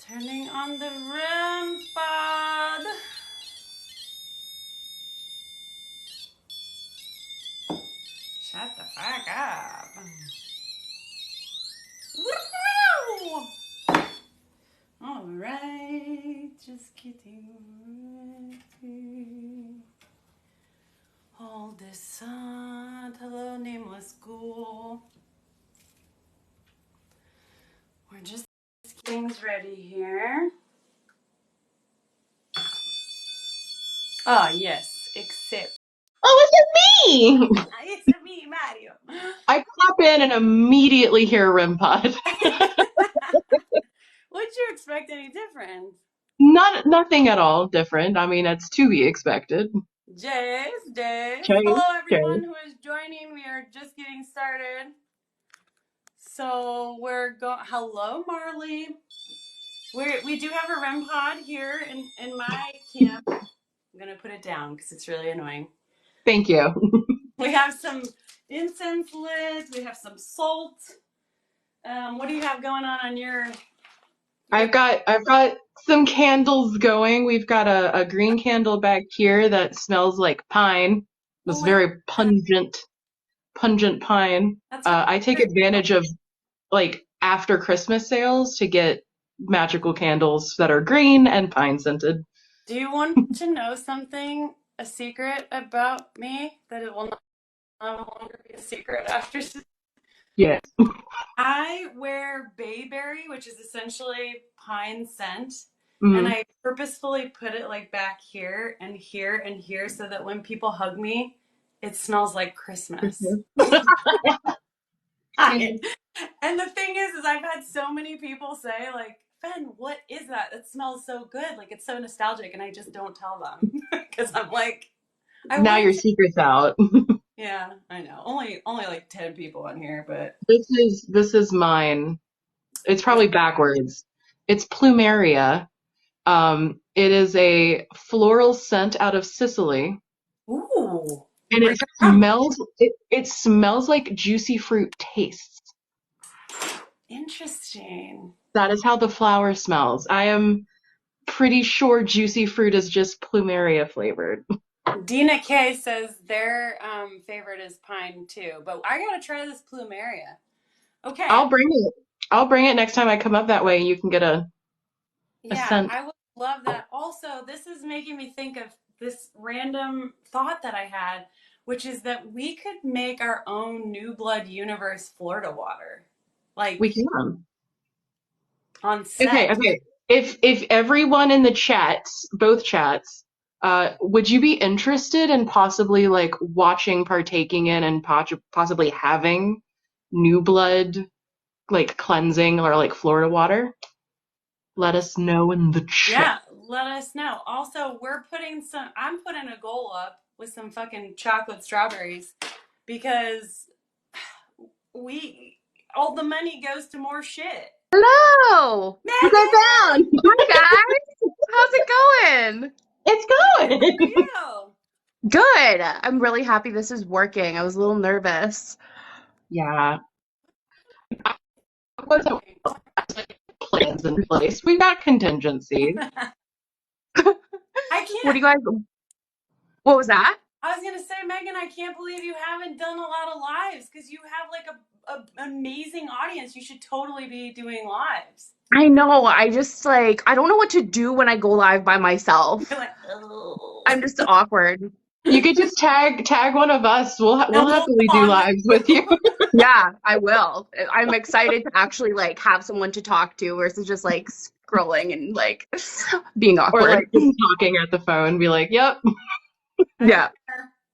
Turning on the REM pod. Shut the fuck up. Alright, just getting ready. Hold this sun. Hello, nameless ghoul. We're just getting things ready here. Oh, yes, except. Oh, it's me! It's me, Mario. I pop in and immediately hear REM pod. Would you expect any different? Nothing at all different. I mean, it's to be expected. Jace. Chase, Hello, everyone Chase. who is joining. We are just getting started. So we're going. Hello, Marley. We do have a REM pod here in my camp. I'm gonna put it down because it's really annoying. Thank you. We have some incense lit. We have some salt. What do you have going on your? I've got some candles going. We've got a green candle back here that smells like pine. It's very pungent pine. That's I take advantage of like after Christmas sales to get magical candles that are green and pine scented. Do you want to know something? A secret about me that it will no longer be a secret after. Yes. I wear bayberry, which is essentially pine scent, Mm-hmm. and I purposefully put it like back here and here and here so that when people hug me, it smells like Christmas. And the thing is I've had so many people say like, Ben, what is that? It smells so good. Like, it's so nostalgic, and I just don't tell them because I'm like, now your secret's out. Yeah, I know. Only like 10 people on here, but This is mine. It's probably backwards. It's plumeria. It is a floral scent out of Sicily. Ooh. And it smells like juicy fruit tastes. Interesting. That is how the flower smells. I am pretty sure juicy fruit is just plumeria flavored. Dina K says their favorite is pine too, but I gotta try this plumeria. Okay. I'll bring it next time I come up that way. You can get a scent. I would love that. Also, this is making me think of this random thought that I had, which is that we could make our own New Blood Universe Florida water. Like, We can. On set. Okay. If everyone in the chats, both chats, would you be interested in possibly like watching, partaking in, and possibly having New Blood like cleansing or like Florida water? Let us know in the chat. Yeah, let us know. Also, I'm putting a goal up with some fucking chocolate strawberries because all the money goes to more shit. Hello! Look what I found! Hi guys! How's it going? It's going! How are you? Good! I'm really happy this is working. I was a little nervous. Yeah. I wasn't plans in place. We got contingencies. I can't. What was that? I was gonna say, Megan, I can't believe you haven't done a lot of lives because you have like an amazing audience. You should totally be doing lives. I know. I just I don't know what to do when I go live by myself. You're like, oh. I'm just awkward. You could just tag one of us. We'll happily do lives with you. Yeah, I will. I'm excited to actually like have someone to talk to versus just like scrolling and like being awkward. Or like just talking at the phone, be like, yep. Yeah.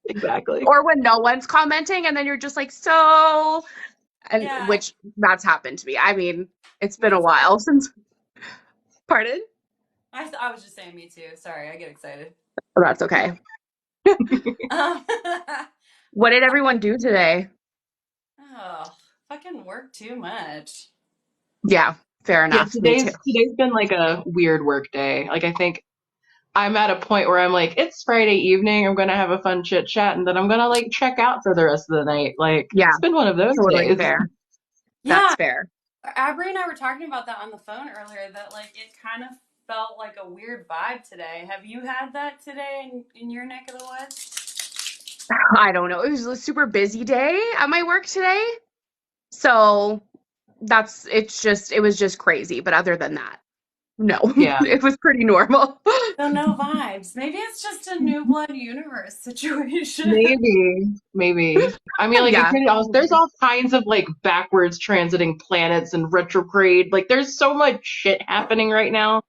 Exactly. Or when no one's commenting and then you're just like, so, and which that's happened to me. I mean, it's been a while since. Pardon? I was just saying me too. Sorry, I get excited. Oh, that's okay. What did everyone do today? Oh, fucking work too much. Yeah, fair enough. Yeah, today's been like a weird work day. Like, I think I'm at a point where I'm like, it's Friday evening, I'm gonna have a fun chit chat, and then I'm gonna like check out for the rest of the night. Like, yeah, it's been one of those totally days. Fair. That's fair. Abry and I were talking about that on the phone earlier, that like it kind of felt like a weird vibe today. Have you had that today in your neck of the woods? I don't know. It was a super busy day at my work today. So it was just crazy. But other than that, no, Yeah. it was pretty normal. So no vibes. Maybe it's just a new blood universe situation. Maybe. I mean, like, Yeah. there's all kinds of like backwards transiting planets and retrograde. Like, there's so much shit happening right now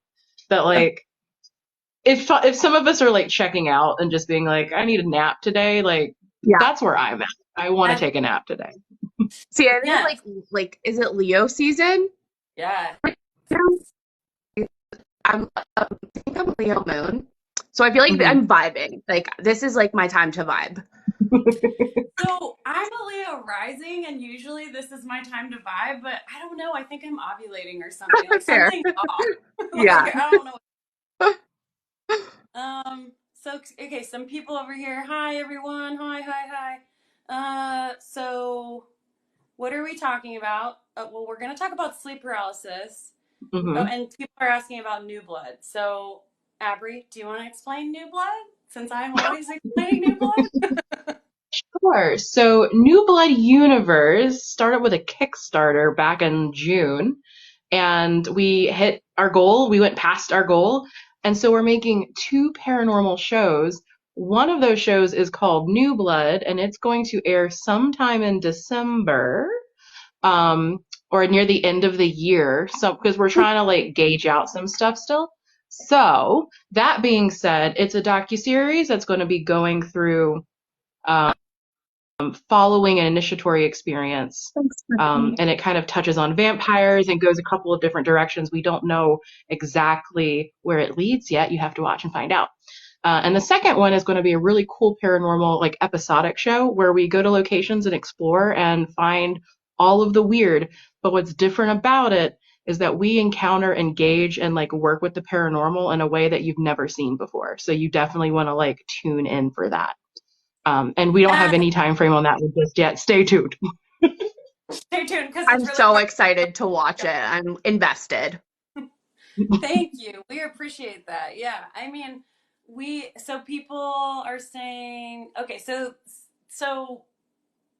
that like, if some of us are like checking out and just being like, I need a nap today, like, Yeah. that's where I'm at. I want to That, take a nap today. See, I think yes. like is it Leo season? Yeah. I think I'm Leo moon. So I feel like Hmm. I'm vibing. Like this is like my time to vibe. So I'm a Leo rising, and usually this is my time to vibe, but I don't know. I think I'm ovulating or something. Like Fair. something's off. Yeah. Like I don't know. So okay, some people over here. Hi everyone. Hi. So what are we talking about? Well, we're gonna talk about sleep paralysis. Oh, Hmm. and people are asking about new blood. So, Abry, do you want to explain new blood? Since I'm always explaining new blood. Sure. So, New Blood Universe started with a Kickstarter back in June, and we hit our goal. We went past our goal. And so, we're making two paranormal shows. One of those shows is called New Blood, and it's going to air sometime in December, um, or near the end of the year. So, because we're trying to like gauge out some stuff still. So, that being said, it's a docuseries that's going to be going through. Um, Following an initiatory experience. Thanks for me. And it kind of touches on vampires and goes a couple of different directions. We don't know exactly where it leads yet. You have to watch and find out. And the second one is going to be a really cool paranormal, like episodic show where we go to locations and explore and find all of the weird. But what's different about it is that we encounter, engage, and like work with the paranormal in a way that you've never seen before. So you definitely want to like tune in for that. And we don't have Yeah, any time frame on that one just yet. Stay tuned. stay tuned because I'm it's really so hard. excited to watch it. I'm invested. Thank you. We appreciate that. Yeah. I mean, so people are saying, okay, so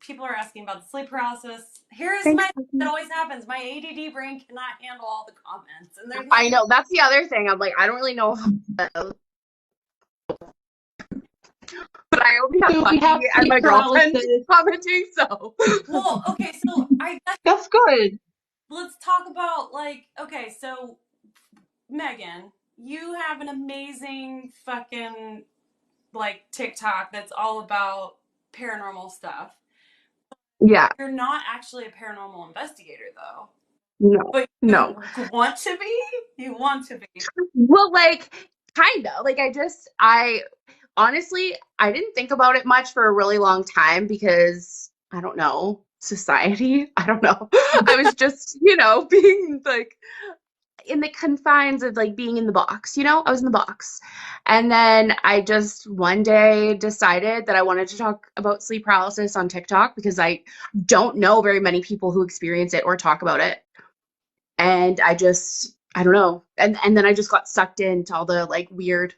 people are asking about the sleep paralysis. Here's Thanks my, for it me. always happens. My ADD brain cannot handle all the comments. And they're I like, know that's the other thing. I'm like, I don't really know how, but I only have So we Bucky have and sleep my girlfriend paralysis. commenting, so well, okay, so I guess That's good. let's talk about like, okay, so Megan, you have an amazing fucking like TikTok that's all about paranormal stuff. yeah. You're not actually a paranormal investigator though. No, But no. you want to be? You want to be. Well, like, kind of. Like, I honestly, I didn't think about it much for a really long time because I don't know, society. I don't know. I was just, being like in the confines of like being in the box, I was in the box. And then I just one day decided that I wanted to talk about sleep paralysis on TikTok because I don't know very many people who experience it or talk about it. And I don't know. And then I just got sucked into all the like weird.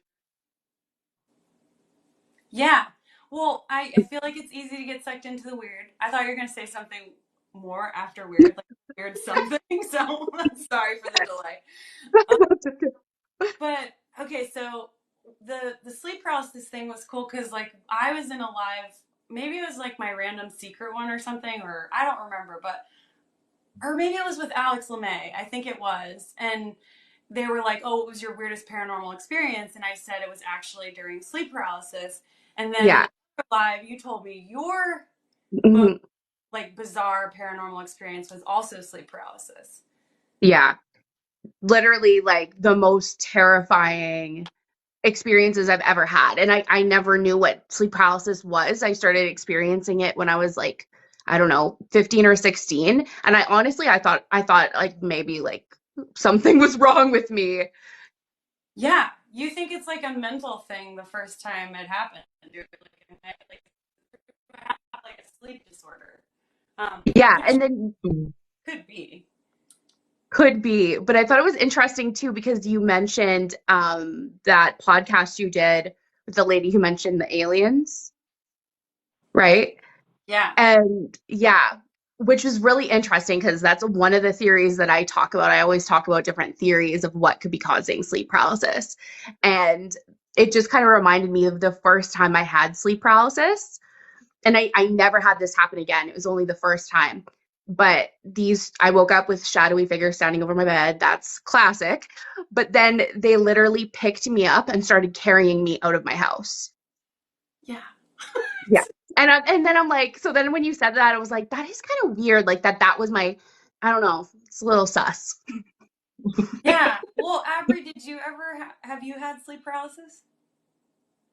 Yeah. Well, I feel like it's easy to get sucked into the weird. I thought you were going to say something more after weird, like weird something. So I'm sorry for the delay. Um, but okay, so the sleep paralysis thing was cool because like I was in a live, maybe it was like my random secret one or something, or I don't remember, but or maybe it was with Alex LeMay. I think it was, and they were like, "Oh, what was your weirdest paranormal experience?" And I said it was actually during sleep paralysis. And then in Yeah. the live, you told me your most Mhm. like bizarre paranormal experience was also sleep paralysis. Yeah. Literally like the most terrifying experiences I've ever had. And I never knew what sleep paralysis was. I started experiencing it when I was like, I don't know, 15 or 16. And I thought like maybe like something was wrong with me. Yeah, you think it's like a mental thing the first time it happened. You're like have like a sleep disorder, Yeah. which And then could be. Could be, but I thought it was interesting too because you mentioned that podcast you did with the lady who mentioned the aliens, right? Yeah. And yeah, which was really interesting because that's one of the theories that I talk about. I always talk about different theories of what could be causing sleep paralysis. And it just kind of reminded me of the first time I had sleep paralysis. And I never had this happen again. It was only the first time. But I woke up with shadowy figures standing over my bed. That's classic. But then they literally picked me up and started carrying me out of my house. Yeah. Yeah. And then I'm like, so then when you said that, I was like, that is kind of weird. Like that was my, I don't know, it's a little sus. Yeah. Well, Abby, did you ever have you had sleep paralysis?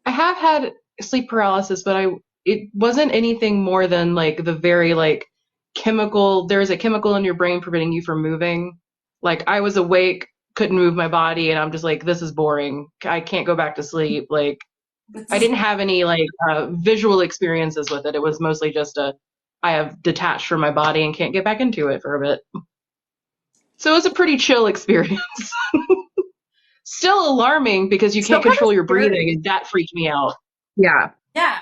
I have had sleep paralysis, but it wasn't anything more than like the very like chemical, there's a chemical in your brain preventing you from moving. Like I was awake, couldn't move my body, and I'm just like, this is boring. I can't go back to sleep. Like I It's, didn't have any like visual experiences with it. It was mostly just I have detached from my body and can't get back into it for a bit. So it was a pretty chill experience. Still alarming because you Still can't kind of control your breathing, scary. and that freaked me out. Yeah. yeah.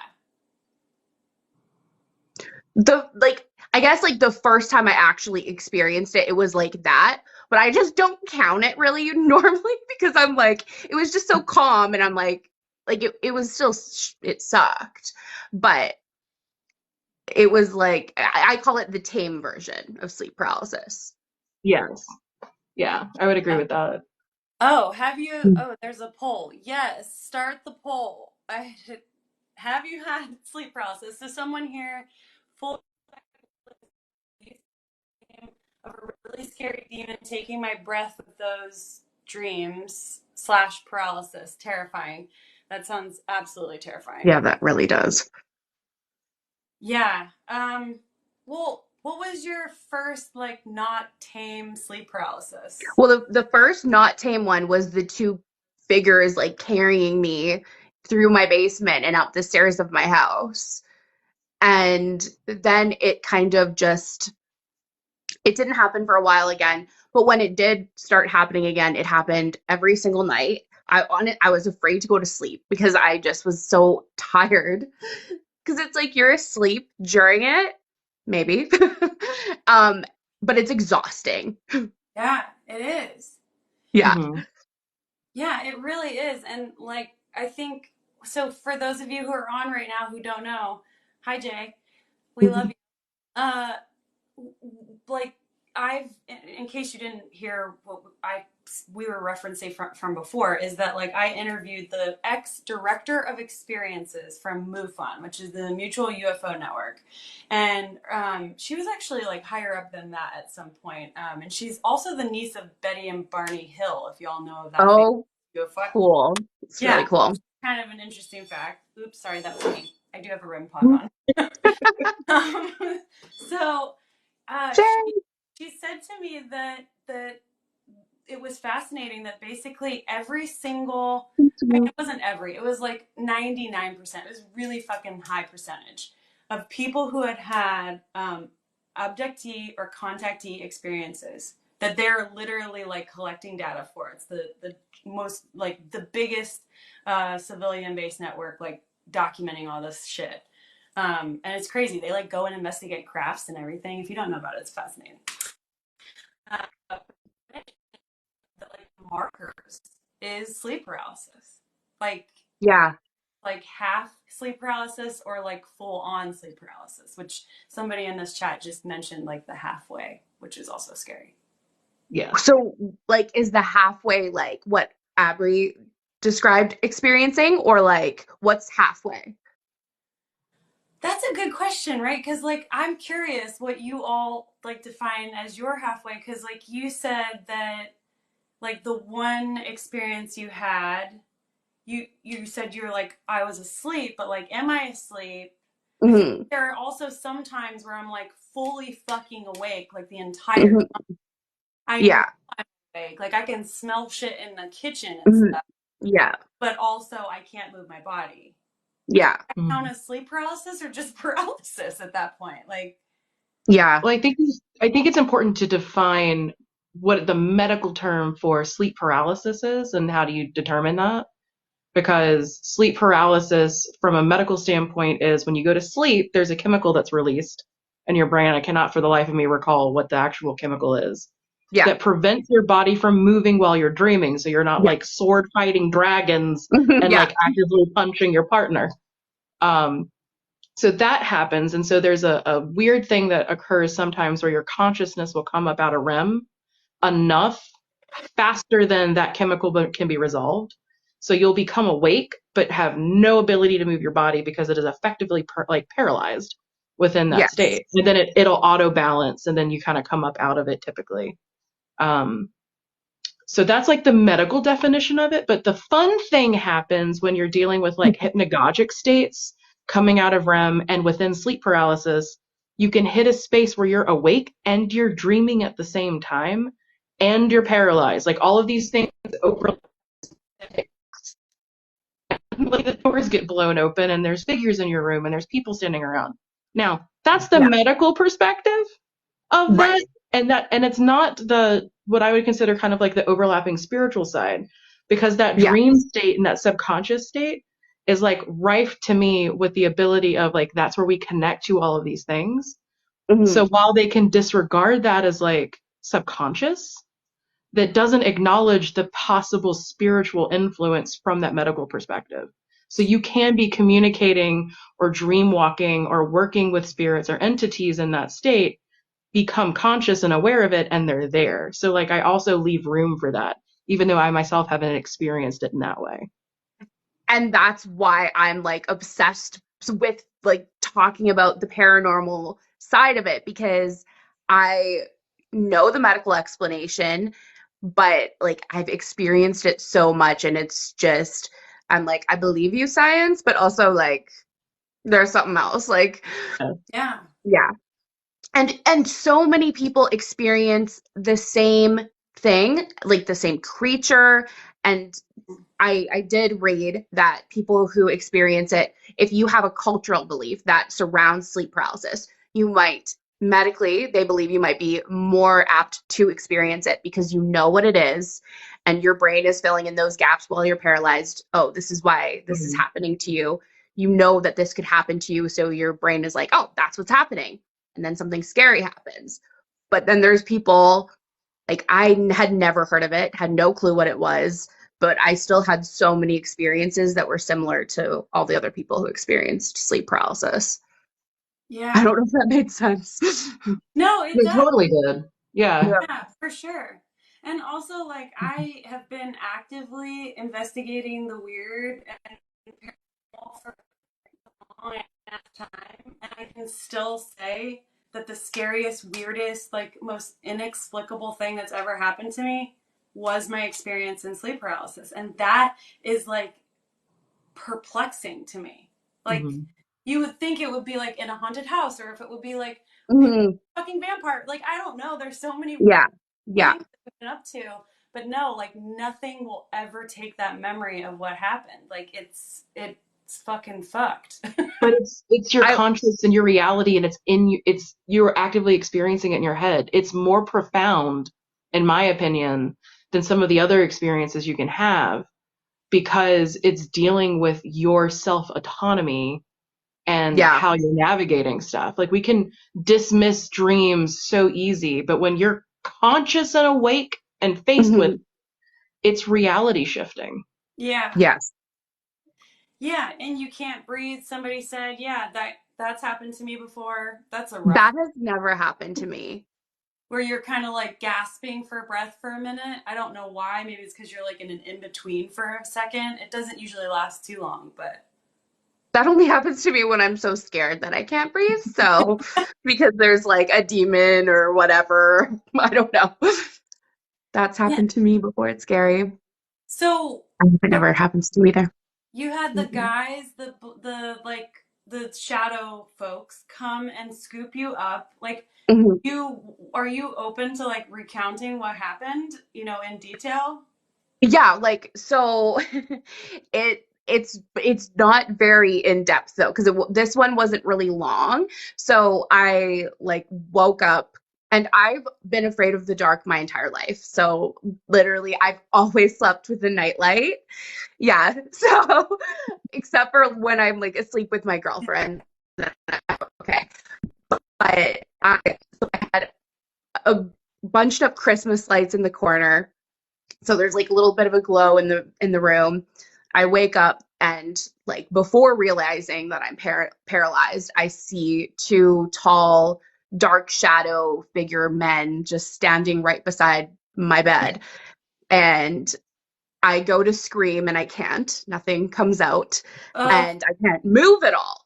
I guess like the first time I actually experienced it, it was like that. But I just don't count it really normally because I'm like, it was just so calm and I'm like it was still, it sucked. But it was like, I call it the tame version of sleep paralysis. Yes. Yeah, I would agree with that. Oh, have you? Oh, there's a poll. Yes, start the poll. Have you had sleep paralysis? So someone here, full of a really scary demon taking my breath with those dreams slash paralysis. Terrifying. That sounds absolutely terrifying. Yeah, that really does. Yeah. Well, what was your first like not tame sleep paralysis? Well, the first not tame one was the two figures like carrying me through my basement and up the stairs of my house. And then it kind of just, it didn't happen for a while again. But when it did start happening again, it happened every single night. I was afraid to go to sleep because I just was so tired. Because it's like you're asleep during it, maybe. um, but it's exhausting. Yeah, it is. Yeah. Hmm. Yeah, it really is. And like, I think so. For those of you who are on right now who don't know, hi Jay, we love you. Uh, like I've, in case you didn't hear what we were referencing from before, is that like I interviewed the ex director of experiences from MUFON, which is the Mutual UFO Network, and she was actually like higher up than that at some point, and she's also the niece of Betty and Barney Hill, if y'all know of that famous Oh, UFO. cool. It's really Yeah, cool. kind of an interesting fact. Oops, sorry, that was me. I do have a REM pod on. um, so uh, she Jay. she said to me that it was fascinating that basically every single, I mean, it wasn't every, it was like 99%. It was really fucking high percentage of people who had had abductee or contactee experiences that they're literally like collecting data for. It's the most like the biggest civilian based network like documenting all this shit. And it's crazy. They like go and investigate crafts and everything. If you don't know about it, it's fascinating. Uh, like markers is sleep paralysis. Like Yeah. like half sleep paralysis or like full on sleep paralysis, which somebody in this chat just mentioned like the halfway, which is also scary. Yes. So, like, is the halfway like what Abri described experiencing, or like what's halfway? That's a good question, right? Because like I'm curious what you all like define as your halfway. Because like you said that like the one experience you had, you said you were like I was asleep, but like am I asleep? I feel Hmm. like there are also some times where I'm like fully fucking awake, like the entire Hmm. time. I know Yeah. I'm awake. Like I can smell shit in the kitchen and Hmm. stuff, Yeah. but also I can't move my body. Does Yeah. that count Mhm. as sleep paralysis or just paralysis at that point? Like, Yeah. Well, I think it's important to define. what the medical term for sleep paralysis is and how do you determine that. Because sleep paralysis, from a medical standpoint, is when you go to sleep, there's a chemical that's released in your brain. I cannot for the life of me recall what the actual chemical is Yeah. that prevents your body from moving while you're dreaming. So you're not Yeah. like sword fighting dragons and Yeah. like actively punching your partner. Um, so that happens. And so there's a weird thing that occurs sometimes where your consciousness will come up out of REM enough faster than that chemical can be resolved. So you'll become awake, but have no ability to move your body because it is effectively like paralyzed within that Yes. state. And then it'll auto balance, and then you kind of come up out of it typically. Um, so that's like the medical definition of it. But the fun thing happens when you're dealing with like hypnagogic states coming out of REM and within sleep paralysis. You can hit a space where you're awake and you're dreaming at the same time and you're paralyzed. Like all of these things overlap. Like the doors get blown open and there's figures in your room and there's people standing around. Now, that's the Yeah. medical perspective of Right. that, and it's not the what I would consider kind of like the overlapping spiritual side, because that Yeah. dream state and that subconscious state is like rife to me with the ability of like that's where we connect to all of these things. So Hmm. while they can disregard that as like subconscious, that doesn't acknowledge the possible spiritual influence from that medical perspective. So you can be communicating or dream walking or working with spirits or entities in that state, become conscious and aware of it, and they're there. So like I also leave room for that, even though I myself haven't experienced it in that way. And that's why I'm like obsessed with like talking about the paranormal side of it, because I know the medical explanation, but like I've experienced it so much, and it's just I'm like, I believe you, science, but also like there's something else. Like, Yeah. yeah. And so many people experience the same thing, like the same creature. And I did read that people who experience it, if you have a cultural belief that surrounds sleep paralysis, you might medically, they believe you might be more apt to experience it because you know what it is and your brain is filling in those gaps while you're paralyzed. Oh, this is why this is Mhm. happening to you. You know that this could happen to you. So your brain is like, oh, that's what's happening. And then something scary happens. But then there's people like I had never heard of it, had no clue what it was, but I still had so many experiences that were similar to all the other people who experienced sleep paralysis. I Yeah. don't know if that made sense. No, it It does. totally did. Yeah. Yeah. Yeah, for sure. And also, like, I have been actively investigating the weird and paranormal for a long enough time, and I can still say that the scariest, weirdest, like, most inexplicable thing that's ever happened to me was my experience in sleep paralysis. And that is, like, perplexing to me. Like, Hmm. you would think it would be, like, in a haunted house, or if it would be, like, Mhm. fucking vampire. Like, I don't know. There's so many weird Yeah. Yeah. things that we've been up to, but no, like nothing will ever take that memory of what happened. Like it's fucking fucked. But it's your I conscious and your reality, and it's in you. It's you're actively experiencing it in your head. It's more profound, in my opinion, than some of the other experiences you can have, because it's dealing with your self autonomy and yeah. how you're navigating stuff. Like we can dismiss dreams so easy, but when you're conscious and awake and faced with Mhm. it's reality shifting. Yeah. Yes. Yeah, and you can't breathe. Somebody said, yeah, that's happened to me before. That's a rough That has never happened to me. where you're kind of like gasping for breath for a minute. I don't know why. Maybe it's because you're like in an in between for a second. It doesn't usually last too long, but That only happens to me when I'm so scared that I can't breathe. So, because there's like a demon or whatever. I don't know. That's yeah. happened to me before. It's scary. So I hope it never happens to you either. you had the Mhm. guys, the like the shadow folks come and scoop you up. Like Mhm. you are you open to like recounting what happened, in detail? Yeah, like so it's not very in depth though, because this one wasn't really long. So I like woke up And I've been afraid of the dark my entire life. So literally, I've always slept with a nightlight. Yeah. So except for when I'm like asleep with my girlfriend. Okay. But I had a bunched up Christmas lights in the corner. So there's like a little bit of a glow in the room. I wake up and like before realizing that I'm paralyzed, I see two tall, dark shadow figure men just standing right beside my bed. And I go to scream and I can't. Nothing comes out. Oh, And I can't move at all.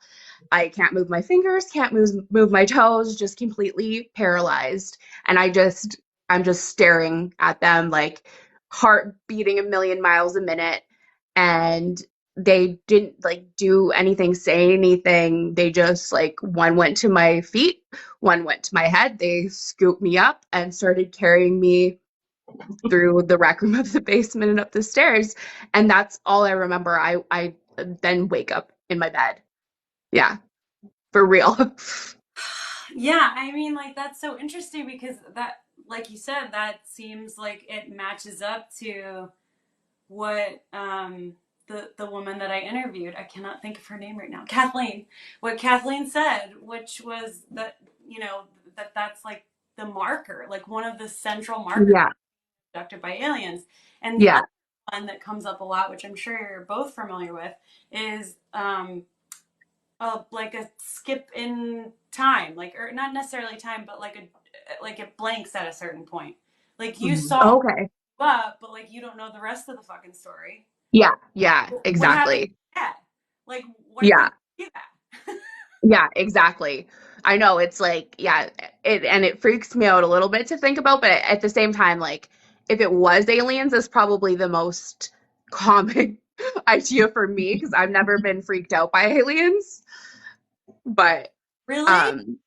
I can't move my fingers, can't move my toes, just completely paralyzed. And I'm just staring at them like heart beating a million miles a minute. And they didn't like do anything, say anything. They just like one went to my feet, one went to my head. They scooped me up and started carrying me through the rec room of the basement and up the stairs. And that's all I remember. I then wake up in my bed. Yeah, for real. yeah. I mean, like that's so interesting because that, like you said, that seems like it matches up to what the woman that I interviewed. I cannot think of her name right now. Kathleen. What Kathleen said, which was that that's like the marker, like one of the central markers Yeah, abducted by aliens. And the yeah, other one that comes up a lot, which I'm sure you're both familiar with, is like a skip in time, like or not necessarily time, but like it blanks at a certain point. Like you Mhm. saw okay. up, but like you don't know the rest of the fucking story. Yeah, yeah, What happened to exactly. your dad? Like, why Yeah, couldn't you see that? yeah, exactly. I know it's like, yeah, it freaks me out a little bit to think about, but at the same time, like, if it was aliens, it's probably the most common idea for me because I've never been freaked out by aliens. But Really? um,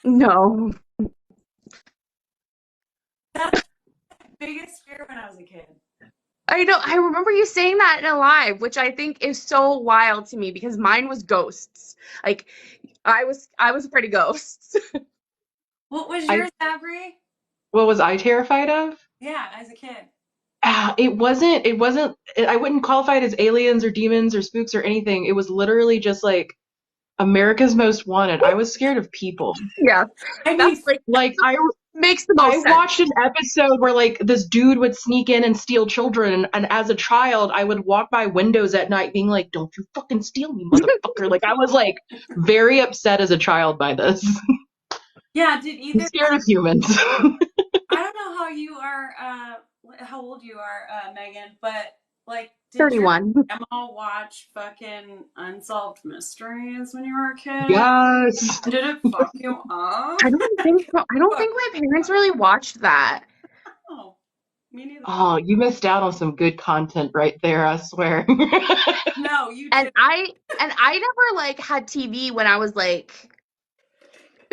no. That's my biggest fear when I was a kid. I know. I remember you saying that in a live, which I think is so wild to me because mine was ghosts. Like I was afraid of ghosts. What was I yours, Abri? what was I terrified of? Yeah, as a kid. It wasn't I wouldn't qualify it as aliens or demons or spooks or anything. It was literally just like America's Most Wanted. I was scared of people. Yeah, I that's mean, like Like makes the I most watched sense. an episode where like this dude would sneak in and steal children, and as a child I would walk by windows at night being like, don't you fucking steal me, motherfucker. Like I was like very upset as a child by this. yeah. Did I'm either? scared of humans. I don't know how you are. How old you are, Megan? But like, did your 31. grandma watch fucking Unsolved Mysteries when you were a kid? Yes. Did it fuck you up? I don't think so. I don't Fuck. think my parents really watched that. Oh, me neither. Oh, you missed out on some good content right there, I swear. No, you And did. I never like had TV when I was like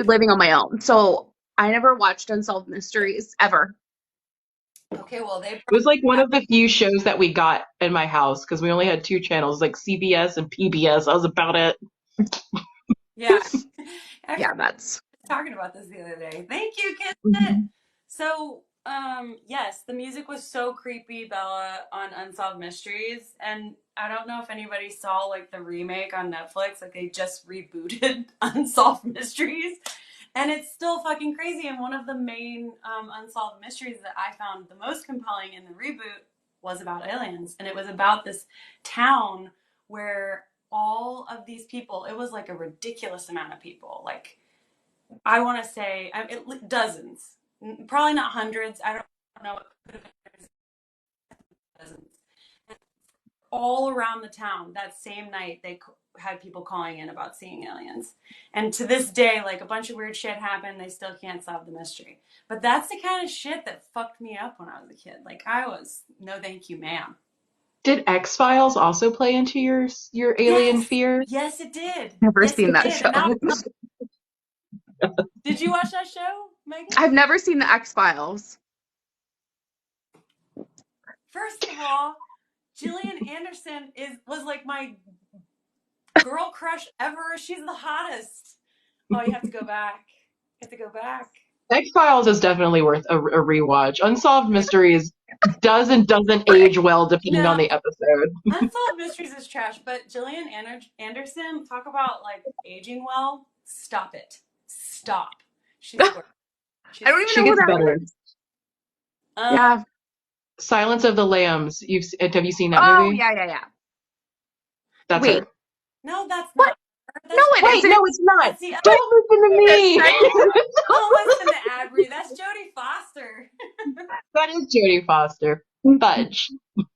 living on my own. So I never watched Unsolved Mysteries ever. Okay, well they It was like one brought of the few shows that we got in my house because we only had two channels, like CBS and PBS. That was about it. yeah. Actually, Yeah, that's talking about this the other day. Thank you, Kit. Mhm. So, yes, the music was so creepy, Bella, on Unsolved Mysteries, and I don't know if anybody saw like the remake on Netflix. Like they just rebooted Unsolved Mysteries, and it's still fucking crazy. And one of the main unsolved mysteries that I found the most compelling in the reboot was about aliens, and it was about this town where all of these people. It was like a ridiculous amount of people, like I want to say dozens, probably not hundreds. I don't know. It could have been dozens. All around the town that same night, they had people calling in about seeing aliens. And to this day, like a bunch of weird shit happened. They still can't solve the mystery. But that's the kind of shit that fucked me up when I was a kid. Like I was, no, thank you, ma'am. Did X Files also play into your alien Yes, fear? yes, it did. never Yes, seen it that did. And that show. did you watch that show, Megan? I've never seen the X-Files. First of all, Gillian Anderson was like my girl crush ever. She's the hottest. Oh, you have to go back. You have to go back. X-Files is definitely worth a rewatch. Unsolved Mysteries doesn't age well depending No, on the episode. Unsolved Mysteries is trash, but Gillian Anderson, talk about like aging well. Stop it. Stop. She's gorgeous. I She's don't even She know who gets that better. is. um Yeah. Silence of the Lambs. Have you seen that Oh, movie? yeah, yeah, yeah. That's Wait, her. no, that's what? not her. No, That's it Wait, no, isn't. it's not. that's the other. Don't listen to Wait a me. second. Don't listen to Abry. That's Jodie Foster. That is Jodie Foster. Fudge.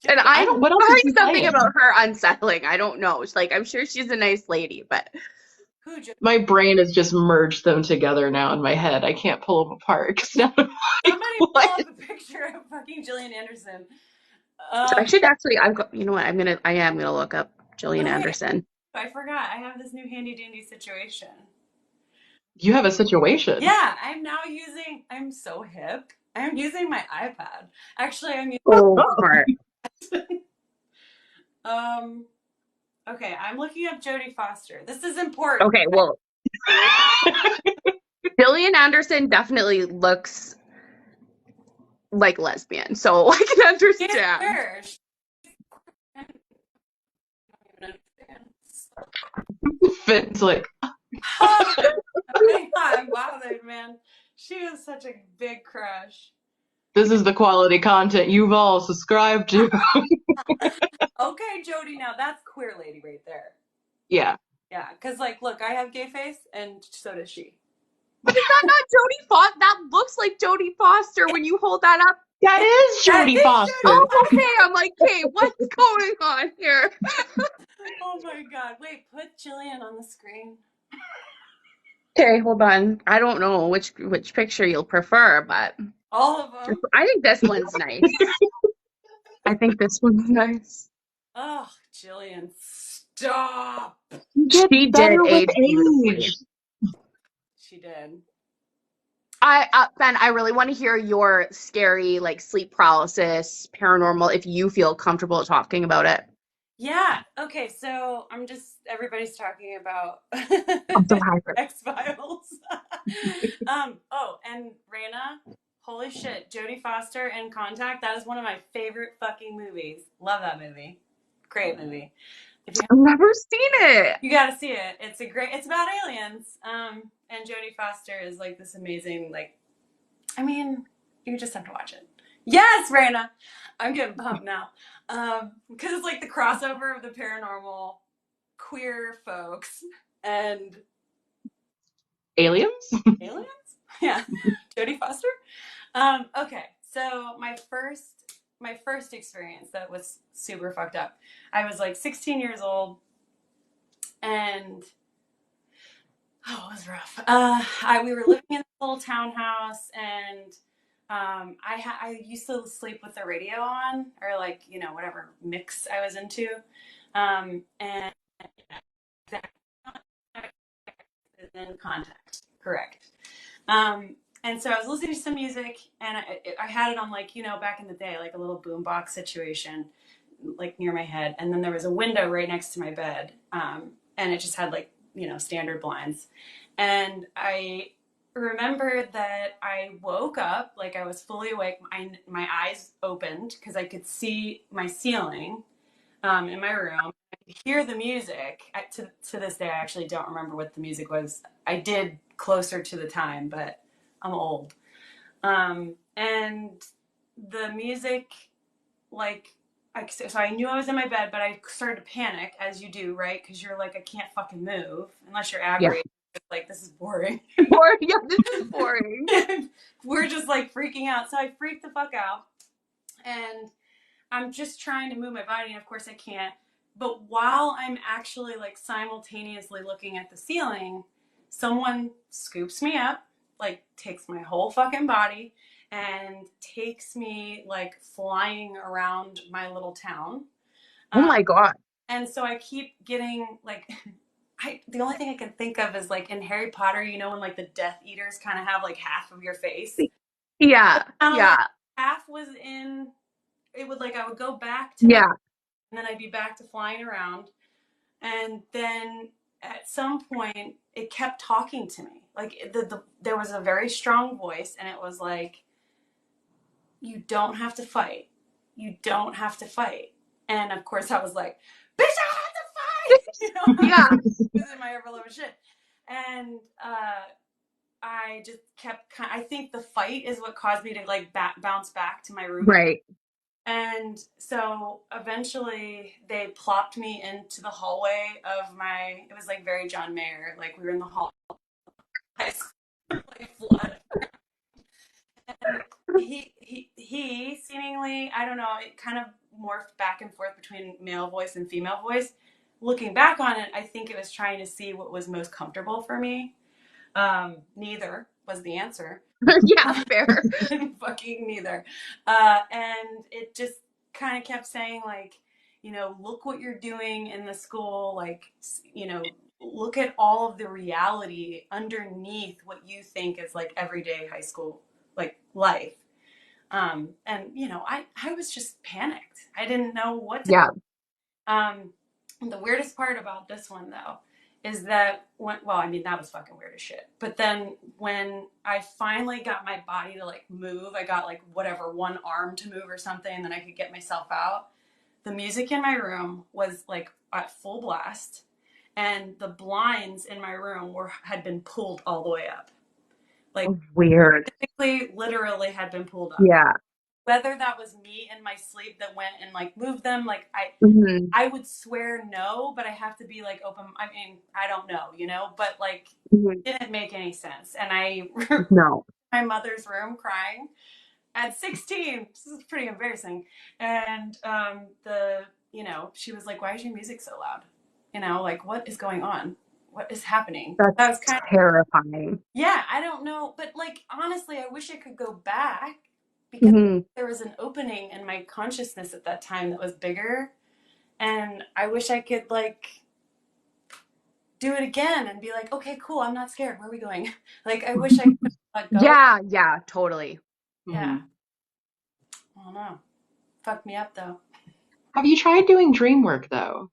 And Jodie. I What else is find she something playing? about her unsettling. I don't know. It's like, I'm sure she's a nice lady, but Who? Jodie? My brain has just merged them together now in my head. I can't pull them apart. 'Cause now I'm like, Somebody pull what? up a picture of fucking Gillian Anderson. I Um. should actually, you know what? I am gonna look up Gillian Oh wait, Anderson. I forgot. I have this new handy dandy situation. You have a situation. Yeah, I'm so hip. I'm using my iPad. Actually, I'm Oh, smart. using, um, okay, I'm looking up Jodie Foster. This is important. Okay, well, Gillian Anderson definitely looks like lesbian, so I can She's understand. queer. I don't even understand. Finn's like, Oh my God, I'm bothered, man. She was such a big crush. this is the quality content you've all subscribed to. Okay, Jodie, now that's queer lady right there. Yeah. Yeah, because like, look, I have gay face, and so does she. But is that not Jodie Foster? That looks like Jodie Foster when you hold that up. That is That Jodie is Foster. Oh, okay. I'm like, hey, what's going on here? Oh my God! Wait, put Jillian on the screen. Okay, hold on. I don't know which picture you'll prefer, but All of them. I think this one's nice. I think this one's nice. Oh, Jillian, stop. Gets She did better with age age. beautifully. She did. Ben, I really want to hear your scary, like sleep paralysis, paranormal, if you feel comfortable talking about it. Yeah. Okay. So everybody's talking about I'm so hyper. X-Files. Oh, and Raina, holy shit, Jodie Foster in Contact. That is one of my favorite fucking movies. Love that movie. Great movie. If you I've never seen it. You gotta see it. It's about aliens. And Jodie Foster is like this amazing, like, I mean, you just have to watch it. Yes, Raina! I'm getting pumped now. Because it's like the crossover of the paranormal queer folks and Aliens? aliens? Yeah. Jodie Foster? Okay, so my first experience that was super fucked up. I was like 16 years old and oh, it was rough. We were living in a little townhouse, and I used to sleep with the radio on, or like whatever mix I was into, and then Contact, correct. And so I was listening to some music, and I had it on like back in the day, like a little boombox situation, like near my head, and then there was a window right next to my bed, and it just had like standard blinds, and I remembered that I woke up like I was fully awake. My eyes opened because I could see my ceiling in my room. I could hear the music. To this day, I actually don't remember what the music was. I did closer to the time, but I'm old. And the music, like, so I knew I was in my bed, but I started to panic, as you do, right? Because you're like, I can't fucking move unless you're Yeah. Abry. Like, this is boring. Boring. Yeah, this is boring. We're just like freaking out. So I freaked the fuck out. And I'm just trying to move my body, and of course I can't. But while I'm actually like simultaneously looking at the ceiling, someone scoops me up, like takes my whole fucking body, and takes me like flying around my little town. Oh Uh, my God. and so I keep getting like, the only thing I can think of is like in Harry Potter, when like the Death Eaters kind of have like half of your face. Yeah. Kind of like Yeah. half was in it would like I would go back to my Yeah. and then I'd be back to flying around. And then at some point it kept talking to me. Like there was a very strong voice, and it was like, you don't have to fight. You don't have to fight. And of course, I was like, bitch, I have to fight. You know, I was Yeah. losing my ever loving shit. And I just kept, I think the fight is what caused me to like bounce back to my room. Right. And so eventually they plopped me into the hallway of my, it was like very John Mayer. Like we were in the hall, high school, like flood. And he seemingly, I don't know, it kind of morphed back and forth between male voice and female voice. Looking back on it, I think it was trying to see what was most comfortable for me. Neither was the answer. Yeah, fair. Fucking neither. And it just kind of kept saying, like, you know, look what you're doing in the school. Like, you know, look at all of the reality underneath what you think is like everyday high school, like life. And, you know, I was just panicked. I didn't know what to. Yeah. The weirdest part about this one, though, is that well, I mean, that was fucking weird as shit. But then when I finally got my body to like move, I got like whatever, one arm to move or something, and then I could get myself out. The music in my room was like at full blast, and the blinds in my room had been pulled all the way up. Like, Weird. physically, literally had been pulled up. Yeah. Whether that was me in my sleep that went and like moved them, like Hmm. I would swear no, but I have to be like open. I mean, I don't know, you know, but like Hmm. it didn't make any sense. And I No. my mother's room crying at 16. This is pretty embarrassing. And you know, she was like, "Why is your music so loud? You know, like what is going on? What is happening?" That's That was kind of, terrifying. yeah, I don't know, but like honestly, I wish I could go back because Hmm. there was an opening in my consciousness at that time that was bigger, and I wish I could like do it again and be like, okay, cool, I'm not scared. Where are we going? Like, I wish I could let go. Yeah, yeah, totally. Yeah, Mhm. I don't know. Fucked me up though. Have you tried doing dream work though?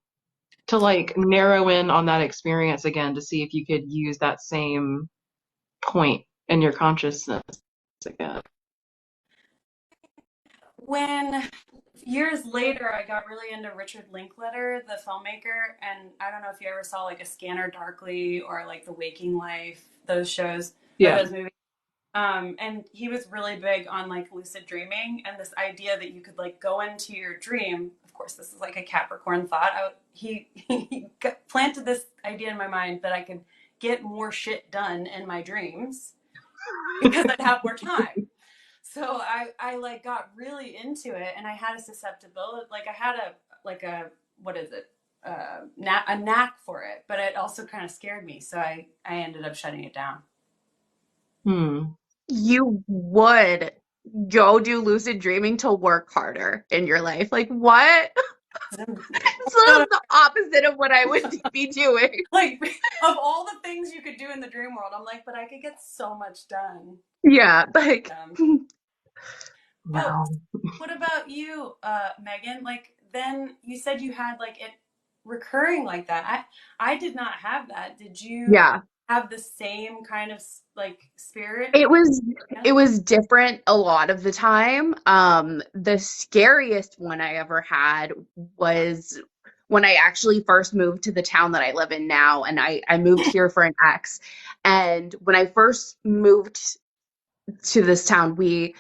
To like narrow in on that experience again to see if you could use that same point in your consciousness again. When years later, I got really into Richard Linklater, the filmmaker, and I don't know if you ever saw like A Scanner Darkly or like The Waking Life, those shows or Yeah. those movies. And he was really big on like lucid dreaming and this idea that you could like go into your dream. Of course, this is like a Capricorn thought. He planted this idea in my mind that I could get more shit done in my dreams because I'd have more time. So I like got really into it, and I had a susceptibility. Like I had what is it? A knack for it, but it also kind of scared me. So I ended up shutting it down. Hmm. You would go do lucid dreaming to work harder in your life. Like, what? So the opposite of what I would be doing. Like of all the things you could do in the dream world, I'm like, but I could get so much done. Yeah, like, But No. what about you, Megan? Like then you said you had like it recurring like that. I did not have that. Did you yeah. have the same kind of like spirit? It was Yeah. it was different a lot of the time. The scariest one I ever had was when I actually first moved to the town that I live in now, and I moved here for an ex. And when I first moved to this town, we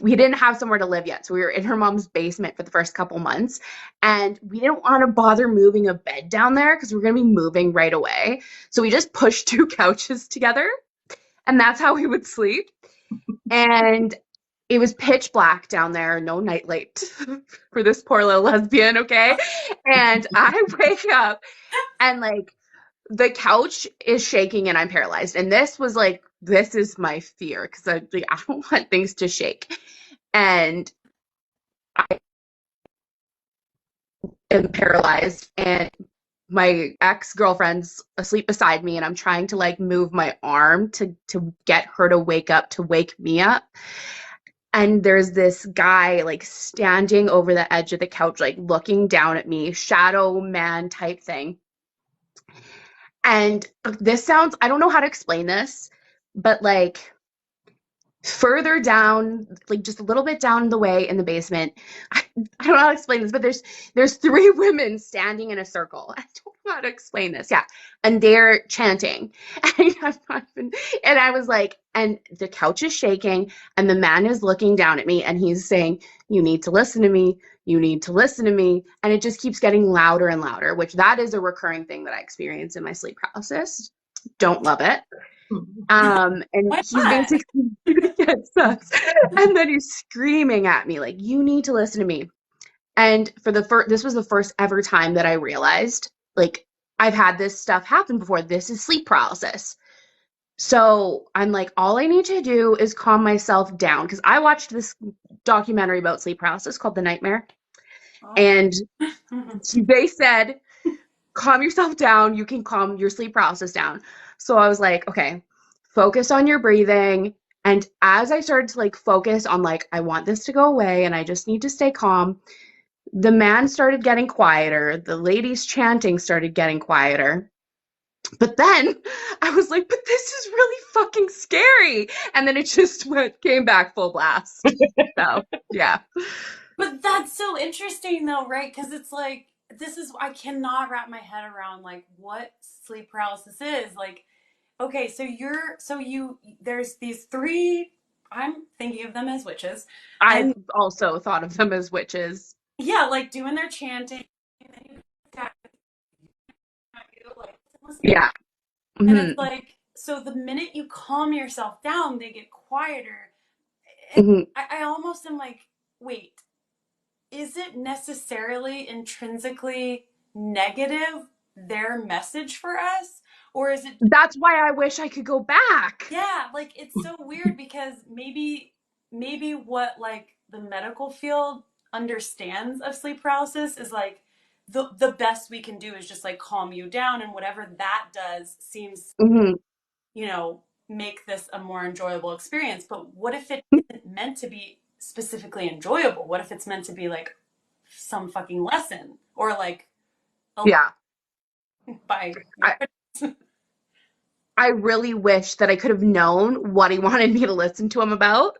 didn't have somewhere to live yet. So we were in her mom's basement for the first couple months. And we didn't want to bother moving a bed down there because we are going to be moving right away. So we just pushed two couches together, and that's how we would sleep. And it was pitch black down there, no nightlight for this poor little lesbian, okay? And I wake up and like the couch is shaking and I'm paralyzed. And this was like, this is my fear because I don't want things to shake. And I am paralyzed, and my ex-girlfriend's asleep beside me, and I'm trying to like move my arm to get her to wake up, to wake me up. And there's this guy like standing over the edge of the couch, like looking down at me, shadow man type thing. And this sounds, I don't know how to explain this, but like further down, like just a little bit down the way in the basement. I don't know how to explain this, but there's three women standing in a circle. I don't know how to explain this. Yeah. And they're chanting. And I was like, and the couch is shaking, and the man is looking down at me and he's saying, "You need to listen to me. You need to listen to me." And it just keeps getting louder and louder, which that is a recurring thing that I experience in my sleep paralysis. Don't love it. And Why he's not? basically it sucks. And then he's screaming at me like, "You need to listen to me." And for the first, this was the first ever time that I realized, like, I've had this stuff happen before. This is sleep paralysis. So I'm like, all I need to do is calm myself down because I watched this documentary about sleep paralysis called The Nightmare, Oh. and they said calm yourself down. You can calm your sleep paralysis down. So I was like, okay, focus on your breathing. And as I started to like focus on like, I want this to go away and I just need to stay calm, the man started getting quieter. The ladies chanting started getting quieter. But then I was like, but this is really fucking scary. And then it just came back full blast. So yeah. But that's so interesting though, right? Because it's like this is I cannot wrap my head around like what sleep paralysis is. Like, okay, so you there's these three. I'm thinking of them as witches, I and also thought of them as witches. yeah, like doing their chanting, and then you got you like listen, Yeah. and it's Hmm. like so the minute you calm yourself down, they get quieter. And Hmm. I almost am like, wait, is it necessarily intrinsically negative their message for us, or is it That's why I wish I could go back. yeah, like it's so weird because maybe what like the medical field understands of sleep paralysis is like the best we can do is just like calm you down, and whatever that does seems, Hmm. make this a more enjoyable experience. But what if it isn't meant to be specifically enjoyable? What if it's meant to be like some fucking lesson or like a Yeah. by your I, I really wish that I could have known what he wanted me to listen to him about.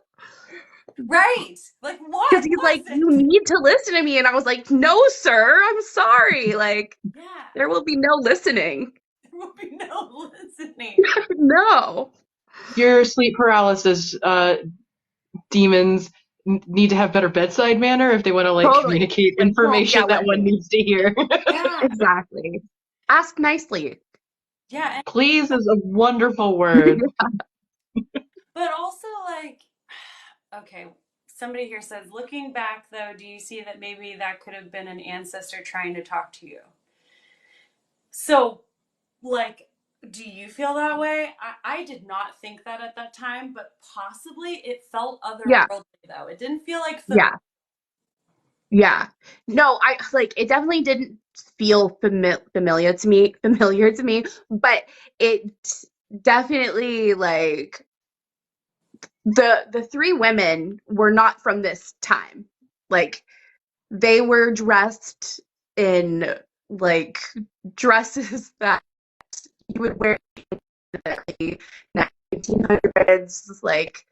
right, like Because what he's was like, "You it? need to listen to me." And I was like, "No, sir, I'm sorry. Like, Yeah, there will be no listening." there will be no listening. No. Your sleep paralysis demons need to have better bedside manner if they want to like Totally. communicate Like, don't information yell that at one me. needs to hear. Yeah, Exactly. Ask nicely. yeah, and, Please is a wonderful word. but also like okay, somebody here says looking back though, do you see that maybe that could have been an ancestor trying to talk to you? So like, do you feel that way? I did not think that at that time, but possibly it felt Yeah. otherworldly though. It didn't feel like Yeah. Yeah. No, I like it definitely didn't feel familiar to me, but it definitely like the three women were not from this time. Like they were dressed in like dresses that you would wear in the 1900s, like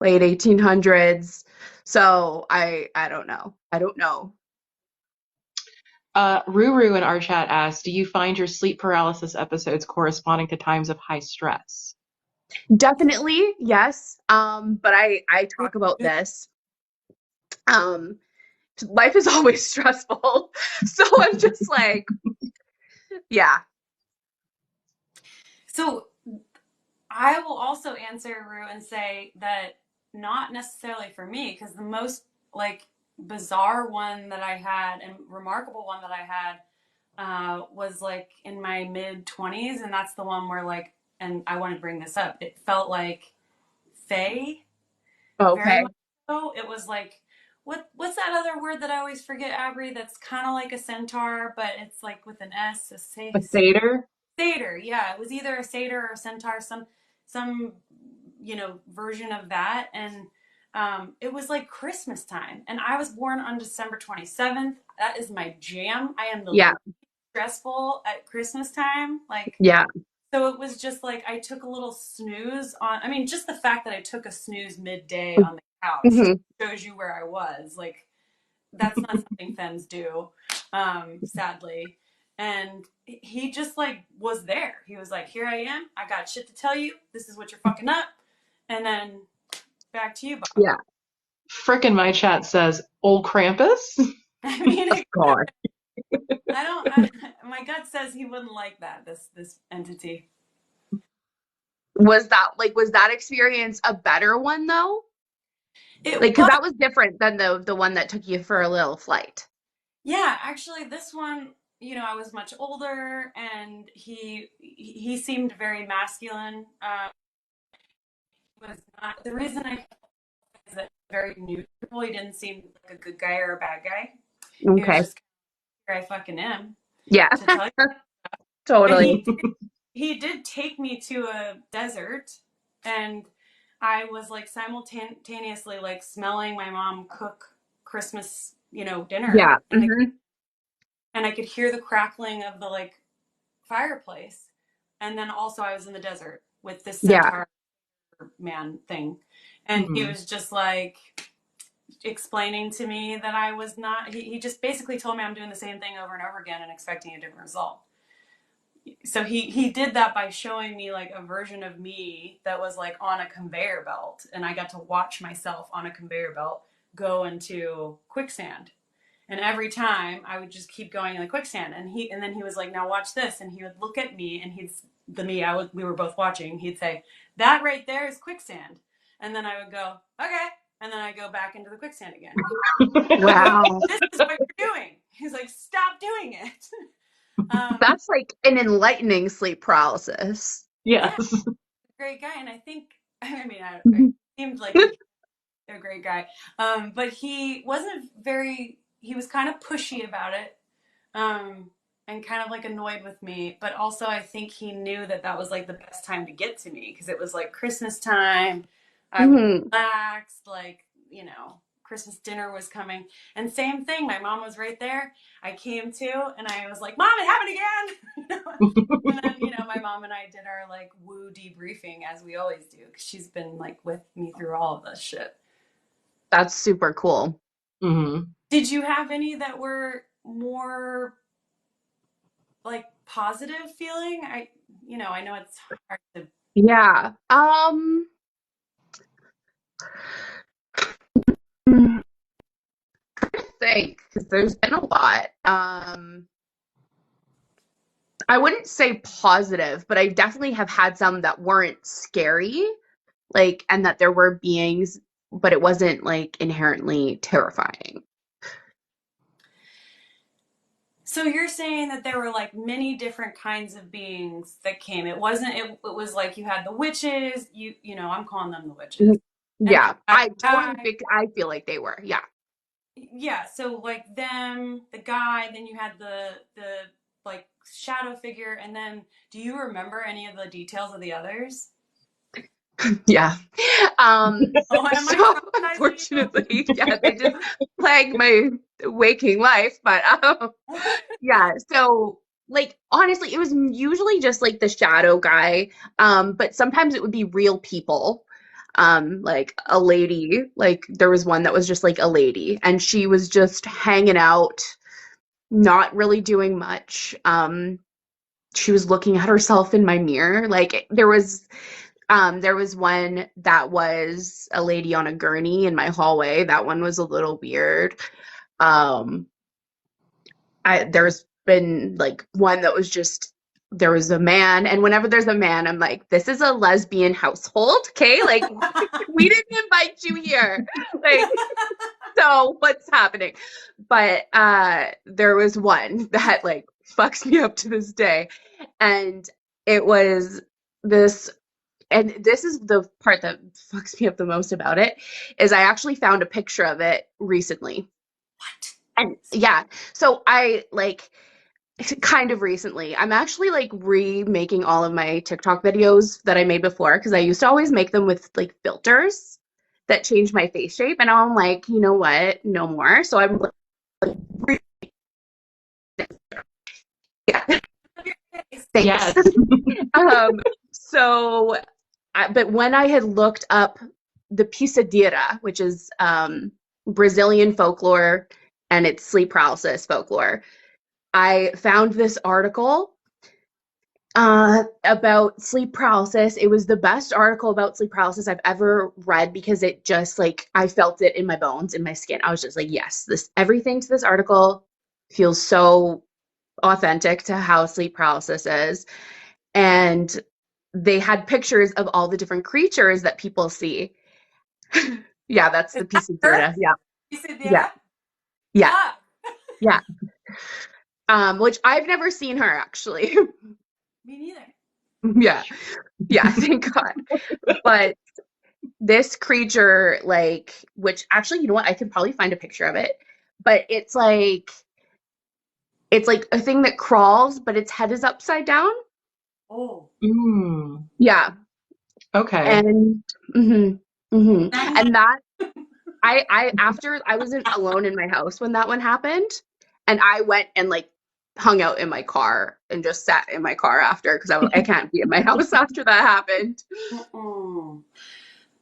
late 1800s. So I don't know. I don't know. Ruru in our chat asked, do you find your sleep paralysis episodes corresponding to times of high stress? Definitely, yes. But I talk about the this. Um, Life is always stressful. So I'm just like, yeah, so I will also answer Rue and say that not necessarily for me, because the most like bizarre one that I had and remarkable one that I had was like in my mid 20s, and that's the one where like, and I want to bring this up. It felt like Faye, very okay. much so. It was like what's that other word that I always forget, Abry? That's kind of like a centaur, but it's like with an S. A A satyr? satyr. Yeah, it was either a satyr or a centaur, some version of that, and it was like Christmas time, and I was born on December 27th. That is my jam. I am the Yeah. stressful at Christmas time. Like, Yeah. so it was just like I took a little snooze on. I mean, just the fact that I took a snooze midday on the couch Hmm. shows you where I was. Like, that's not something femmes do, sadly. And he just like was there. He was like, "Here I am. I got shit to tell you. This is what you're fucking up." And then back to you, Bob. Yeah. Frickin' my chat says, Old Krampus? I mean, Oh God. I don't. My gut says he wouldn't like that. This entity. Was that experience a better one though? It Like, because was. that was different than the one that took you for a little flight. Yeah, actually, this one, I was much older, and he seemed very masculine. Was not the reason I is that very neutral. He didn't seem like a good guy or a bad guy. He was Okay. just here I fucking am Yeah. to tell you. But Totally. he did take me to a desert, and I was like simultaneously like smelling my mom cook Christmas, dinner, Yeah. Hmm. and I could hear the crackling of the like fireplace. And then also I was in the desert with this Yeah. centaur man thing. And he Mhm. was just like explaining to me that I was not, he just basically told me I'm doing the same thing over and over again and expecting a different result. So he did that by showing me like a version of me that was like on a conveyor belt. And I got to watch myself on a conveyor belt go into quicksand. And every time I would just keep going in the quicksand, and then he was like, "Now watch this," and he would look at me, and we were both watching. He'd say, "That right there is quicksand," and then I would go, "Okay," and then I go back into the quicksand again. He goes, Wow. "This is what you're doing." He's like, "Stop doing it." That's like an enlightening sleep paralysis. Yeah, Yes. great guy, and I think I mean it Mhm. seemed like he a great guy, but he wasn't very. He was kind of pushy about it. um, and kind of like annoyed with me. But also, I think he knew that that was like the best time to get to me because it was like Christmas time. I was Mhm. relaxed, like, Christmas dinner was coming. And same thing, my mom was right there. I came to, and I was like, "Mom, it happened again." And then, my mom and I did our like woo debriefing as we always do because she's been like with me through all of this shit. That's super cool. Mhm. Did you have any that were more like positive feeling? I know it's hard to. Yeah. Mm, think because there's been a lot. I wouldn't say positive, but I definitely have had some that weren't scary, like, and that there were beings, but it wasn't like inherently terrifying. So you're saying that there were like many different kinds of beings that came. It wasn't. It was like you had the witches. I'm calling them the witches, Mhm. and then Yeah, you had I the totally guy. think I feel like they were. Yeah. Yeah. So like them, the guy. Then you had the like shadow figure, and then do you remember any of the details of the others? Yeah. Oh, am I So traumatizing unfortunately, yeah, they just plague my waking life. But you? yeah, so like honestly, it was usually just like the shadow guy. But sometimes it would be real people. Like a lady, like there was one that was just like a lady, and she was just hanging out, not really doing much. She was looking at herself in my mirror. Like there was one that was a lady on a gurney in my hallway. That one was a little weird. Um, there's been like one that was just there was a man, and whenever there's a man, I'm like, this is a lesbian household, okay? Like we didn't invite you here. Like, so what's happening? But there was one that like fucks me up to this day. And it was this and this is the part that fucks me up the most about it is I actually found a picture of it recently. What? And yeah, so I like kind of recently. I'm actually like remaking all of my TikTok videos that I made before because I used to always make them with like filters that change my face shape. And I'm like, you know what? No more. So I'm like, Thanks. Yes. Um, so, but when I had looked up the pisadira, which is Brazilian folklore and it's sleep paralysis folklore, I found this article about sleep paralysis. It was the best article about sleep paralysis I've ever read because it just like I felt it in my bones, in my skin. I was just like, yes, this everything to this article feels so authentic to how sleep paralysis is. And they had pictures of all the different creatures that people see. Yeah, that's Is the that piece of her? data. Yeah, yeah, Isadora? yeah, Ah, yeah. Which I've never seen her actually. me neither. Yeah, yeah, thank God. But this creature, like, which actually, you know what? I could probably find a picture of it. But it's like a thing that crawls, but its head is upside down. Oh, Mm, Yeah, okay. and nine. and that I after I wasn't alone in my house when that one happened, and I went and like hung out in my car and just sat in my car after because I can't be in my house after that happened. Mm-mm.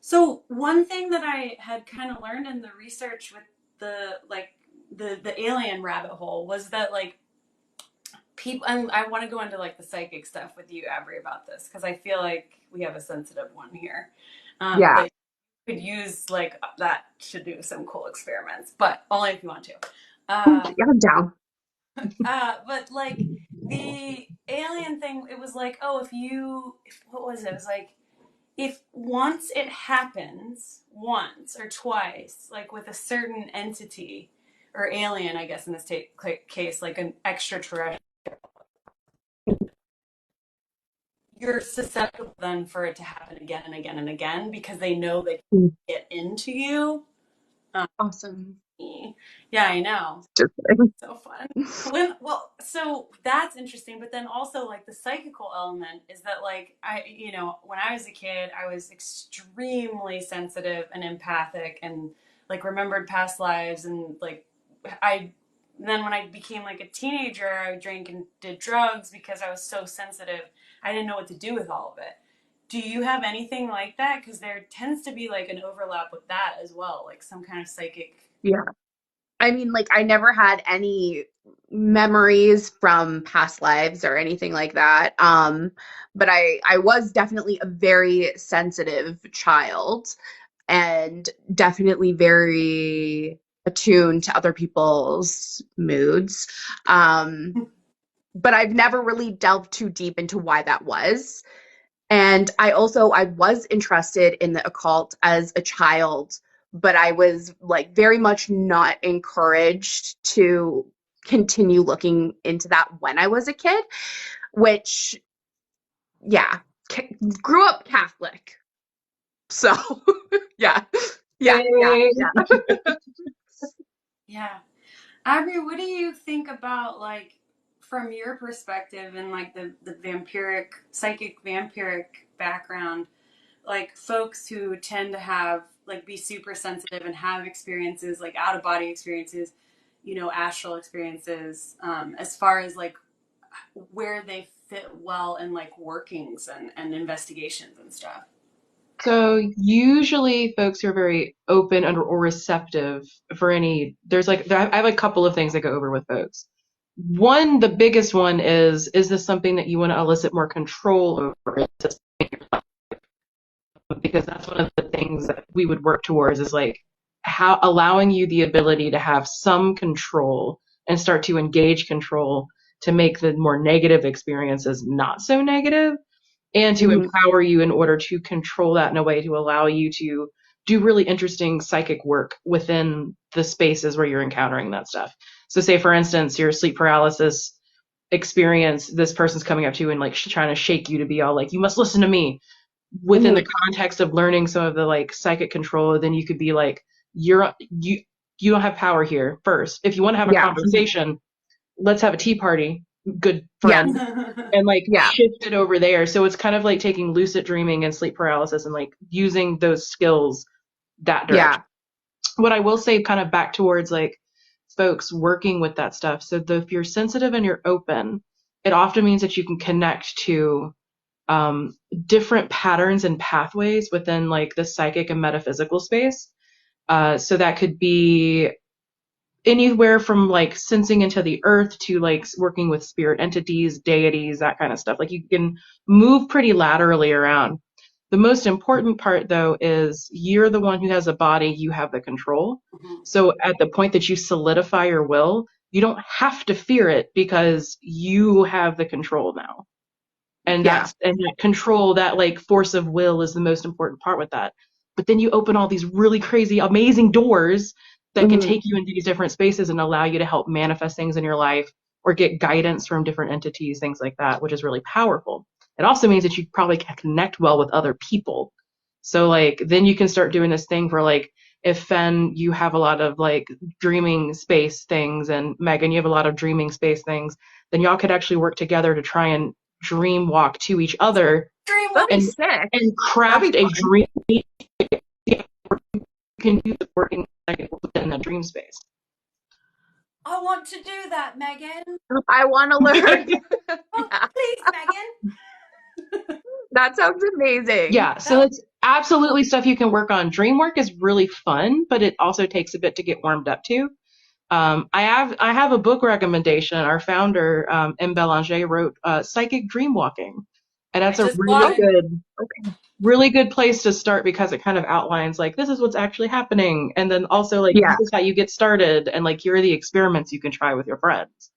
So one thing that I had kind of learned in the research with the like the alien rabbit hole was that like people, and I want to go into like the psychic stuff with you, Avery, about this because I feel like we have a sensitive one here Yeah, that could use like that to do some cool experiments, but only if you want to. Uh, yeah, I'm down. but like the alien thing, it was like, oh, what was it? It was like, if once it happens, once or twice, like with a certain entity or alien, I guess in this case, like an extraterrestrial, you're susceptible then for it to happen again and again and again because they know they can get into you. Um, Awesome. yeah, I know. Just So fun. Well, so that's interesting, but then also like the psychical element is that like when I was a kid, I was extremely sensitive and empathic and like remembered past lives and like I then when I became like a teenager, I drank and did drugs because I was so sensitive. I didn't know what to do with all of it. Do you have anything like that? Because there tends to be like an overlap with that as well, like some kind of psychic. yeah. I mean, like I never had any memories from past lives or anything like that. But I was definitely a very sensitive child and definitely very attuned to other people's moods. But I've never really delved too deep into why that was. And I was interested in the occult as a child, but I was like very much not encouraged to continue looking into that when I was a kid, which yeah, grew up Catholic. So, yeah. Yeah, yeah, Yay. yeah. Yeah. Abby, what do you think about like from your perspective and like the vampiric psychic vampiric background, like folks who tend to have like be super sensitive and have experiences like out of body experiences, astral experiences, as far as like where they fit well in like workings and investigations and stuff. So usually folks are very open or receptive for I have a couple of things I go over with folks. One, the biggest one is this something that you want to elicit more control over? Because that's one of the things that we would work towards is like how allowing you the ability to have some control and start to engage control to make the more negative experiences not so negative and to Mhm. empower you in order to control that in a way to allow you to do really interesting psychic work within the spaces where you're encountering that stuff. So say for instance, your sleep paralysis experience, this person's coming up to you and like trying to shake you to be all like, you must listen to me within the Mhm. context of learning some of the like psychic control. Then you could be like, you don't have power here first. If you want to have a Yeah. conversation, let's have a tea party, good Yeah. friend, and like Yeah. shift it over there. So it's kind of like taking lucid dreaming and sleep paralysis and like using those skills that direction. Yeah. What I will say kind of back towards like folks working with that stuff. So if you're sensitive and you're open it often means that you can connect to different patterns and pathways within like the psychic and metaphysical space. So that could be anywhere from like sensing into the earth to like working with spirit entities, deities, that kind of stuff. Like you can move pretty laterally around. The most important part though is you're the one who has a body, you have the control. Mhm. So at the point that you solidify your will, you don't have to fear it because you have the control now. And Yeah. that control, that like force of will is the most important part with that. But then you open all these really crazy amazing doors that can Mhm. take you into these different spaces and allow you to help manifest things in your life or get guidance from different entities, things like that, which is really powerful. It also means that you probably can connect well with other people. So like then you can start doing this thing for like if Fen, you have a lot of like dreaming space things, and Megan, you have a lot of dreaming space things, then y'all could actually work together to try and dream walk to each other Dream That'd be walk. and sick. That'd craft be a fun. dream you can use working within a dream space. I want to do that, Megan. I want to learn. Oh, Yeah. please, Megan. That sounds amazing. Yeah, so That it's absolutely stuff you can work on. Dream work is really fun, but it also takes a bit to get warmed up to. I have a book recommendation. Our founder, M. Belanger, wrote Psychic Dream Walking. And I that's a just bought it. really good place to start because it kind of outlines like this is what's actually happening. And then also like this Yeah. is how you get started and like here are the experiments you can try with your friends.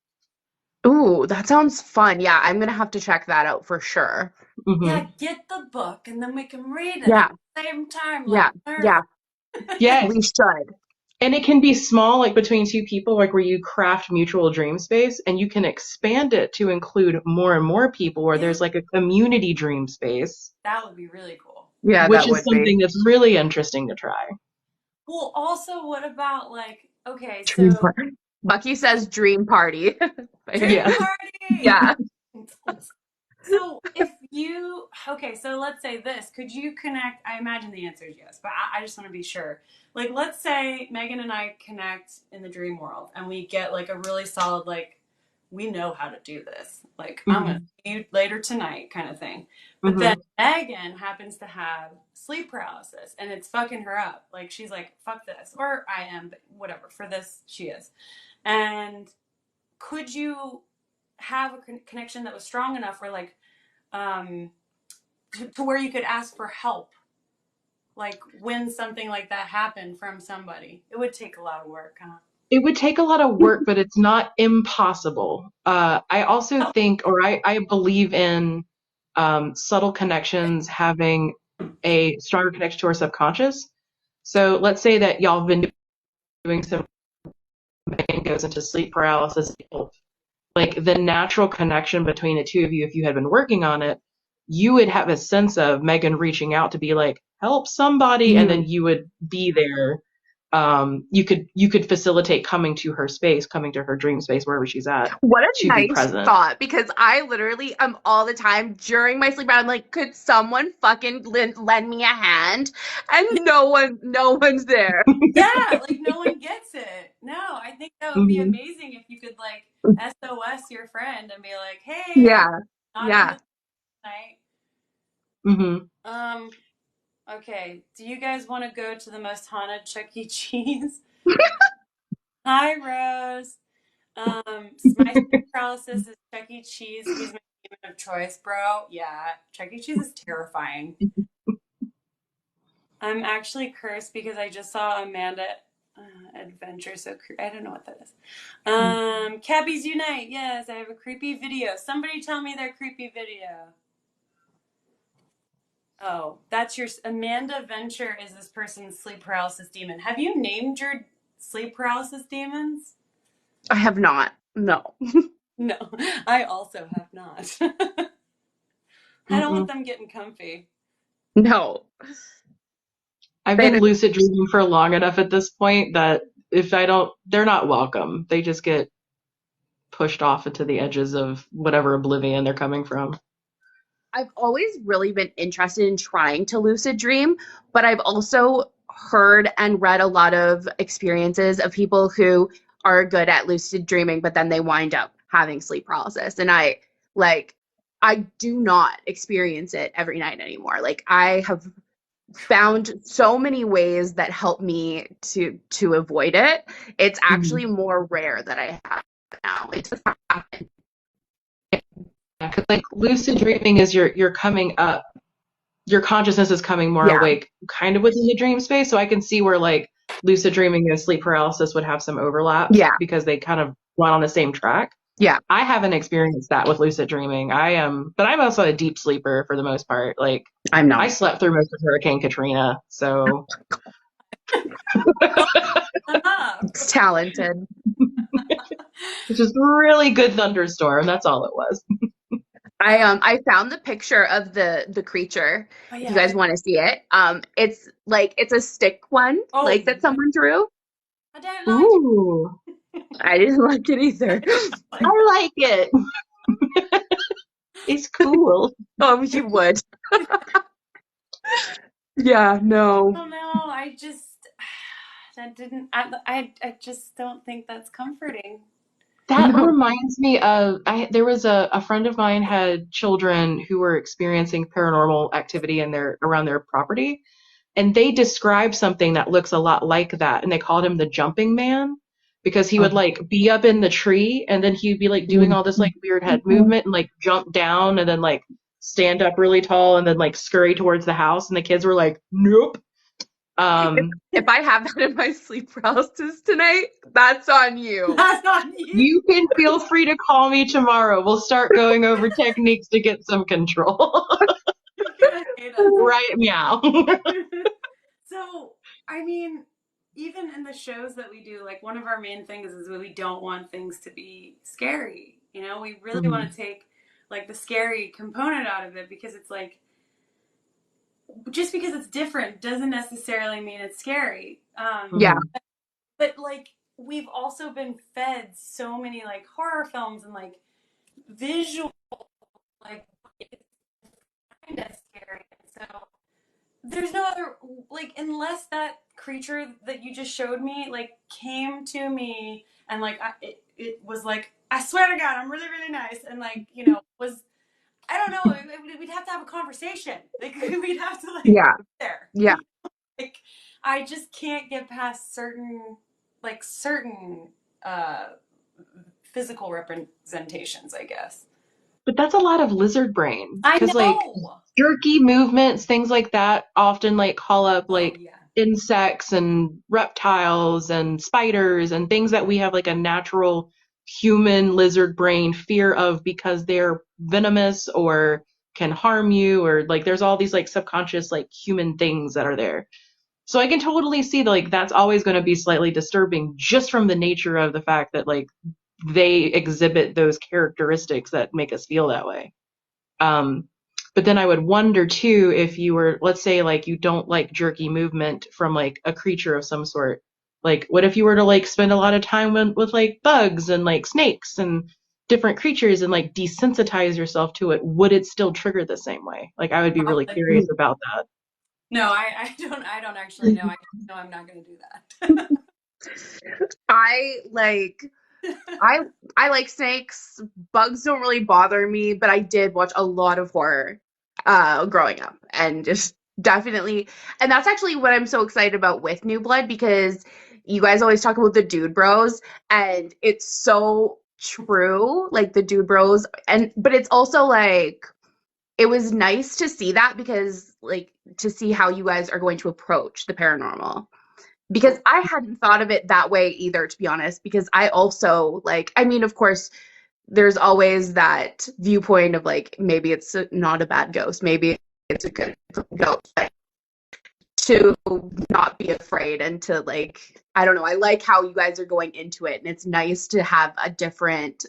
Ooh, that sounds fun. Yeah, I'm gonna have to check that out for sure. Yeah, Hmm. get the book and then we can read it at Yeah. the same time, like Yeah. Yeah. nerds. We Yes. should. And it can be small, like between two people, like where you craft mutual dream space and you can expand it to include more and more people where Yeah, there's like a community dream space, that would be really cool. Yeah, which that is would be. something that's really interesting to try. Well, also, what about like, okay, Dream so party. Bucky says dream party. dream Yeah. party. Yeah. So if you, okay, so let's say this, could you connect? I imagine the answer is yes, but I just want to be sure. Like, let's say Megan and I connect in the dream world and we get like a really solid, like, we know how to do this. Like, I'm going to Hmm. see you later tonight kind of thing. But then Hmm. Megan happens to have sleep paralysis and it's fucking her up. Like, she's like, fuck this. Or I am, but whatever. For this, she is. And could you have a connection that was strong enough where like um to where you could ask for help like when something like that happened from somebody? It would take a lot of work, huh? It would take a lot of work, but it's not impossible. I also Oh, think, or I believe in subtle connections having a stronger connection to our subconscious. So let's say that y'all have been doing some and goes into sleep paralysis, like the natural connection between the two of you, if you had been working on it, you would have a sense of Megan reaching out to be like, help somebody, and then Mm. you would be there. You could facilitate coming to her space, coming to her dream space, wherever she's at, What a to be nice present. thought because I literally am all the time during my sleep. I'm like, could someone fucking lend me a hand? And no one's there. yeah, like no one gets it. No, I think that would be Hmm. amazing if you could like SOS your friend and be like, hey, I'm Yeah, not in yeah. the tonight. Hmm. Okay, do you guys want to go to the most haunted Chuck E. Cheese? Hi, Rose. My sleep paralysis is Chuck E. Cheese. He's my demon of choice, bro. Yeah, Chuck E. Cheese is terrifying. I'm actually cursed because I just saw Amanda Adventure. So I don't know what that is. Cabbies Unite. Yes, I have a creepy video. Somebody tell me their creepy video. Oh, that's your Amanda Venture is this person's sleep paralysis demon. Have you named your sleep paralysis demons? I have not. No. No, I also have not. I don't want Mm-mm. them getting comfy. No. I've They been lucid dreaming for long enough at this point that if I don't, they're not welcome. They just get pushed off into the edges of whatever oblivion they're coming from. I've always really been interested in trying to lucid dream, but I've also heard and read a lot of experiences of people who are good at lucid dreaming, but then they wind up having sleep paralysis. And Like, I do not experience it every night anymore. Like, I have found so many ways that help me to avoid it. It's Mhm. actually more rare that I have now. It does happen. Yeah, 'cause like lucid dreaming is you're coming up, your consciousness is coming more Yeah, awake kind of within the dream space. So I can see where like lucid dreaming and sleep paralysis would have some overlap yeah, because they kind of run on the same track. yeah. I haven't experienced that with lucid dreaming. I am, but I'm also a deep sleeper for the most part. Like I'm I not. slept through most of Hurricane Katrina, so Well, enough. It's talented. it's just a really good thunderstorm. That's all it was. I found the picture of the creature. Oh If you yeah. guys want to see it, it's like it's a stick one, Oh like that yeah. someone drew. I don't like Ooh, I didn't like it either. like I like it. It's cool. Oh, you would. Yeah, no. oh no, I just that didn't I just don't think that's comforting. That No. reminds me of there was a friend of mine had children who were experiencing paranormal activity in their around their property, and they described something that looks a lot like that, and they called him the jumping man because he would like be up in the tree and then he'd be like doing all this like weird head movement and like jump down and then like stand up really tall and then like scurry towards the house, and the kids were like, "Nope." If Um, if I have that in my sleep paralysis tonight, that's on you. That's on you. you can feel free to call me tomorrow. We'll start going over techniques to get some control. You're gonna hate us. Right, meow. So, I mean, even in the shows that we do, like one of our main things is we don't want things to be scary. You know, we really want Mhm. to take like the scary component out of it because it's like just because it's different doesn't necessarily mean it's scary. Yeah, Mhm. But like we've also been fed so many like horror films and like visual like it's kind of scary. So there's no other like unless that creature that you just showed me like came to me and like it was like I swear to God I'm really really nice and like you know was I don't know we'd have to have a conversation like we'd have to like yeah, be there yeah. like I just can't get past certain uh physical representations I guess. But that's a lot of lizard brain I because like know. jerky movements, things like that often like call up Oh like yeah. insects and reptiles and spiders and things that we have like a natural human lizard brain fear of because they're venomous or can harm you, or like there's all these like subconscious like human things that are there. So I can totally see that like that's always going to be slightly disturbing just from the nature of the fact that like they exhibit those characteristics that make us feel that way. Um, but then I would wonder too if you were, let's say, like you don't like jerky movement from like a creature of some sort. Like, what if you were to like spend a lot of time with like bugs and like snakes and different creatures and like desensitize yourself to it? Would it still trigger the same way? Like, I would be really Probably. curious about No, I don't actually know. I just know I'm not going to do that. I like I I like snakes. Bugs don't really bother me, but I did watch a lot of horror growing up and just definitely and that's actually what I'm so excited about with New Blood because you guys always talk about the dude bros and it's so true, like the dude bros and but it's also like it was nice to see that because like to see how you guys are going to approach the paranormal because I hadn't thought of it that way either, to be honest. Because I also like, I mean, of course, there's always that viewpoint of like maybe it's not a bad ghost, maybe it's a good ghost. Like, to not be afraid and to like, I don't know. I like how you guys are going into it, and it's nice to have a different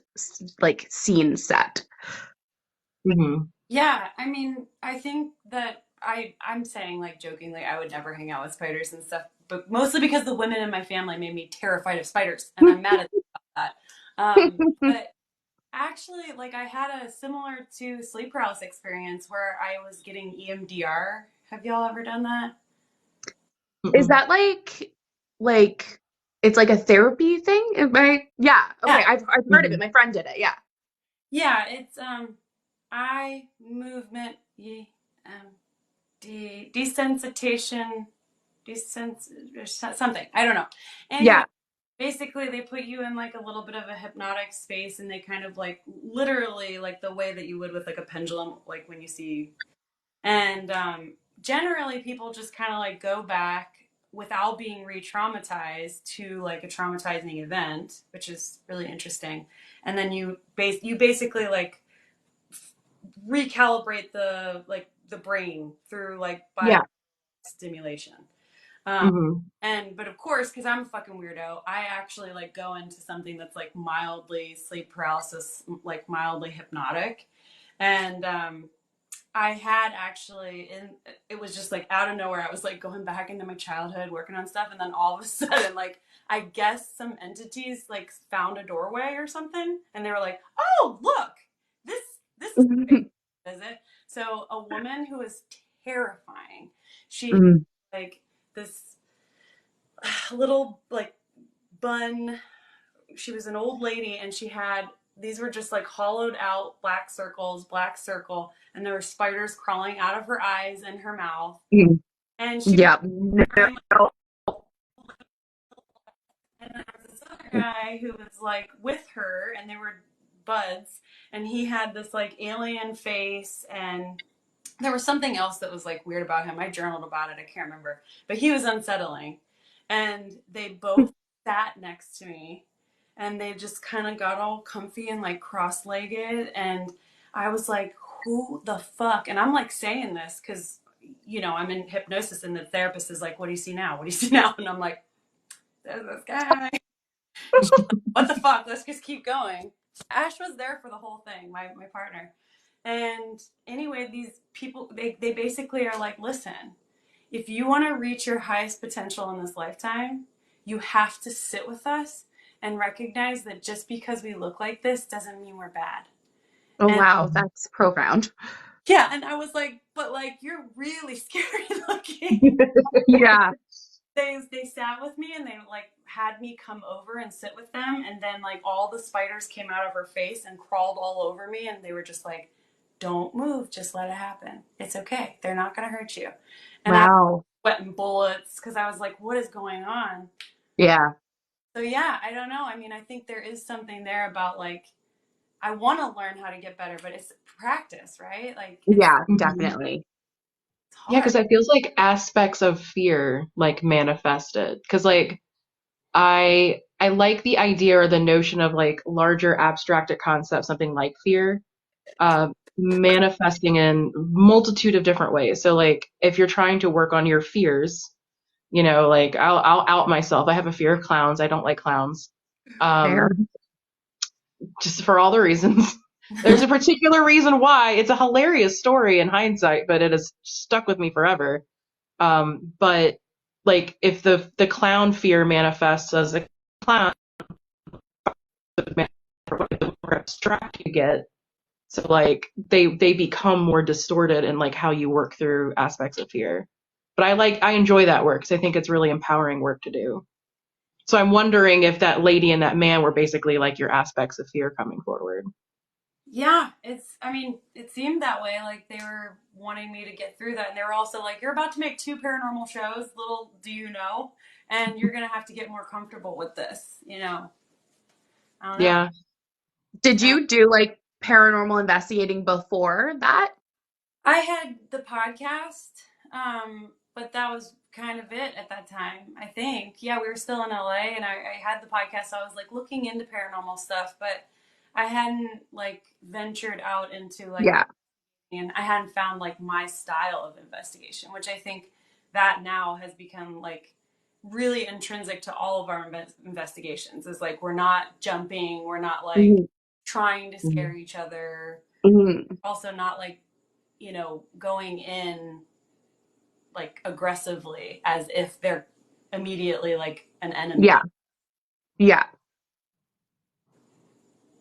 like scene set. that. Hmm. Yeah, I mean, I think that I'm saying like jokingly I would never hang out with spiders and stuff, but mostly because the women in my family made me terrified of spiders, and I'm mad at them about that. But actually, like I had a similar to sleep paralysis experience where I was getting EMDR. Have y'all ever done that? Is Mm-mm. that like it's like a therapy thing? Am I? Yeah. Okay. Yeah. I've heard of it. Mhm. My friend did it. Yeah. Yeah, it's eye movement, desensitization, something. I don't know. Anyway, Yeah. basically they put you in like a little bit of a hypnotic space, and they kind of like literally like the way that you would with like a pendulum, like when you see. And generally people just kind of like go back without being re-traumatized to like a traumatizing event, which is really interesting. And then you basically like recalibrate the brain through like bio Yeah. stimulation. Hmm. But of course, because I'm a fucking weirdo, I actually like go into something that's like mildly sleep paralysis, like mildly hypnotic. And I had actually, it was just like out of nowhere. I was like going back into my childhood, working on stuff, and then all of a sudden, like I guess some entities like found a doorway or something, and they were like, "Oh, look, this this is great." Is it? So a woman who is terrifying. She had Mm. like this little like bun. She was an old lady, and she had these were just like hollowed out black circles, black circle, and there were spiders crawling out of her eyes and her mouth. Mm. And she was Yeah. No. very much. And then there was this other guy who was like with her, and they were buds, and he had this like alien face, and there was something else that was like weird about him. I journaled about it. I can't remember, but he was unsettling. And they both sat next to me, and they just kind of got all comfy and like cross-legged. And I was like, "Who the fuck?" And I'm like saying this because I'm in hypnosis, and the therapist is like, "What do you see now? What do you see now?" And I'm like, "There's this guy." And she's like, "What the fuck? Let's just keep going." Ash was there for the whole thing, my partner. And anyway, these people, they basically are like, listen, if you want to reach your highest potential in this lifetime, you have to sit with us and recognize that just because we look like this doesn't mean we're bad. Oh, And wow. That's profound. yeah, and I was like, but like, you're really scary looking. Yeah. They sat with me, and they like had me come over and sit with them, and then like all the spiders came out of her face and crawled all over me, and they were just like, don't move, just let it happen, it's okay, they're not going to hurt you. And I was Wow. sweating bullets because I was like, what is going on? Yeah. So yeah, I don't know, I mean, I think there is something there about like, I want to learn how to get better, but it's practice, right? Like it's Yeah, Hmm. definitely. Yeah, hard. because I feels like aspects of fear like manifested. Because like I like the idea or the notion of like larger abstracted concepts, something like fear, manifesting in multitude of different ways. So like if you're trying to work on your fears, like I'll out myself. I have a fear of clowns. I don't like clowns. Fair. Um, just for all the reasons. There's a particular reason why. It's a hilarious story in hindsight, but it has stuck with me forever. But like if the clown fear manifests as a clown, the more abstract you get. So like they become more distorted in like how you work through aspects of fear. But I enjoy that work because I think it's really empowering work to do. So I'm wondering if that lady and that man were basically like your aspects of fear coming forward. Yeah, I mean, it seemed that way. Like they were wanting me to get through that. And they were also like, you're about to make two paranormal shows, little do you know, and you're going to have to get more comfortable with this. I don't know. Yeah. Did Uh, you do like paranormal investigating before that? I had the podcast, but that was kind of it at that time, I think. Yeah, we were still in LA, and I had the podcast. So I was like looking into paranormal stuff, but I hadn't like ventured out into like Yeah. and I hadn't found like my style of investigation, which I think that now has become like really intrinsic to all of our investigations. Is like we're not jumping, we're not like Hmm. trying to Mhm. scare each other, Hmm. also not like going in like aggressively as if they're immediately like an Yeah. enemy. Yeah.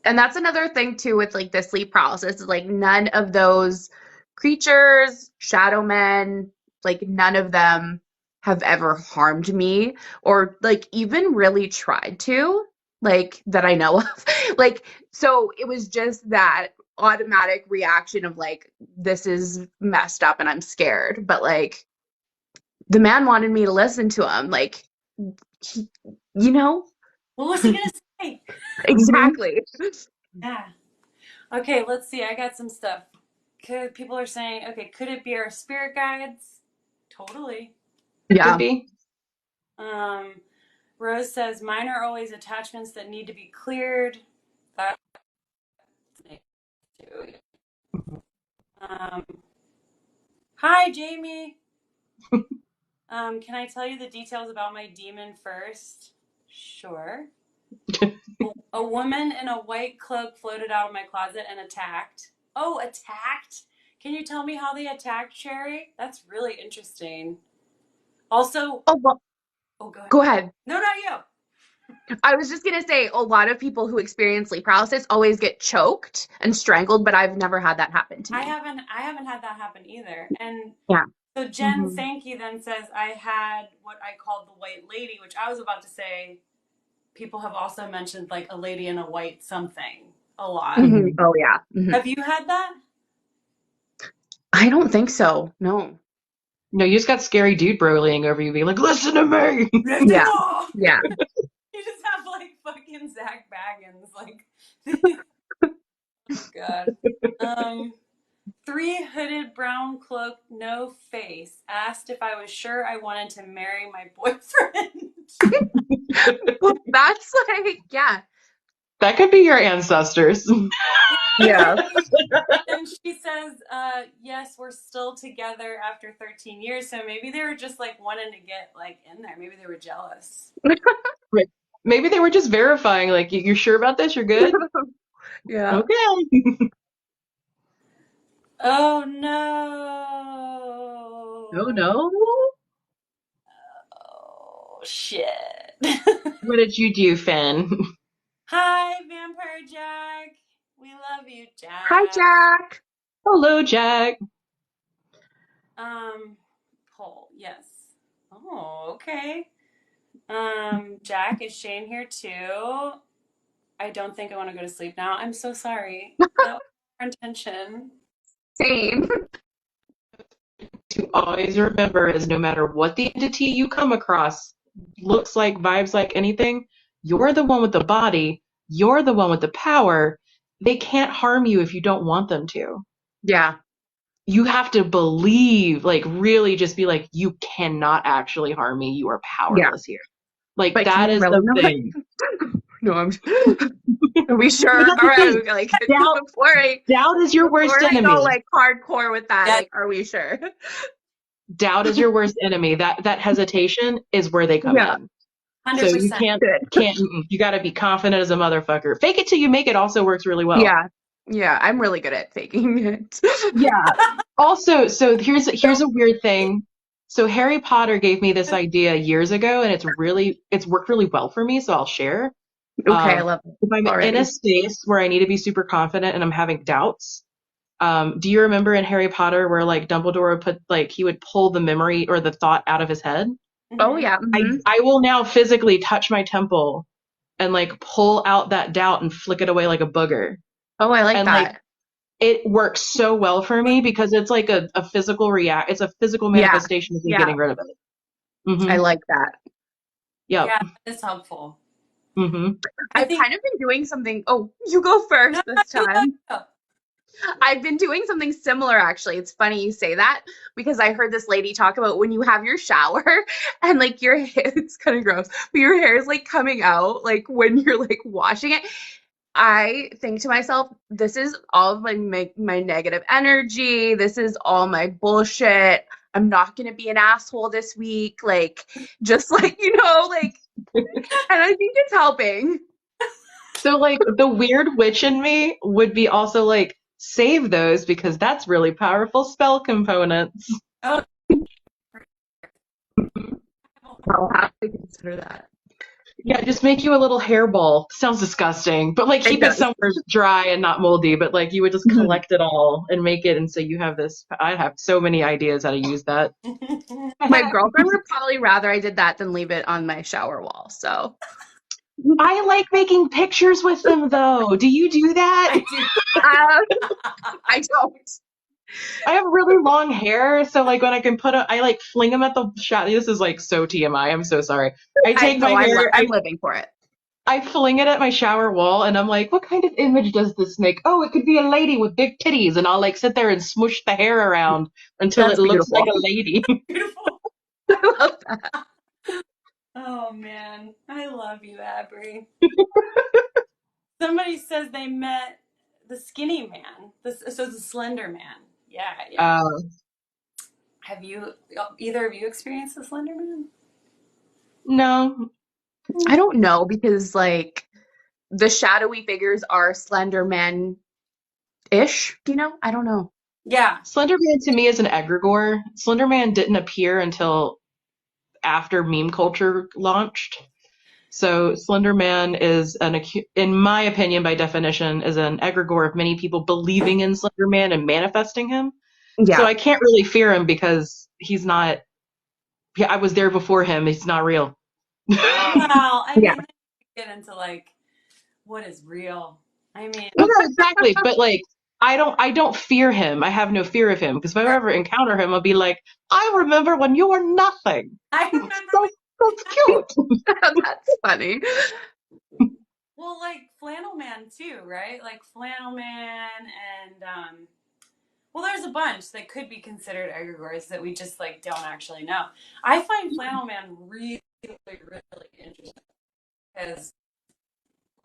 And that's another thing too with like the sleep paralysis is like none of those creatures, shadow men, like none of them have ever harmed me or like even really tried to. like that I know of. Like, so it was just that automatic reaction of like, this is messed up and I'm scared. But like, the man wanted me to listen to him. Like, he, you know, What was he gonna say? Mhm. exactly. Yeah. Okay, let's see. I got some stuff. People are saying, okay, could it be our spirit guides? Totally. Could Yeah. be. Um, Rose says, mine are always attachments that need to be cleared. That's nice too. Um, hi, Jamie. Can I tell you the details about my demon first? Sure. A woman in a white cloak floated out of my closet and attacked. Oh, attacked? Can you tell me how they attacked, Sherry? That's really interesting. Also, Oh, well, oh, go ahead. go ahead. No, not you. I was just gonna say, a lot of people who experience sleep paralysis always get choked and strangled, but I've never had that happen to me. I haven't had that happen either. And Yeah. so Jen Mhm. Sankey then says I had what I called the white lady, which I was about to say people have also mentioned like a lady in a white something a lot. Mhm. Oh, yeah. Have you had that? I don't think so. No. No, you just got scary dude brolying over you, being like, "Listen to me." Yeah. Yeah. You just have like fucking Zach Baggins, like, God. Um, Three-hooded brown cloak, no face, asked if I was sure I wanted to marry my boyfriend. Well, that's like, yeah. That could be your ancestors. Yeah. And she says, yes, we're still together after 13 years. So maybe they were just like wanting to get like in there. Maybe they were jealous. Right. Maybe they were just verifying, like, "You're sure about this? You're good?" Yeah. Okay. Oh no. Oh no. Oh shit. What did you do, Finn? Hi, Vampire Jack. We love you, Hi, Jack. Jack. Hello, Jack. Um, Poll, yes. Oh, okay. Jack, is Shane here too? I don't think I want to go to sleep now. I'm so sorry. That was our intention. Same. To always remember is no matter what the entity you come across looks like, vibes like, anything, you're the one with the body, you're the one with the power. They can't harm you if you don't want them to. Yeah. You have to believe, like, really just be like, you cannot actually harm me. You are Yeah. powerless here. Like, But can that you is really the not? thing. No, I'm. Are we But sure? that's All the right. thing. Like, Doubt, doubt is your worst before I go enemy. like hardcore with that, Yeah, like, are we sure? Doubt is your worst enemy. That hesitation is where they come Yeah. in. So you 100%. can't, you gotta be confident as a motherfucker. Fake it till you make it also works really well. Yeah. Yeah. I'm really good at faking it. Yeah. Also, so So, here's a weird thing. So Harry Potter gave me this idea years ago, and it's worked really well for me, so I'll share. Okay. I love it If I'm in a already. space where I need to be super confident and I'm having doubts, do you remember in Harry Potter where like Dumbledore would put, like, he would pull the memory or the thought out of his head? Oh, mhm. yeah. I will now physically touch my temple and like pull out that doubt and flick it away like a booger. Oh, I like And like that. it works so well for me because it's like a physical it's a physical Yeah. manifestation of me Yeah. getting rid of it. I Mm-hmm. like that. Yep. Yeah, it's helpful. Mm-hmm. I I've think, kind of been doing something. Oh, you go no, first this you time. go. I've been doing something similar actually. It's funny you say that because I heard this lady talk about when you have your shower and like your hair, it's kind of gross, but your hair is like coming out like when you're like washing it. I think to myself, this is all of my negative energy. This is all my bullshit. I'm not gonna be an asshole this week. Like, just like, like, and I think it's helping. So like the weird witch in me would be also like, save those because that's really powerful spell components. Oh, I'll have to consider that. Yeah, just make you a little hairball. Sounds disgusting, but like It keep it does. somewhere dry and not moldy. But like you would just Mhm. collect it all and make it, and so you have this. I have so many ideas how to use that. My girlfriend would probably rather I did that than leave it on my shower wall. So, I like making pictures with them though. Do you do that? I do not. I don't. I have really long hair, so like when I can put I like fling them at the shot. This is like so TMI. I'm so sorry. I I take my know. hair, I'm living for it. I fling it at my shower wall, and I'm like, what kind of image does this make? Oh, it could be a lady with big titties, and I'll like sit there and smoosh the hair around until it That's looks like beautiful. a lady. Beautiful. I love that. Oh man, I love you, Abry. Somebody says they met the skinny man. So the slender man. Yeah, yeah. Uh, Have you either of you experienced the slender man? no, I don't know because like the shadowy figures are Slender Man ish, you know? I don't know. Yeah. Slenderman to me is an egregore. Slenderman didn't appear until after meme culture launched. So Slenderman is in my opinion, by definition, is an egregore of many people believing in Slenderman and manifesting him. So Yeah. I can't really fear him because he's not. Yeah, I was there before him. He's not real. Well, I Yeah. mean, get into like what is real. I mean, Well, no, exactly. But like, I don't fear him. I have no fear of him because if I right. ever encounter him, I'll be like, I remember when you were nothing. I remember when. That's cute. That's funny. Well, like Flannel Man too, right? Like Flannel Man and well, there's a bunch that could be considered egregores that we just like don't actually know. I find Flannel Man really, really interesting because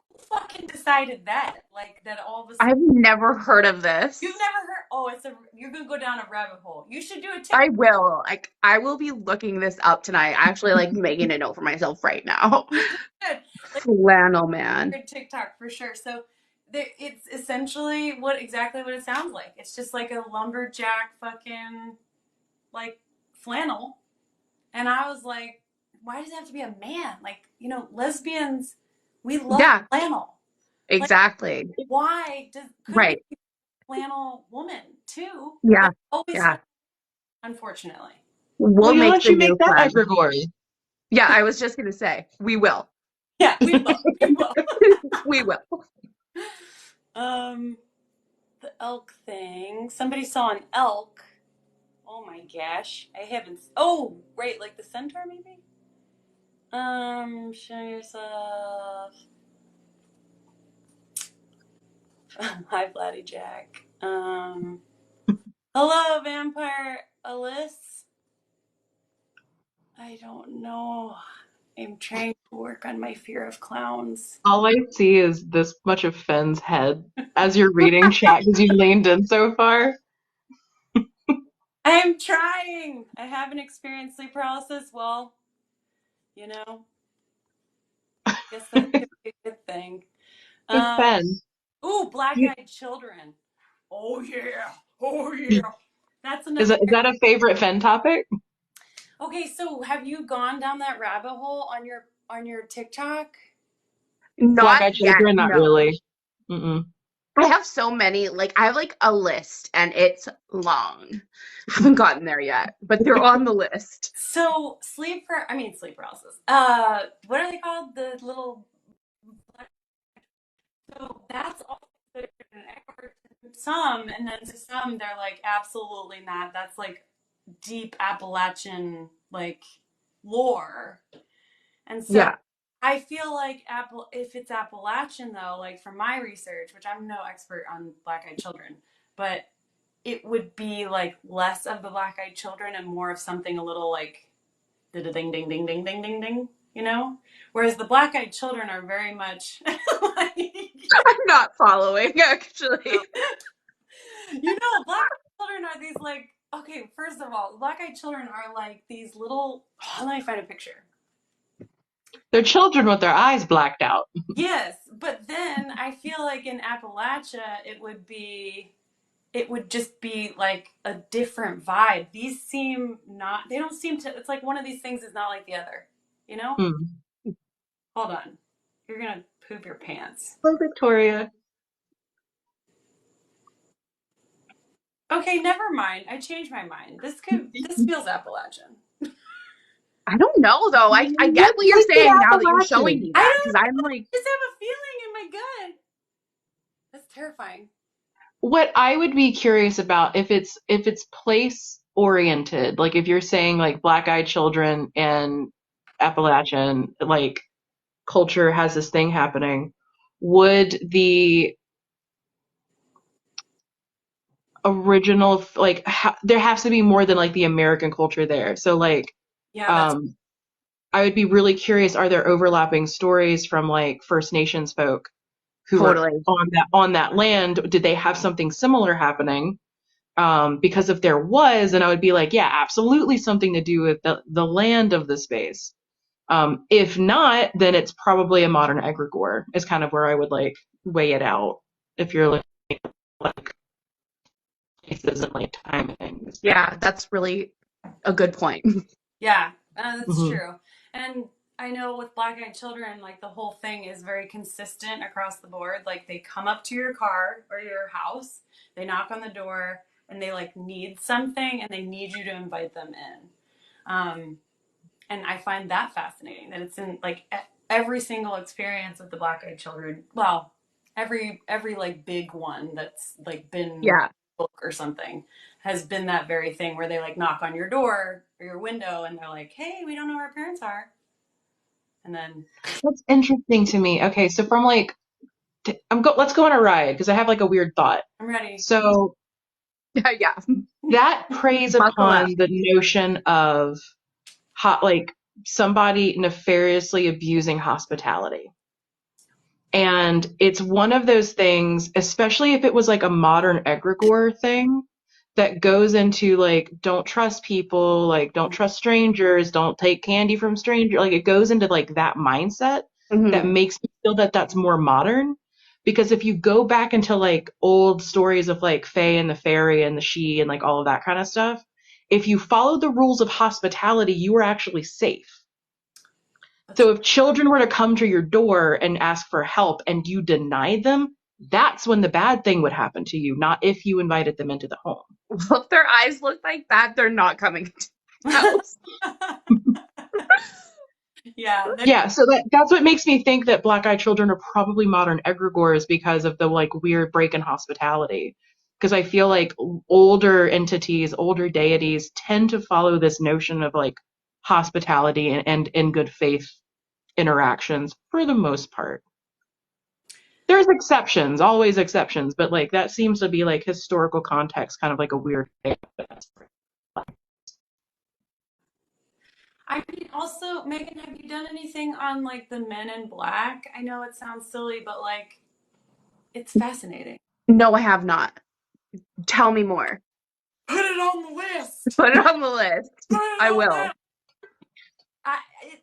who fucking decided that? Like that all of a sudden I've never heard of you've this. never heard. Oh, you're gonna go down a rabbit hole. You should do a TikTok. I will. Like I will be looking this up tonight. Actually like making a note for myself right now. You should. Like Flannel Man. TikTok for sure. So it's essentially exactly what it sounds like. It's just like a lumberjack fucking like flannel. And I was like, why does it have to be a man? Like, lesbians, we love Yeah, flannel. Like, exactly. why couldn't Right. it be a flannel woman too? Yeah. But always, Yeah. unfortunately. We'll Well, why make don't the you make new that flag. egregore? Yeah, I was just gonna say, we will. Yeah, we will. We will. We will. um, the elk thing. Somebody saw an elk. Oh my gosh. I haven't. Oh, right, like the centaur maybe? Show yourself. Hi, Vladdy Jack. Hello, Vampire Alice. I don't know. I'm trying to work on my fear of clowns. All I see is this much of Fenn's head as you're reading chat because you leaned in so far. I'm trying. I haven't experienced sleep paralysis. Well, you know, I guess that could be a good thing. Good Um, Fenn. ooh, You, black-eyed children. Oh yeah. Oh yeah. That's is another. that a favorite Fenn topic? Okay, so have you gone down that rabbit hole on your TikTok? Not Black-eyed yet, children? Not no. really. Mm-mm. I have so many, like I have like a list and it's long. Haven't gotten there yet, but they're on the list. So sleep paralysis. What are they called? The little. So that's all considered an expert to some, and then to some they're like absolutely not. That's like deep Appalachian like lore, and so Yeah. I feel like if it's Appalachian though, like from my research, which I'm no expert on black-eyed children, but it would be like less of the black-eyed children and more of something a little like ding ding ding ding ding ding ding ding, you know? Whereas the black-eyed children are very much like I'm not following actually. black children are these like okay, first of all, black-eyed children are like these little let me find a picture. They're children with their eyes blacked out. Yes, but then I feel like in Appalachia it would just be like a different vibe. These seem not they don't seem to it's like one of these things is not like the other. You know? Hmm. Hold on. You're gonna poop your pants. Oh, Victoria. Okay, never mind. I changed my mind. This feels Appalachian. I don't know though. I get What what you're makes it saying now that you're showing Appalachian? me I that don't because know. I'm I like, just have a feeling in my gut. That's terrifying. What I would be curious about if it's place oriented, like if you're saying like black eyed children and Appalachian like culture has this thing happening, would the original like there has to be more than like the American culture there. So like Yeah, that's um I would be really curious, are there overlapping stories from like First Nations folk who were totally. on that land? Did they have something similar happening? Because if there was, then I would be like, yeah, absolutely something to do with the land of the space. If not, then it's probably a modern egregore is kind of where I would like weigh it out if you're like places and like timings. Yeah, that's really a good point. yeah, that's Mm-hmm. true. And I know with black-eyed children, like the whole thing is very consistent across the board. Like they come up to your car or your house, they knock on the door, and they like need something, and they need you to invite them in. Um, and I find that fascinating that it's in like every single experience with the black-eyed children. Well, every like big one that's like been Yeah. book or something has been that very thing where they like knock on your door or your window and they're like, "Hey, we don't know where our parents are," and then That's interesting to me. Okay, so from like let's go on a ride because I have like a weird thought. I'm ready. So Yeah, yeah. that preys Buckle up. upon the notion of like somebody nefariously abusing hospitality. And it's one of those things, especially if it was like a modern egregore thing that goes into like, don't trust people, like, don't trust strangers, don't take candy from strangers. Like, it goes into like that mindset that Hmm. makes me feel that that's more modern. Because if you go back into like old stories of like Fae and the Fairy and the She and like all of that kind of stuff, if you follow the rules of hospitality, you are actually safe. That's So if children were to come to your door and ask for help and you denied them, that's when the bad thing would happen to you, not if you invited them into the home. Well, if their eyes look like that, they're not coming to the house. yeah. Yeah, so that's what makes me think that black-eyed children are probably modern egregores because of the like weird break in hospitality. Because I feel like older entities, older deities tend to follow this notion of like hospitality and in good faith interactions for the most part. There's exceptions, always exceptions, but like that seems to be like historical context, kind of like a weird thing. I mean, also, Megan, have you done anything on like the Men in Black? I know it sounds silly, but like it's fascinating. No, I have not. Tell me more. Put it on the list. Put it on the list. Put it I on will. that.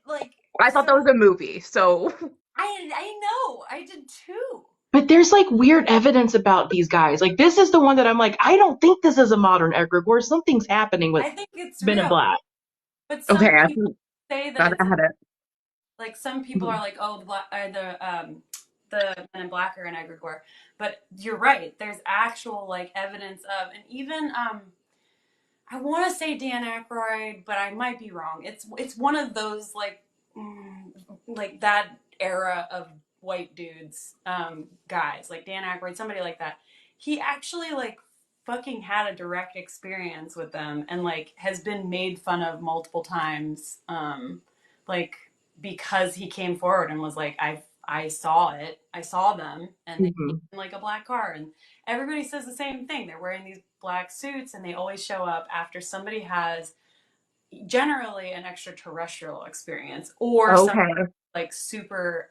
Like I thought that so. was a movie, so I know. I did too. But there's like weird evidence about these guys. Like this is the one that I'm like, I don't think this is a modern egregore. Something's happening with I think it's Men in real, Black. but okay, some I people say that gotta it's add it. like some people are like, oh, the Men in Black are an egregore, but you're right. There's actual like evidence of, and even I want to say Dan Aykroyd, but I might be wrong. It's one of those like that era of white dudes, guys like Dan Aykroyd, somebody like that. He actually like fucking had a direct experience with them and like has been made fun of multiple times, like because he came forward and was like, I saw it, I saw them, and they came Hmm. in like a black car, and everybody says the same thing. They're wearing these black suits, and they always show up after somebody has generally an extraterrestrial experience or some Okay. like super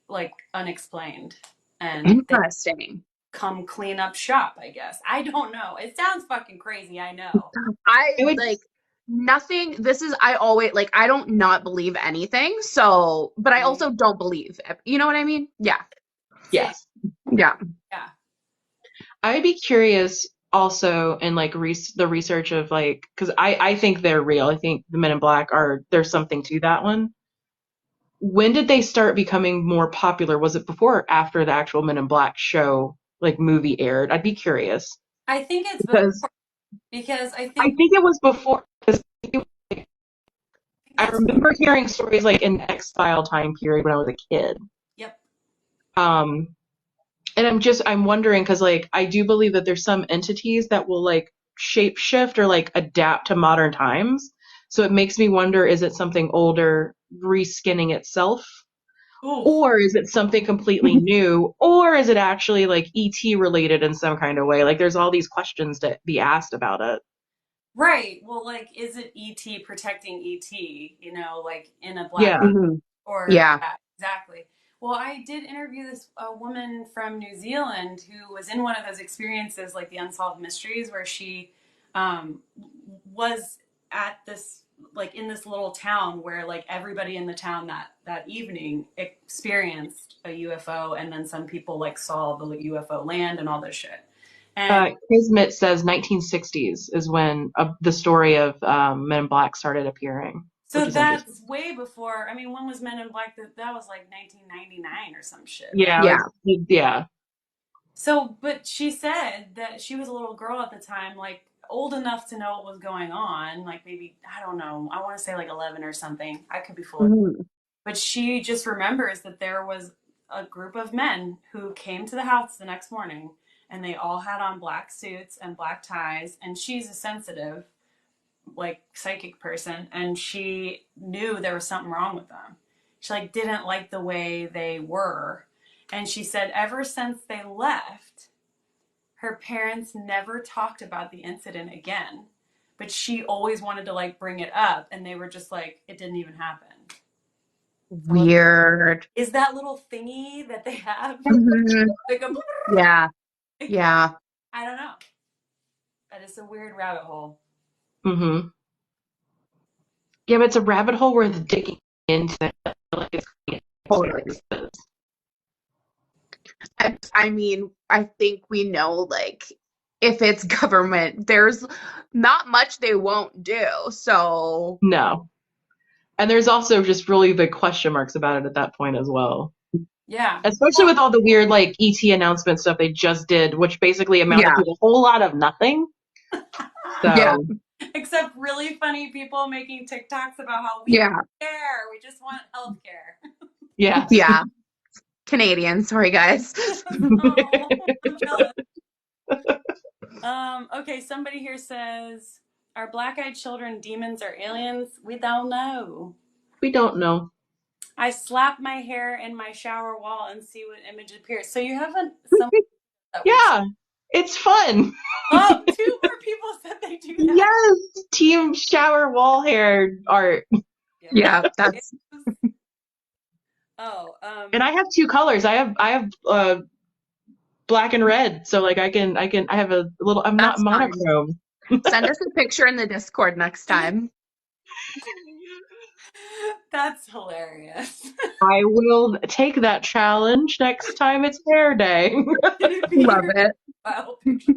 like unexplained, and they Interesting. come clean up shop. I guess I don't know. It sounds fucking crazy. I know. I I would, like nothing. This is, I always like, I don't not believe anything. So, but I Mm, also don't believe. You know what I mean? Yeah. same. yes. Yeah. Yeah. I would be curious also in like the research of like, because I think they're real. I think the Men in Black there's something to that one. When did they start becoming more popular? Was it before or after the actual Men in Black show, like movie aired? I'd be curious I think it's because because I I think think it was before. I remember hearing stories like in the X-File time period when I was a kid. Yep. Um, and I'm wondering because like I do believe that there's some entities that will like shape shift or like adapt to modern times. So it makes me wonder, is it something older reskinning itself? Oof. Or is it something completely new? Or is it actually like ET related in some kind of way? Like there's all these questions to be asked about it. Right. Well, like, is it ET protecting ET? Like in a black Yeah. Hmm. or Yeah. yeah, exactly. Well, I did interview this a woman from New Zealand who was in one of those experiences, like the unsolved mysteries, where she um, was at this like in this little town where like everybody in the town that evening experienced a UFO, and then some people like saw the UFO land and all this shit. And Kismet says 1960s is when the story of Men in Black started appearing, so which is interesting. that's way before. I mean, when was Men in Black? That was like 1999 or some shit. Like, Yeah, Yeah. yeah. so, but she said that she was a little girl at the time, like old enough to know what was going on. Like maybe, I don't know, I want to say like 11 or something. I could be full of, Hmm. but she just remembers that there was a group of men who came to the house the next morning, and they all had on black suits and black ties. And she's a sensitive, like psychic person, and she knew there was something wrong with them. She like didn't like the way they were. And she said ever since they left, her parents never talked about the incident again, but she always wanted to like bring it up, and they were just like, it didn't even happen. So Weird. is that little thingy that they have Hmm. like a Yeah. Yeah. I don't know. That is a weird rabbit hole. Mm-hmm. Yeah, but it's a rabbit hole worth digging into. I feel like it's Totally. I mean, I think we know, like, if it's government, there's not much they won't do. So, no. And there's also just really big question marks about it at that point as well. Yeah. Especially Well, with all the weird like ET announcement stuff they just did, which basically amounted yeah. to a whole lot of nothing. Yeah. So except really funny people making TikToks about how we Yeah. don't care. We just want healthcare. yeah. Yeah. Canadian. Sorry, guys. Oh, I'm jealous. Okay, somebody here says, are black-eyed children demons or aliens? We don't know. We don't know. I slap my hair in my shower wall and see what image appears. So you haven't some that we've seen. Yeah. It's fun. Oh, two more people said they do that. Yes. Team shower wall hair art. Yeah, It that's was- oh, And I have two colors. I have black and red. So like I have a little I'm not that's fine. monochrome. Send us a picture in the Discord next time. that's hilarious. I will take that challenge next time it's hair day. Can it be Love your it. profile picture?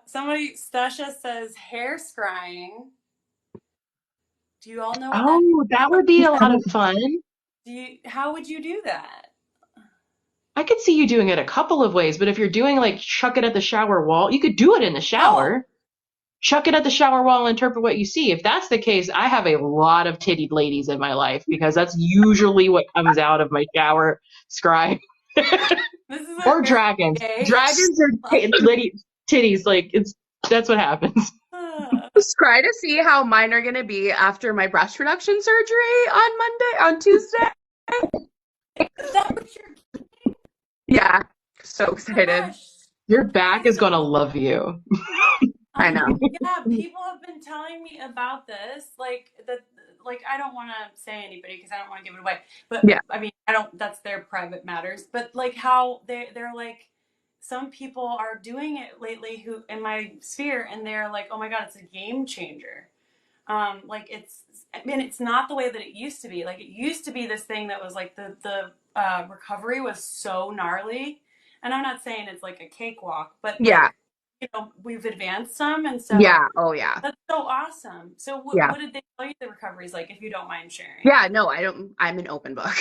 Somebody, Stasha says hair scrying. Do you all know what that Oh, that would be a lot of fun. how would you do that? I could see you doing it a couple of ways, but if you're doing like chuck it at the shower wall, you could do it in the Oh, shower. Chuck it at the shower wall and interpret what you see. If that's the case, I have a lot of tittied ladies in my life because that's usually what comes out of my shower scry. this is a Or very dragons. gay. Dragons are lady titties. Like that's what happens. Just try to see how mine are gonna be after my breast reduction surgery on Tuesday. Is that what you're Yeah. So excited. gosh? Your Okay, back is so gonna love you. I know. yeah, people have been telling me about this. Like that, like I don't want to say anybody because I don't want to give it away. But Yeah. I mean, I don't. That's their private matters. But like how they're like, some people are doing it lately who in my sphere, and they're like, oh my god, it's a game changer. Like it's, I mean, it's not the way that it used to be. Like it used to be this thing that was like the recovery was so gnarly, and I'm not saying it's like a cakewalk, but Yeah. like we've advanced some, and so Yeah. Oh yeah. that's so awesome. So Yeah. what did they tell you the recovery is like, if you don't mind sharing? Yeah, no, I don't. I'm an open book.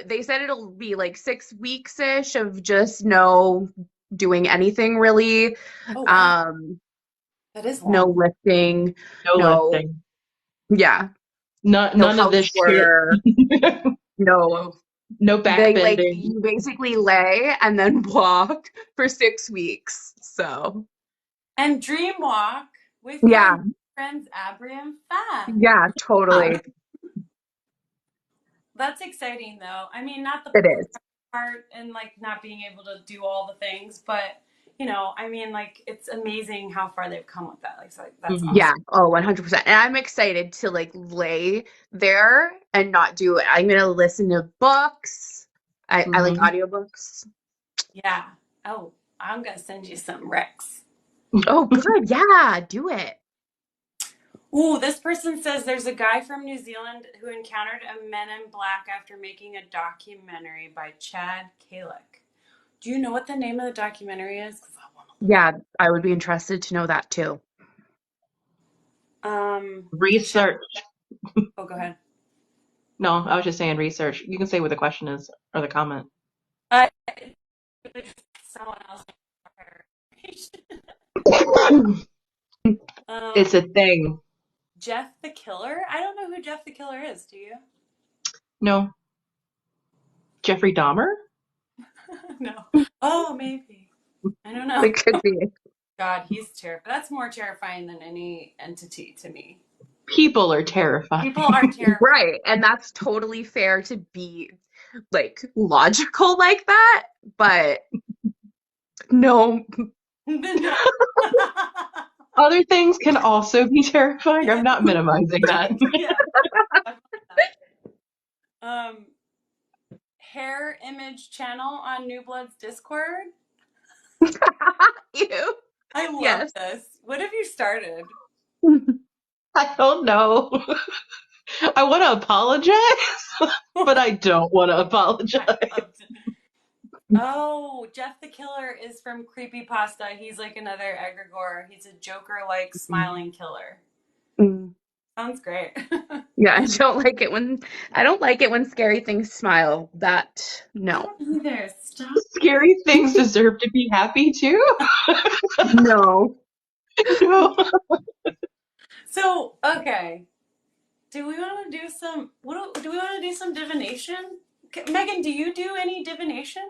They said it'll be like 6 weeks-ish of just no doing anything really. Oh wow, Um, that is no long. lifting, No no lifting. Yeah. No None of house this shit. tour. No. No They like backbending. you basically lay and then walk for 6 weeks. So And dream walk with your yeah, friends Abri and Fan. yeah, Yeah. totally. That's exciting though. I mean, not the It is. part and like not being able to do all the things, but I mean, like it's amazing how far they've come with that. Like, so that's Hmm. Yeah. awesome. Oh, 100%. And I'm excited to like lay there and not do it. I'm gonna listen to books. I like Hmm. audiobooks. Yeah. Oh, I'm gonna send you some Rex. Oh, good. Yeah, do it. Ooh, this person says there's a guy from New Zealand who encountered a Men in Black after making a documentary by Chad Kalick. Do you know what the name of the documentary is? Because I want to Yeah, I would be interested to know that too. look. Chad. Research. Oh, go ahead. No, I was just saying research. You can say what the question is or the comment. Uh, someone else. It's a um, thing. Jeff the Killer. I don't know who Jeff the Killer is. Do you? No. Jeffrey Dahmer? No. Oh, maybe. I don't know. It could be. God, he's terrifying. That's more terrifying than any entity to me. People are terrifying. People are terrifying. Right. And that's totally fair to be like logical like that, but no. No. Other things can also be terrifying. I'm not minimizing that. Yeah. Um, hair image channel on New Blood's Discord. You. I love Yes. this. What have you started? I don't know. I want to apologize, but I don't want to I apologize. loved it. Oh, Jeff the Killer is from Creepypasta. He's like another egregore. He's a Joker-like smiling killer. Mm. Sounds great. Yeah, I don't like it when scary things smile. That I no. don't either. Stop. Scary things deserve to be happy too. No. No. So, okay. Do we want to do some? Do we want to do some divination? Megan, do you do any divination?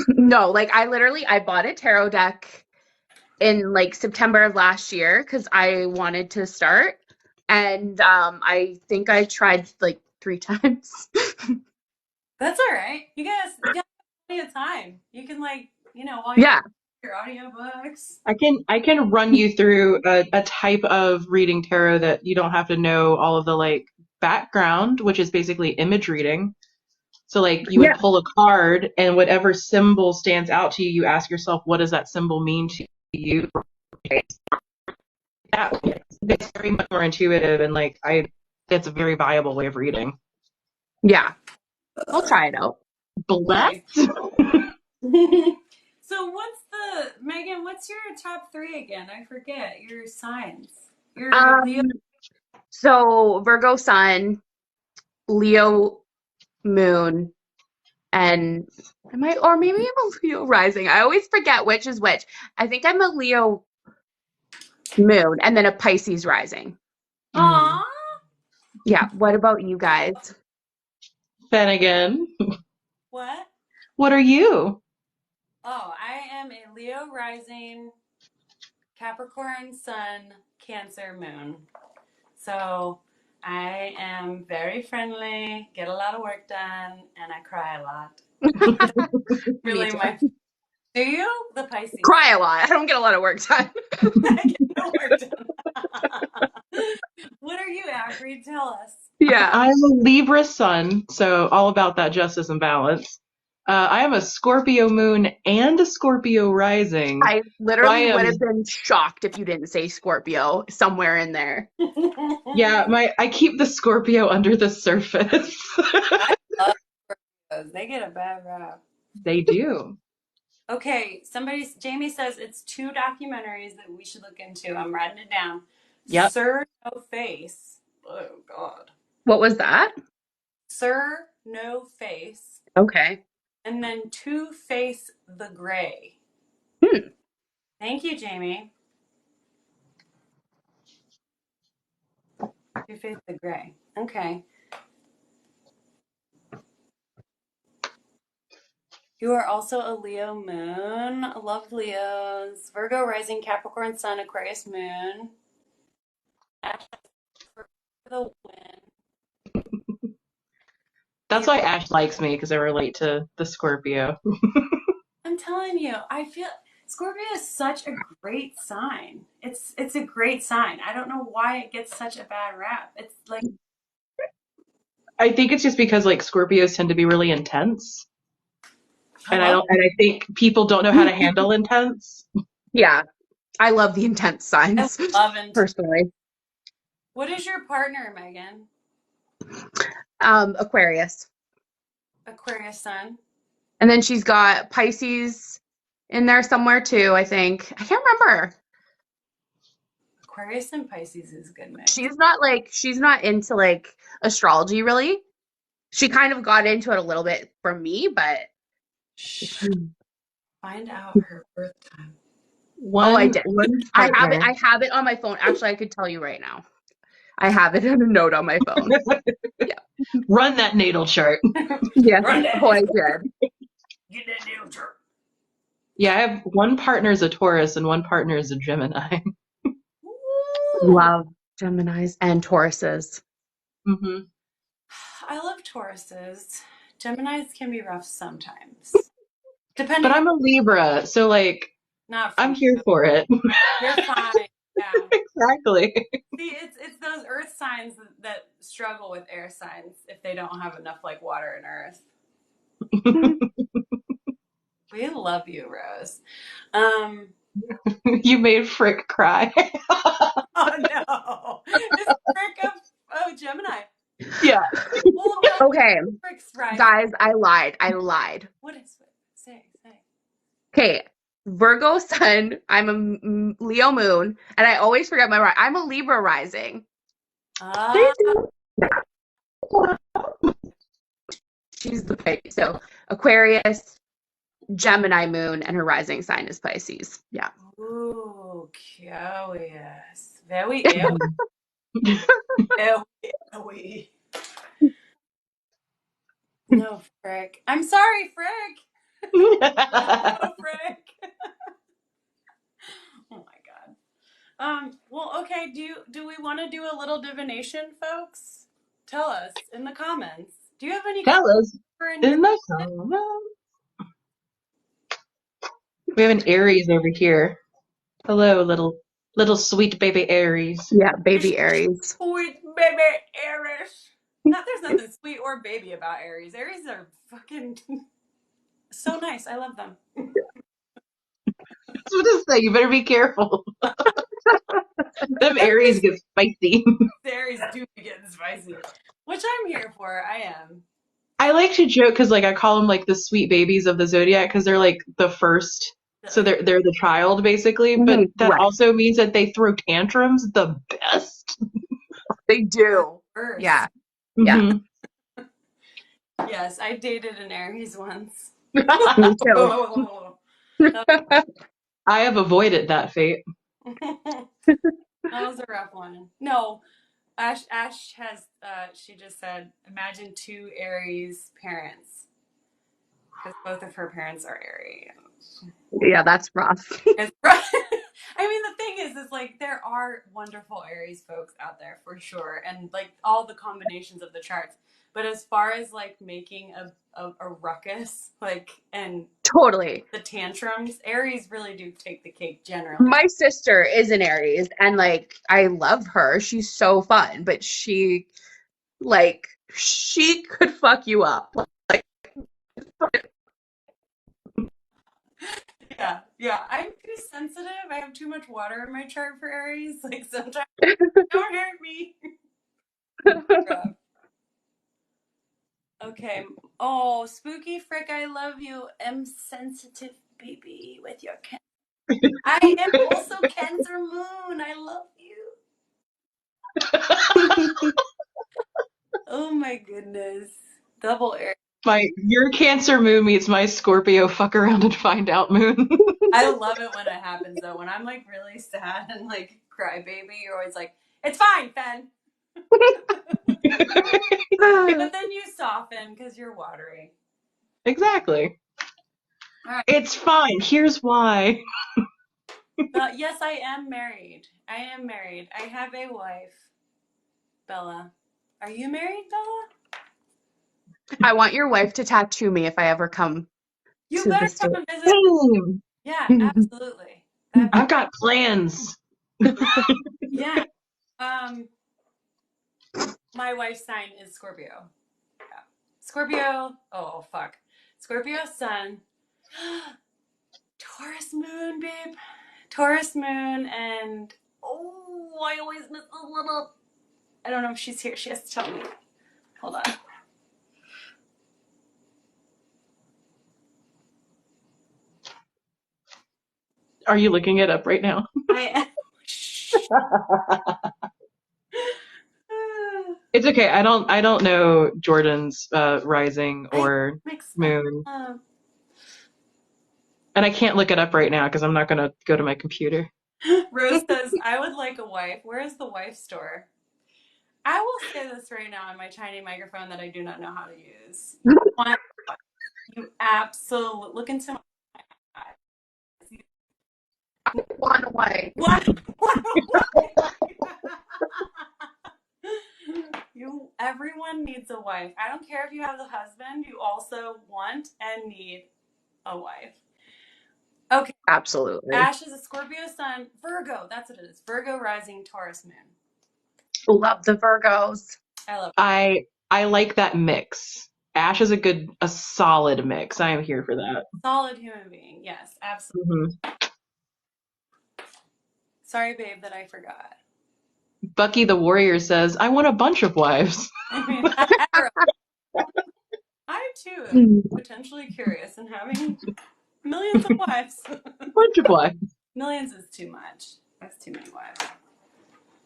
No, like I bought a tarot deck in like September of last year because I wanted to start. And I think I tried like 3 times. That's all right. You got plenty of time. You can while you're Yeah. your audiobooks. I can run you through a type of reading tarot that you don't have to know all of the like background, which is basically image reading. So like you would Yeah. pull a card and whatever symbol stands out to you, you ask yourself, what does that symbol mean to you? That it's very much more intuitive and like it's a very viable way of reading. Yeah. I'll try it out. Bless? Nice. So Megan, what's your top three again? I forget your signs. Your Leo. Um, so Virgo sun, Leo moon, and or maybe I'm a Leo rising. I always forget which is which. I think I'm a Leo moon and then a Pisces rising. Mm. Aw. Yeah. What about you guys? Finnegan, What? what are you? Oh, I am a Leo rising, Capricorn sun, Cancer moon. So I am very friendly, get a lot of work done, and I cry a lot. Me Really, too. do you? The Pisces. Cry a lot. I don't get a lot of work done. I get no work done. What are you, Avery? Tell us. Yeah. I'm a Libra sun, so all about that justice and balance. I am a Scorpio moon and a Scorpio rising. I So I literally would have am, been shocked if you didn't say Scorpio somewhere in there. yeah, I keep the Scorpio under the surface. I love those. They get a bad rap. They do. Okay, Jamie says it's two documentaries that we should look into. I'm writing it down. Yep. Sir No Face. Oh God. What was that? Sir No Face. Okay. And then Two Face the Gray. Hmm. Thank you, Jamie. Two-Face the Gray. Okay. You are also a Leo moon. I love Leos. Virgo rising, Capricorn sun, Aquarius moon. Ash for the win. That's why Ash likes me, because I relate to the Scorpio. I'm telling you, I feel Scorpio is such a great sign. It's a great sign. I don't know why it gets such a bad rap. It's like I think it's just because like Scorpios tend to be really intense. And hello. and I think people don't know how to handle intense. Yeah, I love the intense I signs love it. personally. What is your partner, Megan? Aquarius. Aquarius sun. And then she's got Pisces in there somewhere too, I think. I can't remember. Aquarius and Pisces is a good mix. She's not into like astrology really. She kind of got into it a little bit from me, but Shh. Find out her birth time. oh, I did. One I partner. have it on my phone. Actually, I could tell you right now. I have it in a note on my phone. Yeah. Run that natal chart. Yes. Run that. Oh, I did. Get that natal chart. Yeah, I have one partner is a Taurus and one partner is a Gemini. Ooh. Love Geminis and Tauruses. Mm-hmm. I love Tauruses. Geminis can be rough sometimes. Depending But on I'm a Libra, so like not for I'm you. here for it. You're fine. Yeah. Exactly. See, it's those earth signs that struggle with air signs if they don't have enough like water and earth. We love you, Rose. You made Frick cry. Oh no. It's Frick of Gemini. Yeah. Well, no, Okay, Frick's right. guys, I lied. What is it? Say. Okay, Virgo sun. I'm a Leo moon, and I always forget my. I'm a Libra rising. Ah, She's the Pisces. So Aquarius, Gemini moon, and her rising sign is Pisces. Yeah. ooh, curious. Very ewy. No, Frick. I'm sorry, Frick. No, Frick. Oh my God. Well, okay, do we want to do a little divination, folks? Tell us in the comments. Do you have any Tell us for in your in the comments. We have an Aries over here. Hello, little sweet baby Aries. Yeah, baby Aries. sweet baby Aries? Not there's nothing sweet or baby about Aries. Aries are fucking so nice. I love them. That's what to say. You better be careful. Them Aries get spicy. Aries do be getting spicy, which I'm here for. I am. I like to joke because like I call them like the sweet babies of the zodiac because they're like the first. So they're the child basically, but that Right. also means that they throw tantrums the best. They do. First. Yeah. Yeah. Mm-hmm. Yes, I dated an Aries once. Me too. That I have avoided that fate. was a rough one. No, Ash has she just said imagine two Aries parents because both of her parents are Aries. Yeah, that's rough. It's rough. I mean, the thing is like there are wonderful Aries folks out there for sure, and like all the combinations of the charts. But as far as like making a ruckus, like and Totally. the tantrums, Aries really do take the cake generally. My sister is an Aries and like I love her. She's so fun, but she could fuck you up. Like Yeah. I'm too sensitive. I have too much water in my chart for Aries. Like sometimes don't hurt me. Okay. Oh, spooky Frick, I love you. I'm sensitive baby with your Cancer. I am also Cancer moon. I love you. Oh my goodness. Double Aries. Your Cancer moon meets my Scorpio fuck around and find out moon. I love it when it happens though. When I'm like really sad and like cry baby, you're always like, it's fine, Fen. But then you soften because you're watery. Exactly. All right. It's fine. Here's why. Yes, I am married. I am married. I have a wife, Bella. Are you married, Bella? I want your wife to tattoo me if I ever come You to the better come state. and visit. Same. Yeah, absolutely. That'd be I've got plans. yeah. Um, my wife's sign is Scorpio. Yeah. Scorpio. Oh fuck. Scorpio sun. Taurus moon, babe. Taurus moon, and oh, I always miss a little. I don't know if she's here. She has to tell me. Hold on. Are you looking it up right now? I am. It's okay. I don't know Jordan's rising I or mix them moon. up. And I can't look it up right now because I'm not gonna go to my computer. Rose says, I would like a wife. Where is the wife store? I will say this right now on my tiny microphone that I do not know how to use. You absolutely look into my eyes. One away. What? Everyone needs a wife. I don't care if you have a husband, you also want and need a wife. Okay. Absolutely. Ash is a Scorpio sun, Virgo. That's what it is. Virgo rising, Taurus moon. Love the Virgos. I love it. I like that mix. Ash is a solid mix. I am here for that. Solid human being. Yes, absolutely. Mm-hmm. Sorry, babe, that I forgot. Bucky the Warrior says, I want a bunch of wives. I mean, I too am potentially curious in having millions of wives. Bunch of wives. Millions is too much. That's too many wives.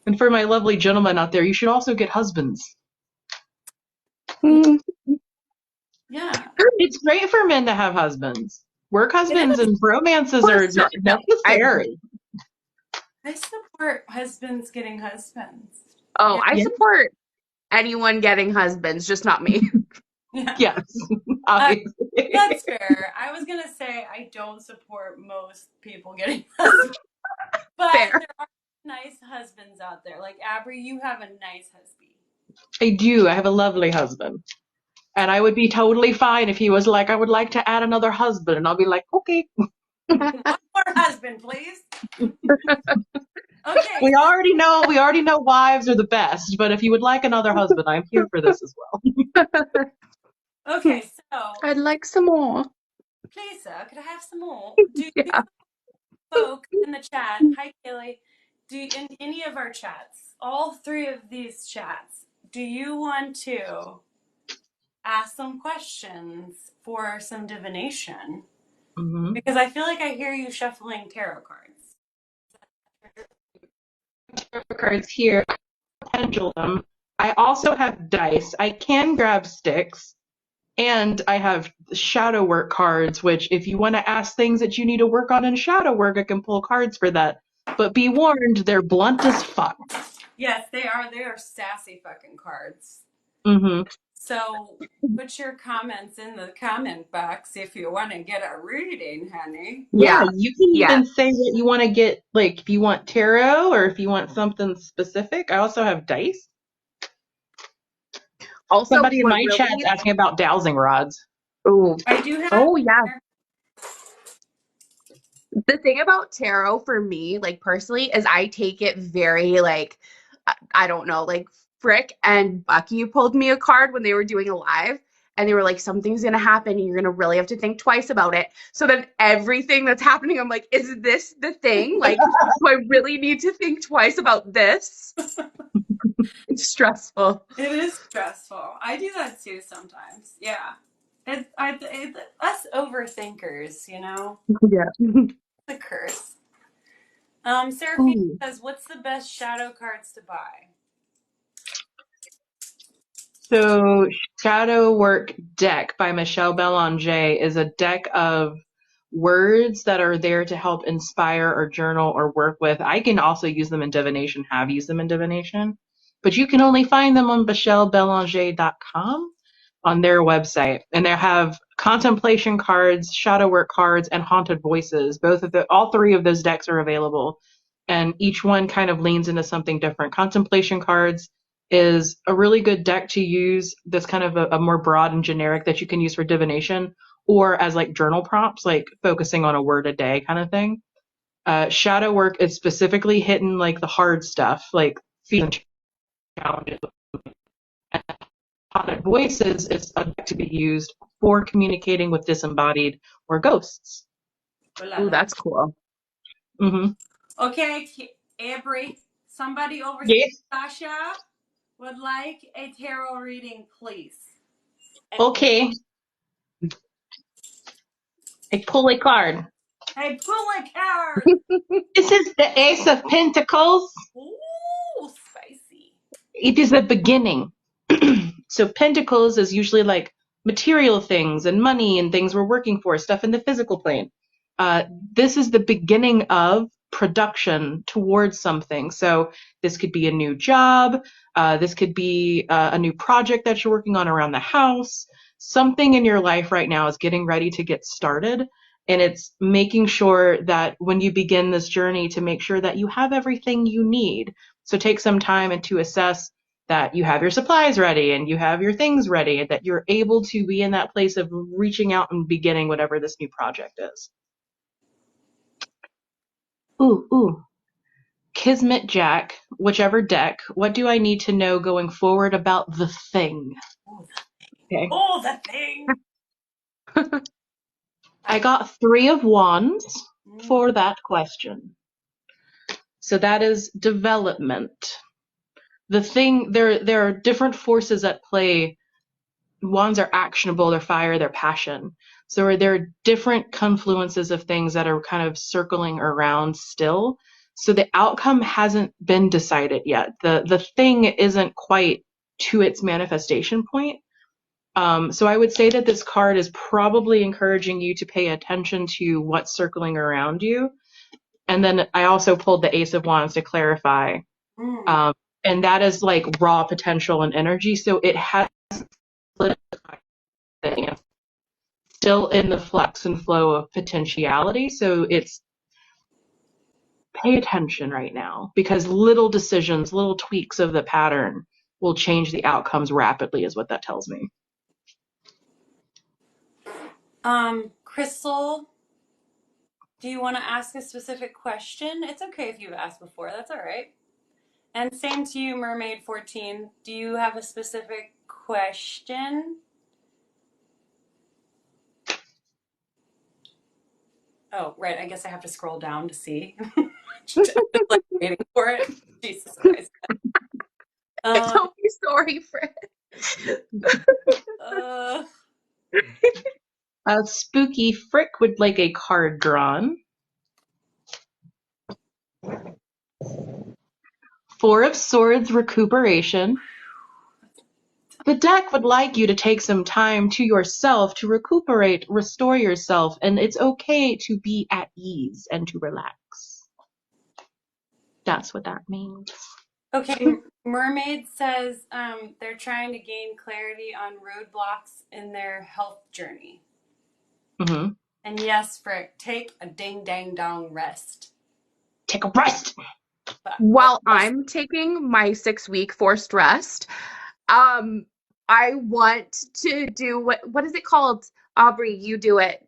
And for my lovely gentlemen out there, you should also get husbands. Yeah. It's great for men to have husbands. Work husbands and romances are necessary. I support husbands getting husbands. Oh, Yeah. I support anyone getting husbands, just not me. Yeah. Yes, obviously. That's fair. I was gonna say I don't support most people getting husbands, but Fair. there are nice husbands out there. Like Abby, you have a nice husband. I do. I have a lovely husband. And I would be totally fine if he was like, I would like to add another husband. And I'll be like, okay. One more husband, please. Okay. We already know wives are the best, but if you would like another husband, I'm here for this as well. Okay, so I'd like some more. please, sir, could I have some more? Yeah. Folk in the chat, hi Kaylee, in any of our chats, all three of these chats, do you want to ask some questions for some divination? Mm-hmm. Because I feel like I hear you shuffling tarot cards. Tarot cards here, pendulum. I also have dice. I can grab sticks. And I have shadow work cards, which if you want to ask things that you need to work on in shadow work, I can pull cards for that. But be warned, they're blunt as fuck. Yes, they are. They are sassy fucking cards. Mm-hmm. So put your comments in the comment box if you want to get a reading, honey. Yeah, you can Yeah. even say what you want to get, like if you want tarot or if you want something specific. I also have dice. Also, Somebody in we're my chat's asking about dowsing rods. Ooh. I do have. Oh, yeah. The thing about tarot for me, like personally, is I take it very like, I don't know, like Frick and Bucky pulled me a card when they were doing a live and they were like, something's going to happen and you're going to really have to think twice about it. So then everything that's happening, I'm like, is this the thing? Like, do I really need to think twice about this? It's stressful. It is stressful. I do that too sometimes. Yeah. It's us overthinkers, you know? Yeah. It's a curse. Seraphine Ooh. says, what's the best shadow cards to buy? So, Shadow Work Deck by Michelle Belanger is a deck of words that are there to help inspire or journal or work with. I can also use them in divination, have used them in divination. but you can only find them on michelleBelanger.com on their website. And they have contemplation cards, shadow work cards, and haunted voices. All three of those decks are available, and each one kind of leans into something different. Contemplation cards is a really good deck to use that's kind of a more broad and generic that you can use for divination or as like journal prompts, like focusing on a word a day kind of thing. Shadow work is specifically hitting like the hard stuff, like feeling challenges. And haunted voices is a deck to be used for communicating with disembodied or ghosts. Ooh la Ooh, la. that's cool. Mm-hmm. Okay, Avery, somebody over here, Yes. Sasha, would like a tarot reading, please. Okay. I pull a card. Hey, pull a card. This is the Ace of Pentacles. Ooh, spicy. It is the beginning. So Pentacles is usually like material things and money and things we're working for, stuff in the physical plane. This is the beginning of production towards something. So this could be a new job. This could be a new project that you're working on around the house. Something in your life right now is getting ready to get started. And it's making sure that when you begin this journey to make sure that you have everything you need. So take some time and to assess that you have your supplies ready and you have your things ready and that you're able to be in that place of reaching out and beginning whatever this new project is. Ooh. Kismet Jack, whichever deck, what do I need to know going forward about the thing? Okay. Oh, the thing. I got 3 of Wands Mm. for that question. So that is development. The thing, there are different forces at play. Wands are actionable, they're fire, they're passion. So there are different confluences of things that are kind of circling around still. So the outcome hasn't been decided yet. The thing isn't quite to its manifestation point. So I would say that this card is probably encouraging you to pay attention to what's circling around you. And then I also pulled the Ace of Wands to clarify. Mm. Um, and that is like raw potential and energy. So it has still in the flux and flow of potentiality. So it's pay attention right now because little decisions, little tweaks of the pattern will change the outcomes rapidly, is what that tells me. Crystal, do you want to ask a specific question? It's okay if you've asked before. That's all right. And same to you, Mermaid 14. Do you have a specific question? Oh, right. I guess I have to scroll down to see. Just like waiting for it. Jesus Christ. Don't be sorry, Fred. Uh, Spooky Frick would like a card drawn. 4 of Swords, recuperation. The deck would like you to take some time to yourself to recuperate, restore yourself, and it's okay to be at ease and to relax. That's what that means. okay, Mermaid says they're trying to gain clarity on roadblocks in their health journey. Mm-hmm. And yes, Frick, take a ding dang dong rest. Take a rest. While I'm taking my 6-week forced rest, I want to do what is it called? Aubrey, you do it.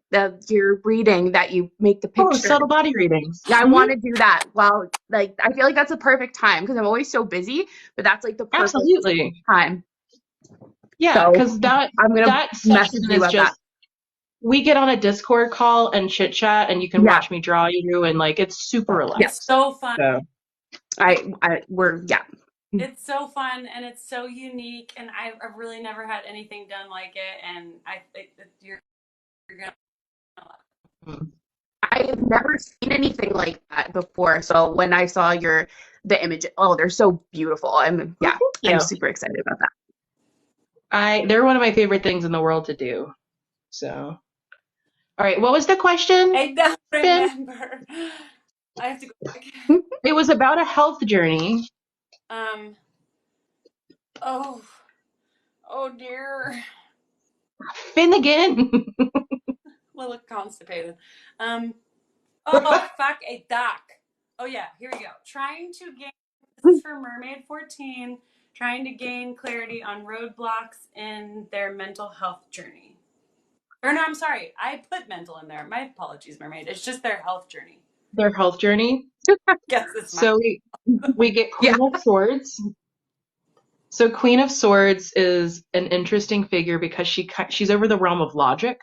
Your reading that you make the picture. Oh, subtle body readings. Yeah, I want to do that. Well, like I feel like that's a perfect time because I'm always so busy, but that's like the perfect Absolutely. time. Yeah, because that message session you is about just that. we get on a Discord call and chit chat, and you can watch me draw you, and like it's super relaxed. It's so fun. So. It's so fun and it's so unique, and I've really never had anything done like it, and you're gonna. I have never seen anything like that before. So when I saw the image, oh, they're so beautiful. I'm super excited about that. They're one of my favorite things in the world to do. So, all right, what was the question? I don't remember. I have to go back. It was about a health journey. Oh, oh dear. Finnegan. A little constipated. Um, oh, fuck a duck. Oh, yeah, here we go. Trying to gain, this is for Mermaid 14, trying to gain clarity on roadblocks in their mental health journey. Or no, I'm sorry. I put mental in there. My apologies, Mermaid. It's just their health journey. Their health journey. Guess it's my. So we get Yeah. Queen of Swords. So Queen of Swords is an interesting figure because she's over the realm of logic,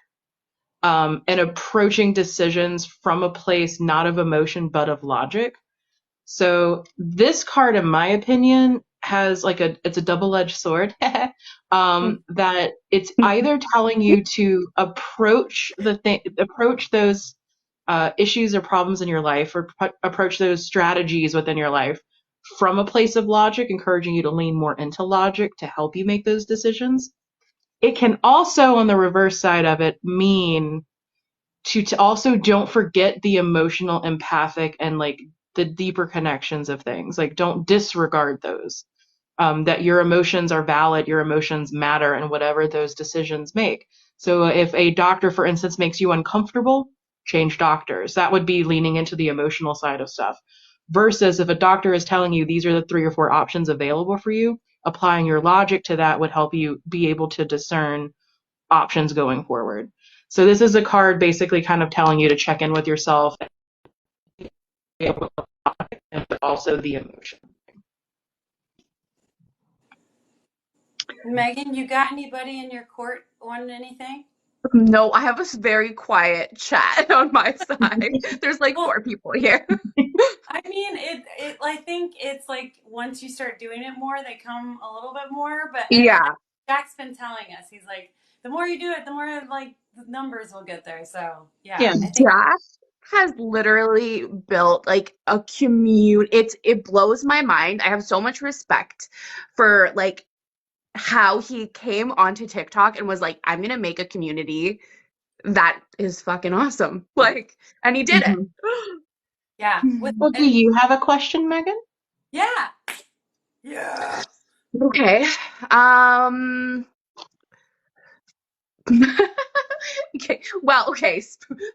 and approaching decisions from a place not of emotion but of logic. So this card, in my opinion, has it's a double-edged sword. That it's either telling you to approach those issues or problems in your life, or approach those strategies within your life from a place of logic, encouraging you to lean more into logic to help you make those decisions. It can also, on the reverse side of it, mean to also don't forget the emotional, empathic, and the deeper connections of things. Like, don't disregard those. That your emotions are valid, your emotions matter, and whatever those decisions make. So if a doctor, for instance, makes you uncomfortable, change doctors. That would be leaning into the emotional side of stuff. Versus if a doctor is telling you these are the 3 or 4 options available for you, applying your logic to that would help you be able to discern options going forward. So this is a card basically kind of telling you to check in with yourself and also the emotion. Megan, you got anybody in your court wanting anything? No, I have a very quiet chat on my side. There's like Well, 4 people here. I mean, I think it's like once you start doing it more, they come a little bit more. But and Yeah. Jack's been telling us, he's like, the more you do it, the more like the numbers will get there. So yeah, Yeah. I think Jack has literally built like a commune. It blows my mind. I have so much respect for like how he came onto TikTok and was like, I'm gonna make a community that is fucking awesome. Like, and he did it. Mm-hmm. yeah. With Well, do and you have a question, Megan? yeah, yeah. Okay. Um okay. Well, okay.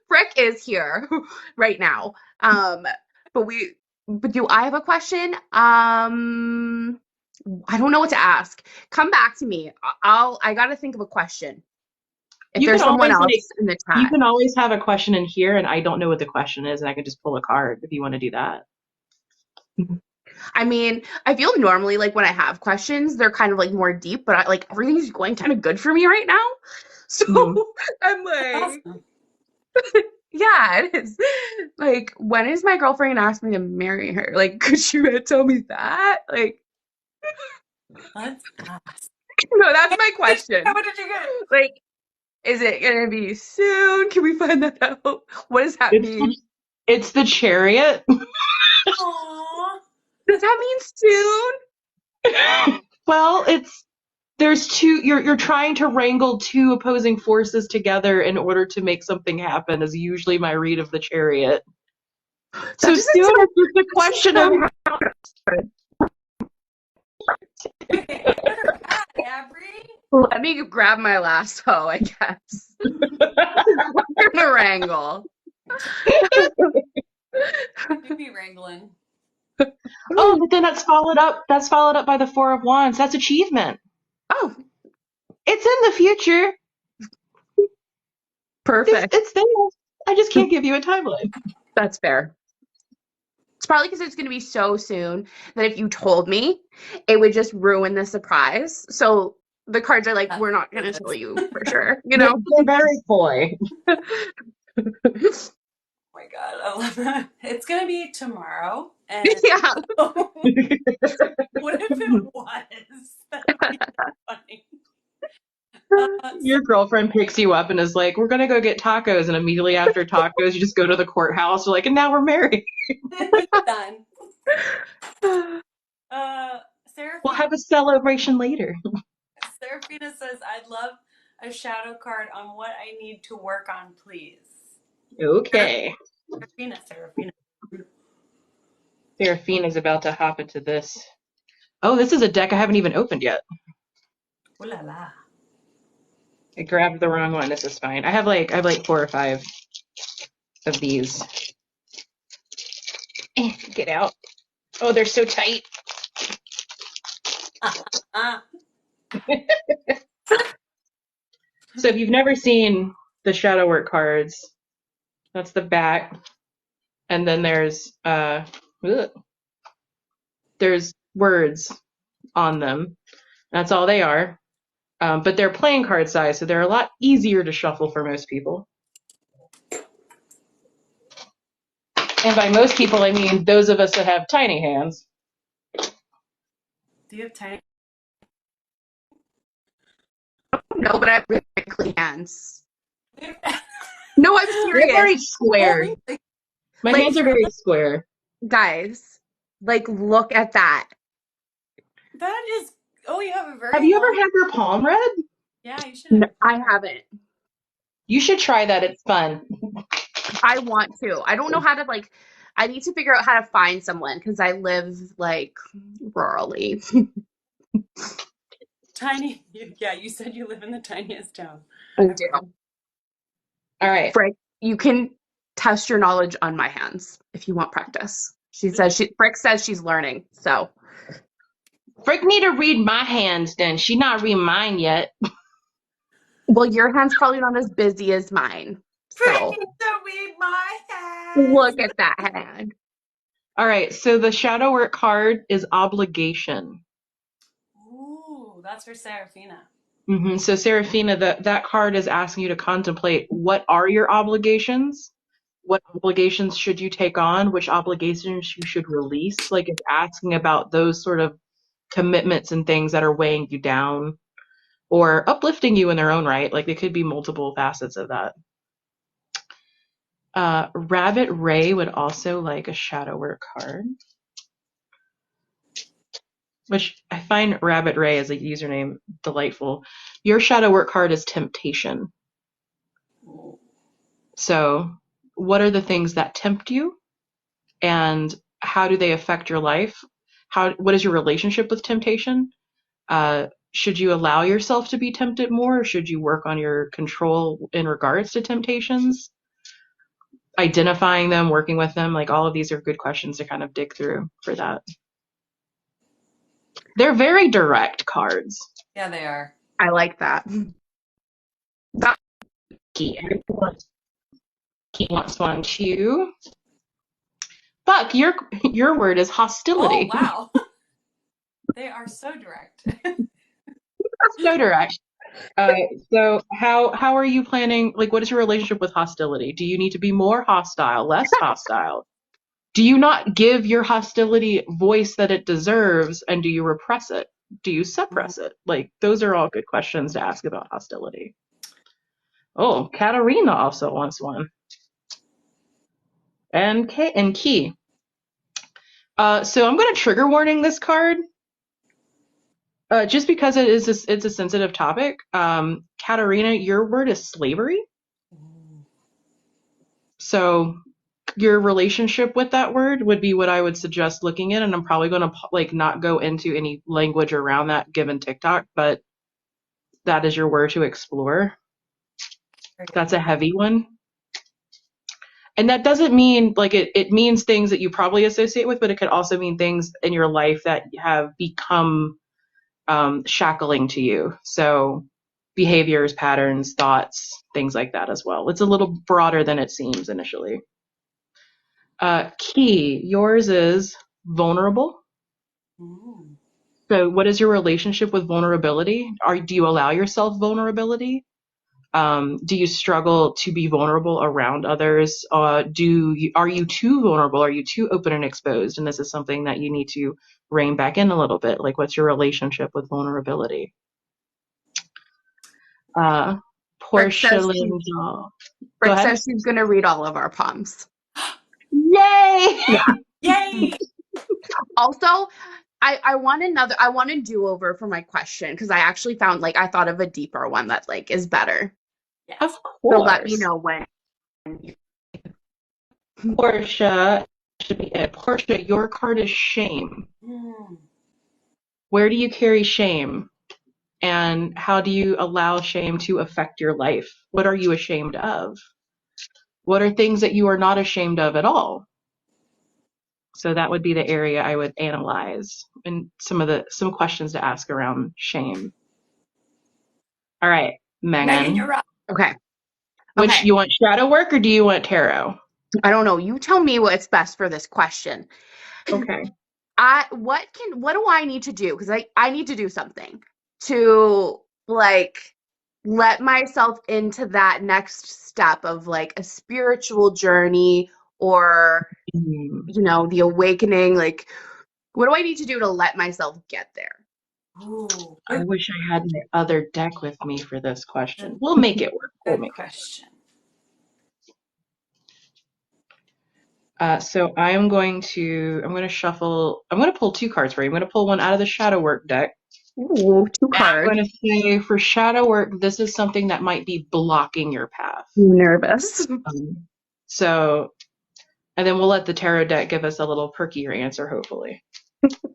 Frick is here right now. But do I have a question? I don't know what to ask. Come back to me. I gotta think of a question. If You can there's someone always else in the you chat. can always have a question in here, and I don't know what the question is, and I can just pull a card if you want to do that. I mean, I feel normally like when I have questions, they're kind of like more deep, but like everything's going kind of good for me right now. So Mm-hmm. I'm That's like, awesome. yeah, it is. Like, when is my girlfriend gonna ask me to marry her? Like, could you tell me that? Like, Let's ask. no, that's my question. What did you get? Like, is it gonna be soon? Can we find that out? What does that It's mean? it's the Chariot. Aww. Does that mean soon? Well, there's two. You're trying to wrangle two opposing forces together in order to make something happen. Is usually my read of the Chariot. That So doesn't soon sound, it's just a question of sound good. Okay, put her back, Abby. Let me grab my lasso, I guess. We're gonna wrangle. Maybe wrangling. oh, but then that's followed up. That's followed up by the Four of Wands. That's achievement. Oh, It's in the future. perfect. It's there. I just can't give you a timeline. That's fair. It's probably because it's going to be so soon that if you told me, it would just ruin the surprise. So the cards are like, That's we're not going to delicious. tell you for sure, you They're, know? they're very coy. Oh my god, I love that. It's gonna be tomorrow, and Yeah. what if it was? That'd be funny. So Your girlfriend picks you up and is like, "We're gonna go get tacos," and immediately after tacos, you just go to the courthouse. You're like, "And now we're married." done. Uh, We'll Seraphina, have a celebration later. Seraphina says, "I'd love a shadow card on what I need to work on, please." Okay. Seraphina. Seraphina's about to hop into this. Oh, this is a deck I haven't even opened yet. Ooh la la. I grabbed the wrong one. This is fine. I have like 4 or 5 of these. Get out. Oh, they're so tight. Ah. So if you've never seen the shadow work cards, that's the back, and then there's words on them. That's all they are. But they're playing card size, so they're a lot easier to shuffle for most people. And by most people, I mean those of us that have tiny hands. Do you have tiny? No, but I have really clean hands. No, I'm They're very serious. square. My Like, hands are very square. guys, like, look at that. That is. Oh, you have a very Have you ever long. had your palm read? Yeah, you should No, have. I haven't. You should try that. It's fun. I want to. I don't know how to, like, I need to figure out how to find someone because I live, like, rurally. Tiny. Yeah, you said you live in the tiniest town. I do. All right. Frick, you can test your knowledge on my hands if you want practice. Frick says she's learning, so. Frick need to read my hands then. She not read mine yet. Well, your hand's probably not as busy as mine. So Pretty to read my hands. look at that hand. All right. So the shadow work card is obligation. Ooh, that's for Serafina. So Serafina, that card is asking you to contemplate what are your obligations? What obligations should you take on? Which obligations you should release? Like it's asking about those sort of commitments and things that are weighing you down or uplifting you in their own right. Like there could be multiple facets of that. Rabbit Ray would also like a shadow work card, which I find Rabbit Ray as a username delightful. Your shadow work card is temptation. Ooh. So, what are the things that tempt you, and how do they affect your life? What is your relationship with temptation? Should you allow yourself to be tempted more, or should you work on your control in regards to temptations? Identifying them, working with them, like all of these are good questions to kind of dig through for that. They're very direct cards. Yeah, they are. I like that. That Key wants one too. Buck, your word is hostility. Oh, wow. They are so direct. So direct. So how are you planning? Like, what is your relationship with hostility? Do you need to be more hostile, less hostile? Do you not give your hostility voice that it deserves, and do you repress it? Do you suppress it? Like, those are all good questions to ask about hostility. Oh, Katarina also wants one. And Key. So I'm going to trigger warning this card. Just because it's a sensitive topic. Katarina, your word is slavery. So your relationship with that word would be what I would suggest looking at, and I'm probably going to like not go into any language around that given TikTok, but that is your word to explore. That's a heavy one. And that doesn't mean like it means things that you probably associate with, but it could also mean things in your life that have become shackling to you. So behaviors, patterns, thoughts, things like that as well. It's a little broader than it seems initially. Key, yours is vulnerable. Ooh. So what is your relationship with vulnerability? Do you allow yourself vulnerability? Do you struggle to be vulnerable around others? Are you too vulnerable? Are you too open and exposed? And this is something that you need to rein back in a little bit. Like, what's your relationship with vulnerability? Frick Portia Lindahl. Go Frick ahead. says she's gonna read all of our palms. Yay! Yeah. Yay! Also, I want a do-over for my question because I actually found like I thought of a deeper one that like is better. Yes. Of So let me course. know when. Portia should be it. Portia, your card is shame. Mm. Where do you carry shame? And how do you allow shame to affect your life? What are you ashamed of? What are things that you are not ashamed of at all? So that would be the area I would analyze and some questions to ask around shame. All right, Megan, you're Megan. up. Okay. Which Okay. you want shadow work or do you want tarot? I don't know. You tell me what's best for this question. Okay. What do I need to do? Because I need to do something to like let myself into that next step of like a spiritual journey or Hmm. the awakening. Like, what do I need to do to let myself get there? Ooh, I good, wish I had my other deck with me for this question. good, We'll make it work. We'll good make it question. So I'm going to shuffle. I'm going to pull two cards for you. I'm going to pull one out of the shadow work deck. Ooh, two And I'm cards. going to say for shadow work, this is something that might be blocking your path. Nervous. Um, so, and then we'll let the tarot deck give us a little perkier answer, hopefully.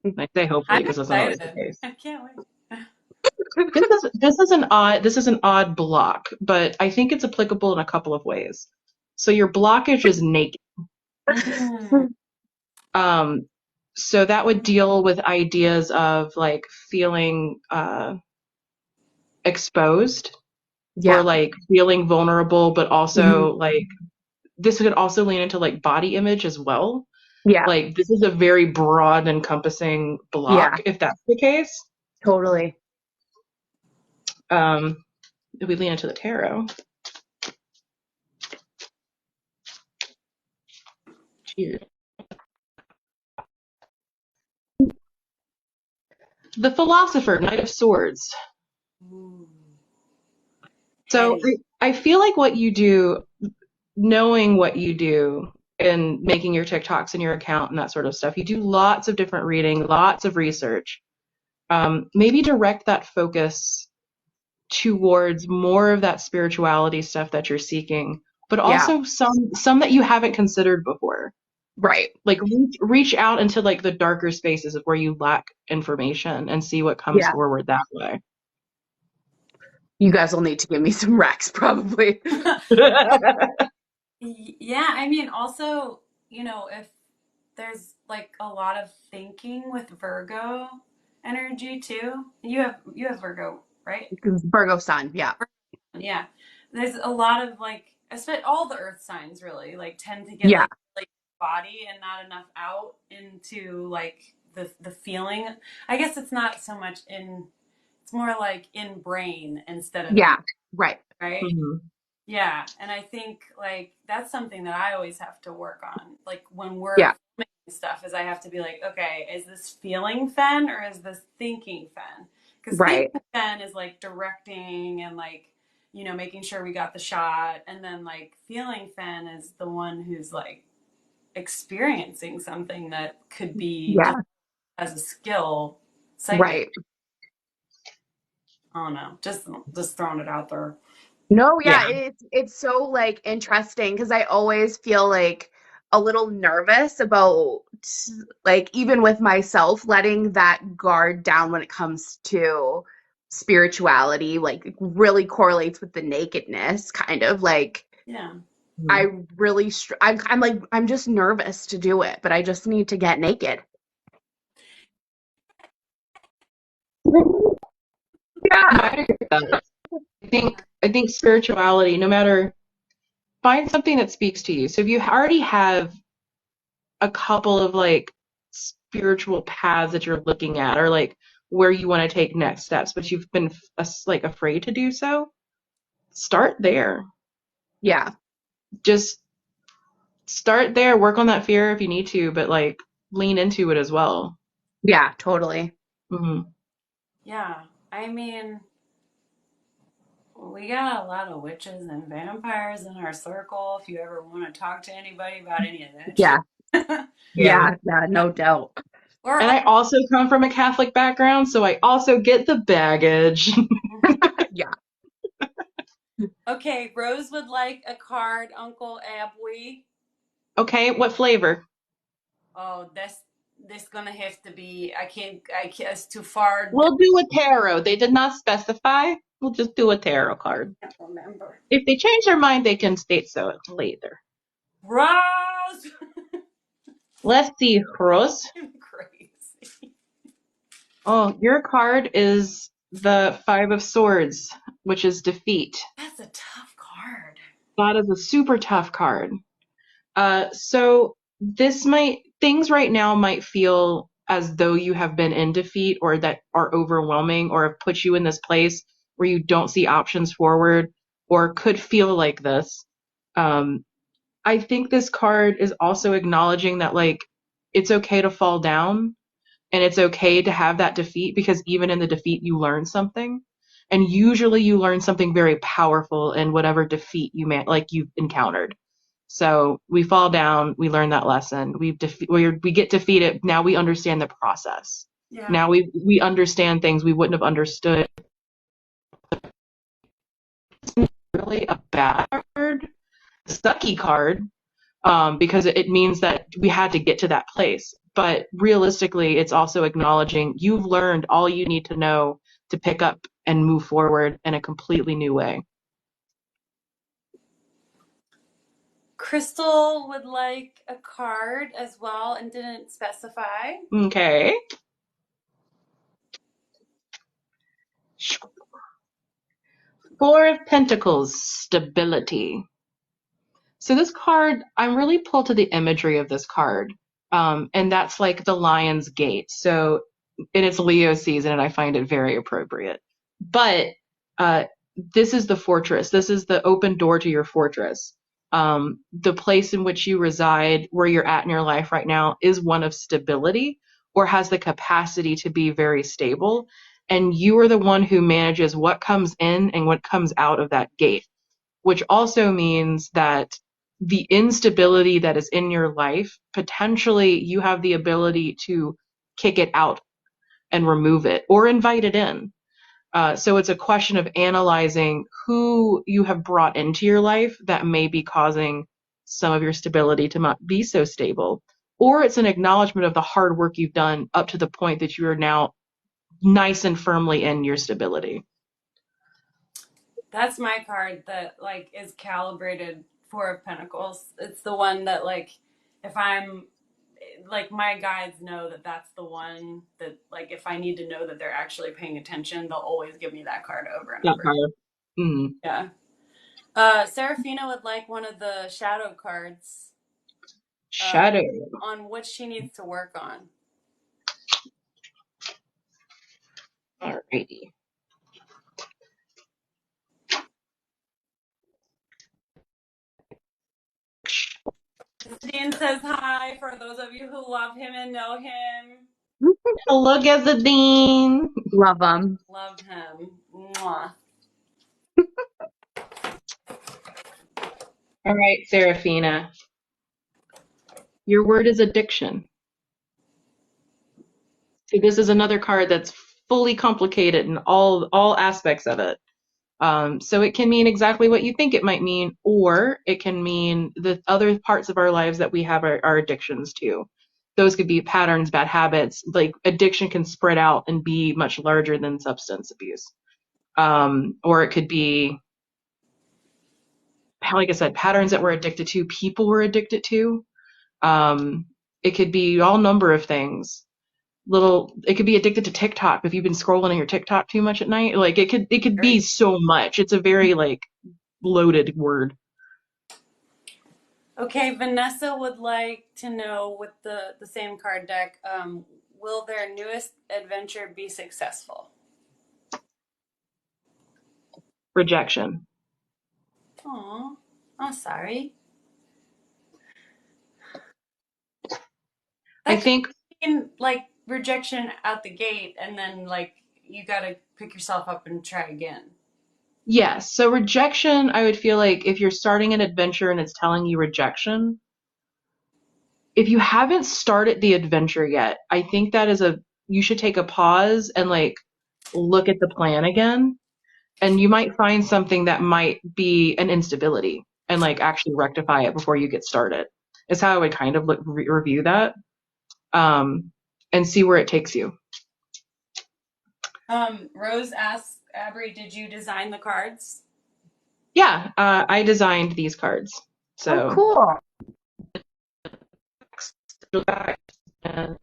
And I say hopefully I'm because that's not always the excited. case. I can't wait. This is an odd block, but I think it's applicable in a couple of ways. So your blockage is naked. Mm, Um, so that would deal with ideas of like feeling exposed or Yeah. like feeling vulnerable, but Mhm. also like this could also lean into like body image as well. Yeah. Like this is a very broad encompassing Yeah. block if that's the case. Totally. Um, if we lean into the tarot, geez. The philosopher, Knight of Swords. ooh, So heady. I feel like what you do, knowing what you do and making your TikToks and your account and that sort of stuff, you do lots of different reading, lots of research. Maybe direct that focus towards more of that spirituality stuff that you're seeking, but Yeah. also some that you haven't considered before. Right. Like reach out into like the darker spaces of where you lack information and see what comes Yeah. forward that way. You guys will need to give me some Rex probably. Yeah, I mean, also, if there's like a lot of thinking with Virgo energy too. You have Virgo, right? Virgo sun. Yeah. Yeah. There's a lot of like, especially all the earth signs really like tend to get Yeah. like body and not enough out into like the feeling. I guess it's not so much in, it's more like in brain instead of in, Yeah. Right. right? Mhm. Yeah, and I think like that's something that I always have to work on. Like when we're Yeah. filming stuff, is I have to be like, okay, is this feeling Fen or is this thinking Fen? Because Right. thinking Fen is like directing and like making sure we got the shot, and then like feeling Fen is the one who's like experiencing something that could be just Yeah. as a skill psychic. Right. I don't know, just throwing it out there. No, Yeah. yeah, it's so like interesting because I always feel like a little nervous about like even with myself letting that guard down when it comes to spirituality, like it really correlates with the nakedness kind of like Yeah. I Mhm. really I'm like I'm just nervous to do it, but I just need to get naked. No, Yeah. I agree with that. I think spirituality, no matter, find something that speaks to you. So if you already have a couple of like spiritual paths that you're looking at, or like where you want to take next steps, but you've been like afraid to do so, start there. Yeah. Just start there. Work on that fear if you need to, but like lean into it as well. Yeah, totally. Hmm. Yeah. I mean, we got a lot of witches and vampires in our circle. If you ever want to talk to anybody about any of that Yeah. shit, Yeah. Yeah, yeah, no doubt. we're And all. I also come from a Catholic background, so I also get the baggage. Yeah. Okay, Rose would like a card, Uncle Abwy. Okay, what flavor? Oh, this gonna have to be. I can't. It's too far. We'll do a tarot. They did not specify. We'll just do a tarot card. I can't remember. If they change their mind, they can state so later. Rose. Let's see, Rose. I'm crazy. Oh, your card is the Five of Swords, which is defeat. That's a tough card. That is a super tough card. So things right now might feel as though you have been in defeat or that are overwhelming or have put you in this place where you don't see options forward or could feel like this. I think this card is also acknowledging that like it's okay to fall down and it's okay to have that defeat because even in the defeat you learn something. And usually you learn something very powerful in whatever defeat you've encountered. So we fall down, we learn that lesson, we get defeated. Now we understand the process. Yeah. Now we understand things we wouldn't have understood. It's really a bad card, a sucky card, because it means that we had to get to that place. But realistically, it's also acknowledging you've learned all you need to know to pick up and move forward in a completely new way. Crystal would like a card as well and didn't specify. Okay. Four of Pentacles, stability. So this card, I'm really pulled to the imagery of this card. And that's like the Lion's Gate. So and it's Leo season and I find it very appropriate. But this is the fortress. This is the open door to your fortress. The place in which you reside, where you're at in your life right now, is one of stability or has the capacity to be very stable. And you are the one who manages what comes in and what comes out of that gate, which also means that the instability that is in your life, potentially you have the ability to kick it out and remove it or invite it in. So it's a question of analyzing who you have brought into your life that may be causing some of your stability to not be so stable. Or it's an acknowledgement of the hard work you've done up to the point that you are now nice and firmly in your stability. That's my card that like is calibrated. Four of Pentacles. It's the one that like if I'm like my guides know that that's the one that like if I need to know that they're actually paying attention, they'll always give me that card over and That over. card. Mm. Yeah. Serafina would like one of the shadow cards. Shadow. On what she needs to work on. Alrighty. Dean says hi for those of you who love him and know him. Hello, Gazadine. Love them. Love him. Mwah. All right, Serafina. Your word is addiction. See, this is another card that's fully complicated in all aspects of it. So it can mean exactly what you think it might mean, or it can mean the other parts of our lives that we have our addictions to. Those could be patterns, bad habits. Like addiction can spread out and be much larger than substance abuse. Or it could be, like I said, patterns that we're addicted to, people we're addicted to. It could be all number of things. It could be addicted to TikTok if you've been scrolling on your TikTok too much at night. Like it could be so much. It's a very like loaded word. Okay, Vanessa would like to know with the same card deck, will their newest adventure be successful? Rejection. Aw, I'm sorry. I think like rejection out the gate and then like you gotta pick yourself up and try again. yes. So rejection, I would feel like if you're starting an adventure and it's telling you rejection, if you haven't started the adventure yet, I think you should take a pause and like look at the plan again. And you might find something that might be an instability and like actually rectify it before you get started. Is how I would kind of review that. and see where it takes you. Rose asks, Abry, did you design the cards? Yeah, I designed these cards. Oh, So, cool. and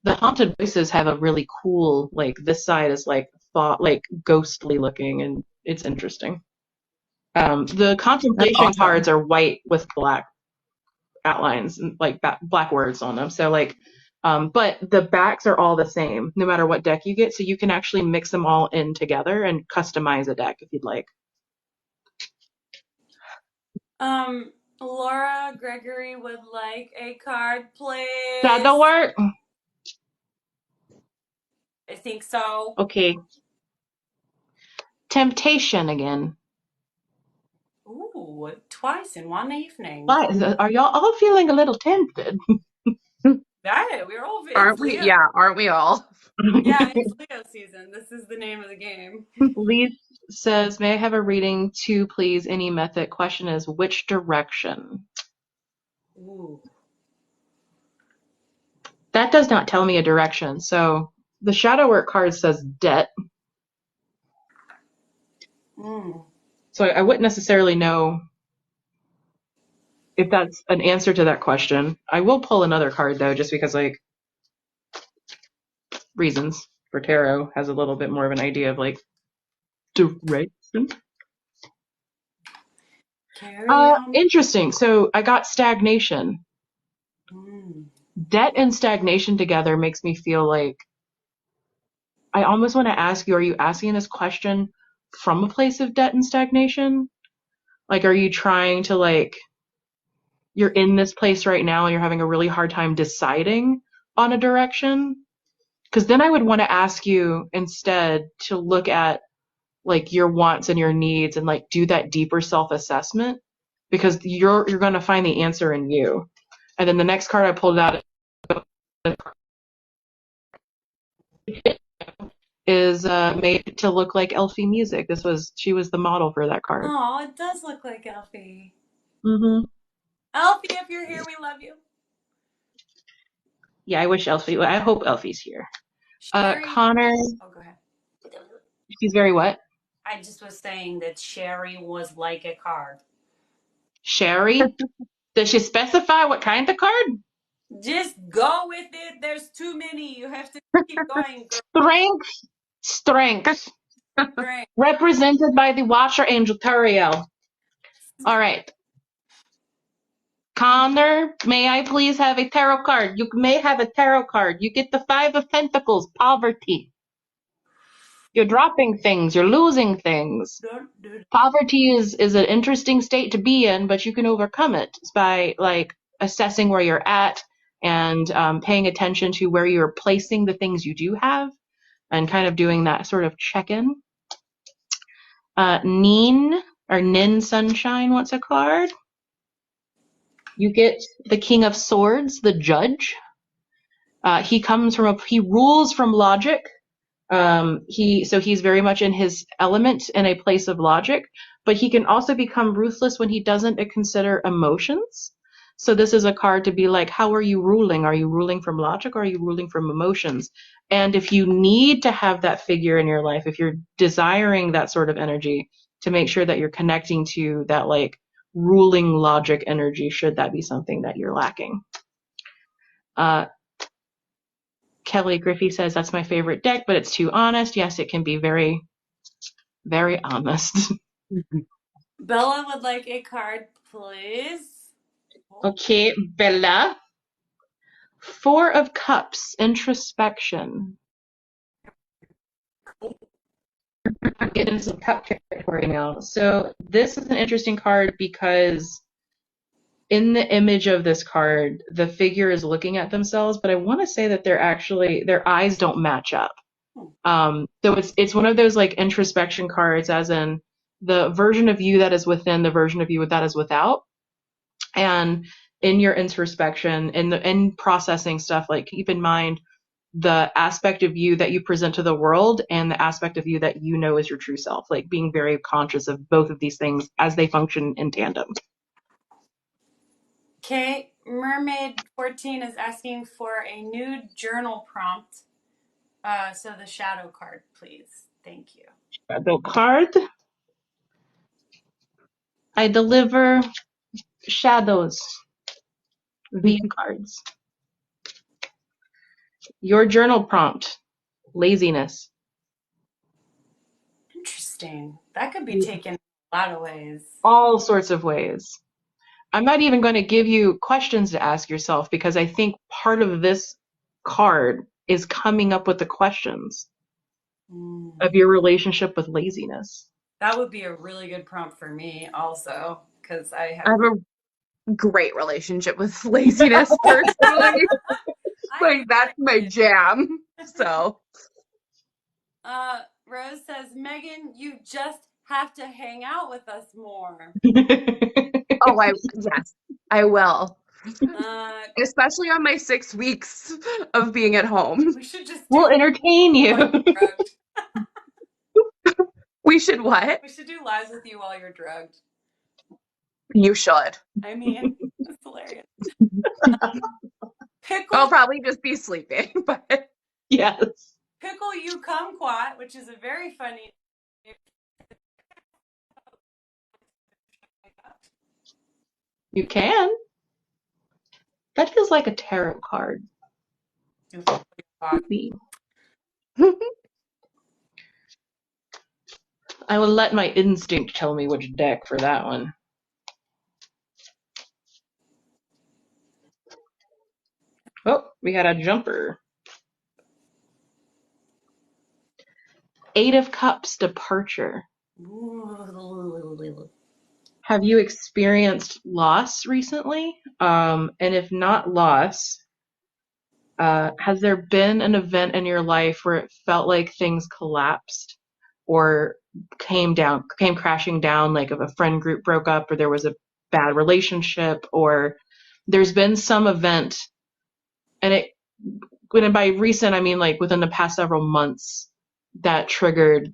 the haunted voices have a really cool, like this side is like thought, like ghostly looking, and it's interesting. The That's contemplation awesome. cards are white with black outlines and like black words on them. So like, but the backs are all the same no matter what deck you get. So you can actually mix them all in together and customize a deck if you'd like. Laura Gregory would like a card, Shadow please. work. I think so. Okay. Temptation again. Ooh, twice in one evening. Why? Are y'all all feeling a little tempted? Yeah, we're all, it's Aren't we? Leo. Yeah, aren't we all? Yeah, it's Leo season. This is the name of the game. Lee says, may I have a reading too, please? Any method. Question is, which direction? Ooh. That does not tell me a direction. So the shadow work card says debt. Mm. So I wouldn't necessarily know if that's an answer to that question. I will pull another card though, just because like reasons for tarot has a little bit more of an idea of like direction. Carry on. Interesting. So I got stagnation. Mm. Debt and stagnation together makes me feel like I almost want to ask you, are you asking this question from a place of debt and stagnation? Like, are you trying to like, you're in this place right now and you're having a really hard time deciding on a direction? Because then I would want to ask you instead to look at like your wants and your needs and like do that deeper self-assessment because you're going to find the answer in you. And then the next card I pulled out is made to look like Elfie music. She was the model for that card. Oh, it does look like Elfie. Mm-hmm. Elfie, if you're here, we love you. Yeah, I hope Elfie's here. Sherry. Connor, Oh, go ahead. she's very what? I just was saying that Sherry was like a card. Sherry? Does she specify what kind of card? Just go with it. There's too many. You have to keep going, girl. Strength. Great. Represented by the Watcher Angel Turiel. All right. Connor, may I please have a tarot card? You may have a tarot card. You get the Five of Pentacles, poverty. You're dropping things, you're losing things. Poverty is an interesting state to be in, but you can overcome it by like assessing where you're at and paying attention to where you're placing the things you do have and kind of doing that sort of check-in. Nin Sunshine wants a card. You get the King of Swords, the Judge. He rules from logic. He's very much in his element in a place of logic, but he can also become ruthless when he doesn't consider emotions. So this is a card to be like, how are you ruling? Are you ruling from logic or are you ruling from emotions? And if you need to have that figure in your life, if you're desiring that sort of energy, to make sure that you're connecting to that like ruling logic energy, should that be something that you're lacking. Kelly Griffey says that's my favorite deck, but it's too honest. Yes, it can be very, very honest. Bella would like a card, please. Okay, Bella. Four of Cups, introspection. I'm getting some cup territory now. So this is an interesting card because in the image of this card, the figure is looking at themselves, but I want to say that their eyes don't match up. So it's one of those like introspection cards, as in the version of you that is within, the version of you that is without. And in your introspection, in processing stuff, like keep in mind the aspect of you that you present to the world and the aspect of you that you know is your true self, like being very conscious of both of these things as they function in tandem. Okay, Mermaid 14 is asking for a new journal prompt. So the shadow card, please. Thank you. Shadow card. I deliver shadows via cards. Your journal prompt, laziness. Interesting. That could be taken a lot of ways. All sorts of ways. I'm not even going to give you questions to ask yourself because I think part of this card is coming up with the questions of your relationship with laziness. That would be a really good prompt for me also, because I I have. have a great relationship with laziness personally. Like that's my jam. So Rose says, Megan, you just have to hang out with us more. yes, I will. Uh, Especially on my 6 weeks of being at home. we should just do We'll entertain while you're you. drugged. We should what? We should do lives with you while you're drugged. You should. I mean, that's hilarious. I'll Pickle, probably just be sleeping, but Yes. pickle you kumquat, which is a very funny. You can. That feels like a tarot card. Me. I will let my instinct tell me which deck for that one. Oh, we got a jumper. Eight of Cups, departure. Have you experienced loss recently? And if not loss, has there been an event in your life where it felt like things collapsed or came crashing down, like if a friend group broke up or there was a bad relationship or there's been some event, and when by recent I mean like within the past several months, that triggered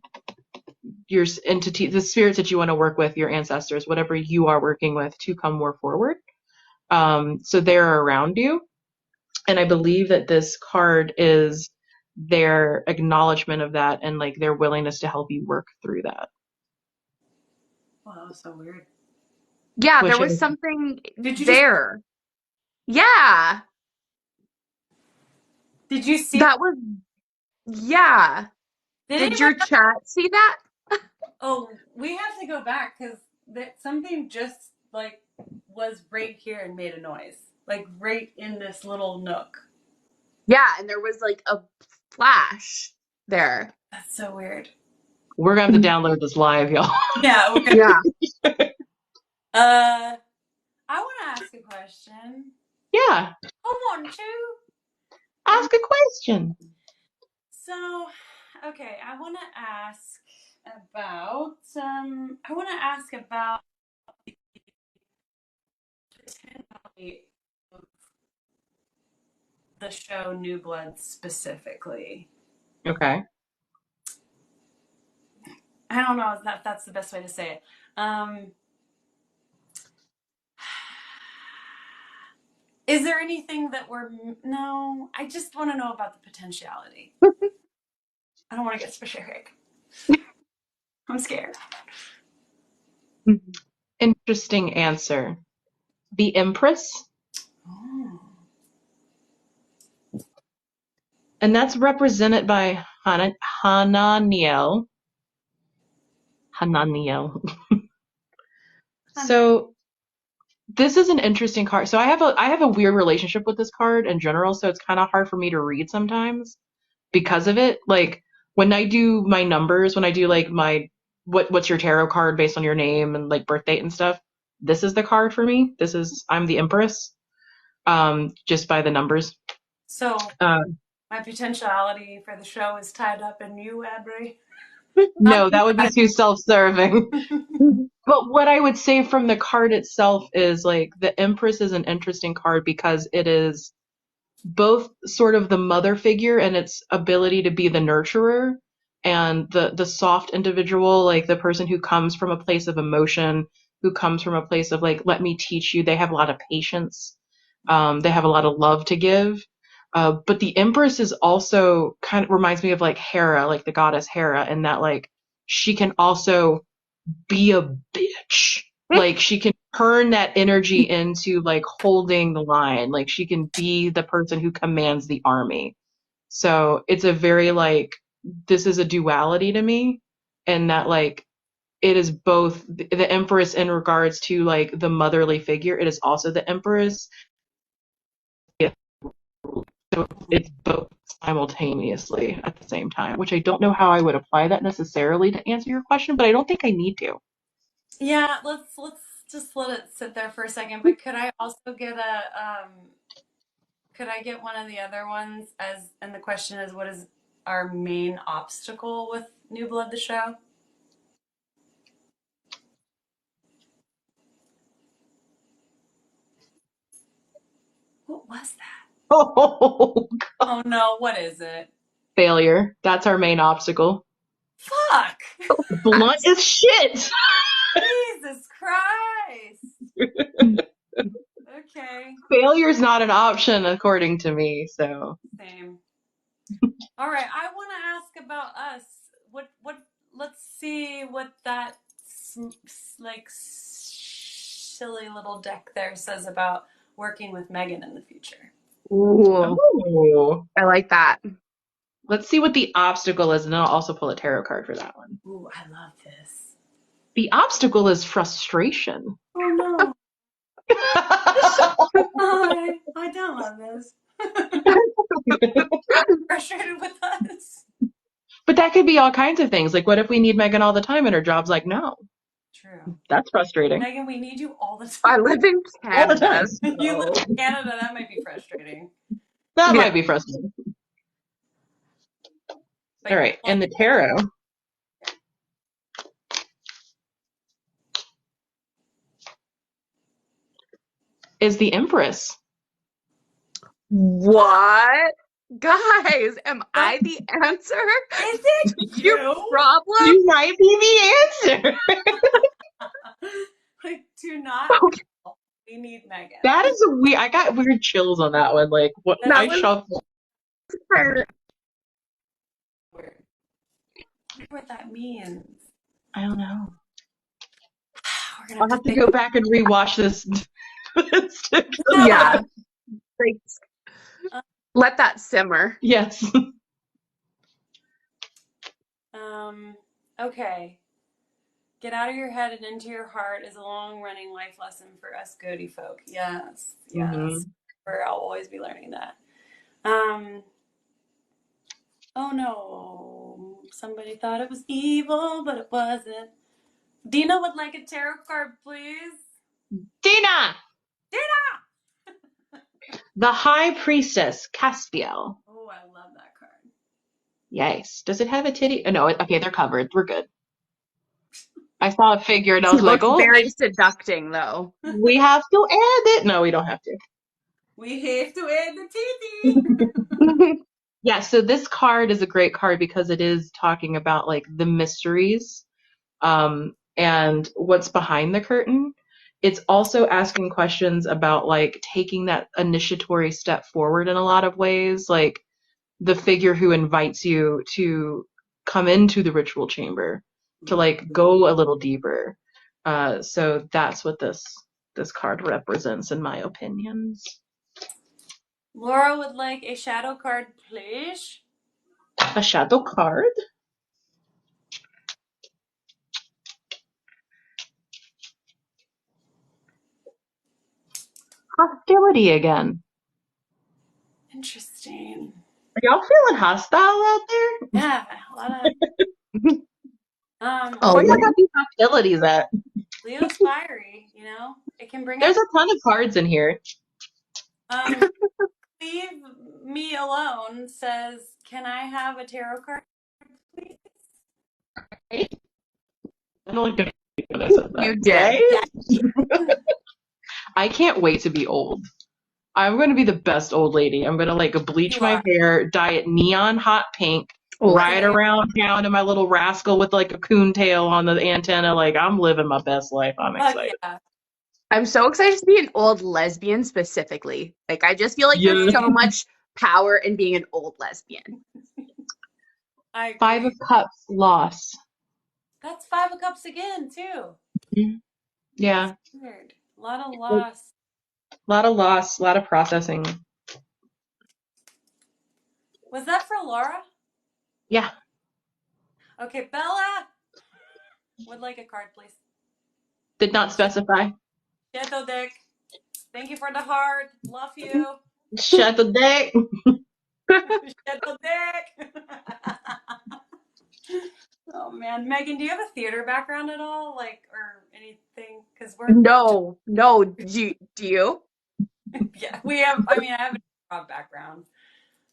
your entity, the spirits that you want to work with, your ancestors, whatever you are working with, to come more forward. So they're around you. And I believe that this card is their acknowledgement of that and like their willingness to help you work through that. Wow, that was so weird. yeah, Which there was something Did you there. Yeah, did you see? that was, yeah. Did Did anyone? your chat see that? Oh, we have to go back because something just like was right here and made a noise, like right in this little nook. Yeah, and there was like a flash there. That's so weird. we're gonna have to download this live, y'all. Yeah, we're gonna. Yeah. I want to ask a question. Yeah, I want to. ask a question. So, okay, I want to ask about. I want to ask about the potentiality of the show New Blood specifically. Okay. I don't know if that's the best way to say it. Is there anything that no, I just want to know about the potentiality. I don't want to get specific. I'm scared. Interesting answer. The Empress. Oh. And that's represented by Hananiel. Hananiel. So this is an interesting card. So I have a weird relationship with this card in general, so it's kind of hard for me to read sometimes because of it. Like when I do my numbers, when I do like my what's your tarot card based on your name and like birth date and stuff, this is the card for me. I'm the Empress. Just by the numbers. So my potentiality for the show is tied up in you, Abry. No, that would be too self-serving. But what I would say from the card itself is like the Empress is an interesting card because it is both sort of the mother figure and its ability to be the nurturer and the soft individual, like the person who comes from a place of emotion, who comes from a place of like, let me teach you. They have a lot of patience. They have a lot of love to give. But the Empress is also kind of reminds me of like Hera, like the goddess Hera, in that like she can also be a bitch. Like she can turn that energy into like holding the line. Like she can be the person who commands the army. So it's a very like this is a duality to me, and that like it is both the Empress in regards to like the motherly figure. It is also the Empress. So it's both simultaneously at the same time, which I don't know how I would apply that necessarily to answer your question, but I don't think I need to. Yeah, let's just let it sit there for a second. But could I also get could I get one of the other ones as and the question is what is our main obstacle with New Blood the show? What was that? Oh, Oh no, what is it? failure. That's our main obstacle. Fuck! Blunt is shit. Jesus Christ! Okay. Failure's not an option according to me, so. Same. All right, I want to ask about us. What let's see what that like silly little deck there says about working with Megan in the future. Ooh, Oh. I like that. Let's see what the obstacle is, and then I'll also pull a tarot card for that one. Ooh, I love this. The obstacle is frustration. Oh no. I don't love this. Frustrated with us. But that could be all kinds of things. Like, what if we need Megan all the time and her job's like, no? True. That's frustrating. Megan, we need you all the I time. live in All the Canada. time. You live So. in Canada, that might be frustrating. That Yeah. might be frustrating. But All right, and the tarot is the Empress. What? Guys, am I the answer is it to your you? problem? You might be the answer. Like, do not. Okay. We need Megan. That is a weird. I got weird chills on that one. Like, what? That I was- shuffled. Weird. I wonder what that means. I don't know. We're gonna I'll have to go back and rewatch this. Yeah. Like, let that simmer. Yes. Okay. Get out of your head and into your heart is a long-running life lesson for us Goaty folk. Yes, yes. Mhm. I'll always be learning that. Oh no. Somebody thought it was evil, but it wasn't. Dina would like a tarot card, please. Dina! Dina! The High Priestess, Caspiel. Oh, I love that card. Yes. Does it have a titty? Oh, no. Okay, they're covered. We're good. I saw a figure and I She was like, looks oh, very seducting, though. we have to add it. No, we don't have to. We have to add the TT. Yeah, so this card is a great card because it is talking about like the mysteries and what's behind the curtain. It's also asking questions about like taking that initiatory step forward in a lot of ways, like the figure who invites you to come into the ritual chamber, to like go a little deeper. So that's what this card represents, in my opinions. Laura would like a shadow card, please. A shadow card. Hostility again. Interesting. Are y'all feeling hostile out there? Yeah, a lot of. Oh, Where y'all got these hostilities at? Leo's fiery, you know? It can bring There's up. a ton of cards in here. Leave me alone says, can I have a tarot card, please? I'm only gonna when I said that. you did. Yeah. I can't wait to be old. I'm going to be the best old lady. I'm going to like bleach You my are. hair, dye it neon hot pink, Oh, ride around town in my little rascal with like a coon tail on the antenna. Like I'm living my best life. I'm Fuck excited. yeah. I'm so excited to be an old lesbian specifically. Like, I just feel like there's Yeah. so much power in being an old lesbian. I Five agree. of Cups, loss. That's Five of Cups again, too. Mhm. That's Yeah. weird. A lot of A loss. lot of loss, a lot of processing. Was that for Laura? Yeah. Okay, Bella would like a card, please. Did not specify. Shadow deck. Thank you for the heart. Love you. Shut the deck. Shadow deck. Oh man, Megan, do you have a theater background at all, like, or anything? Because we're No. Do you? yeah, we have. I mean, I have a broad background.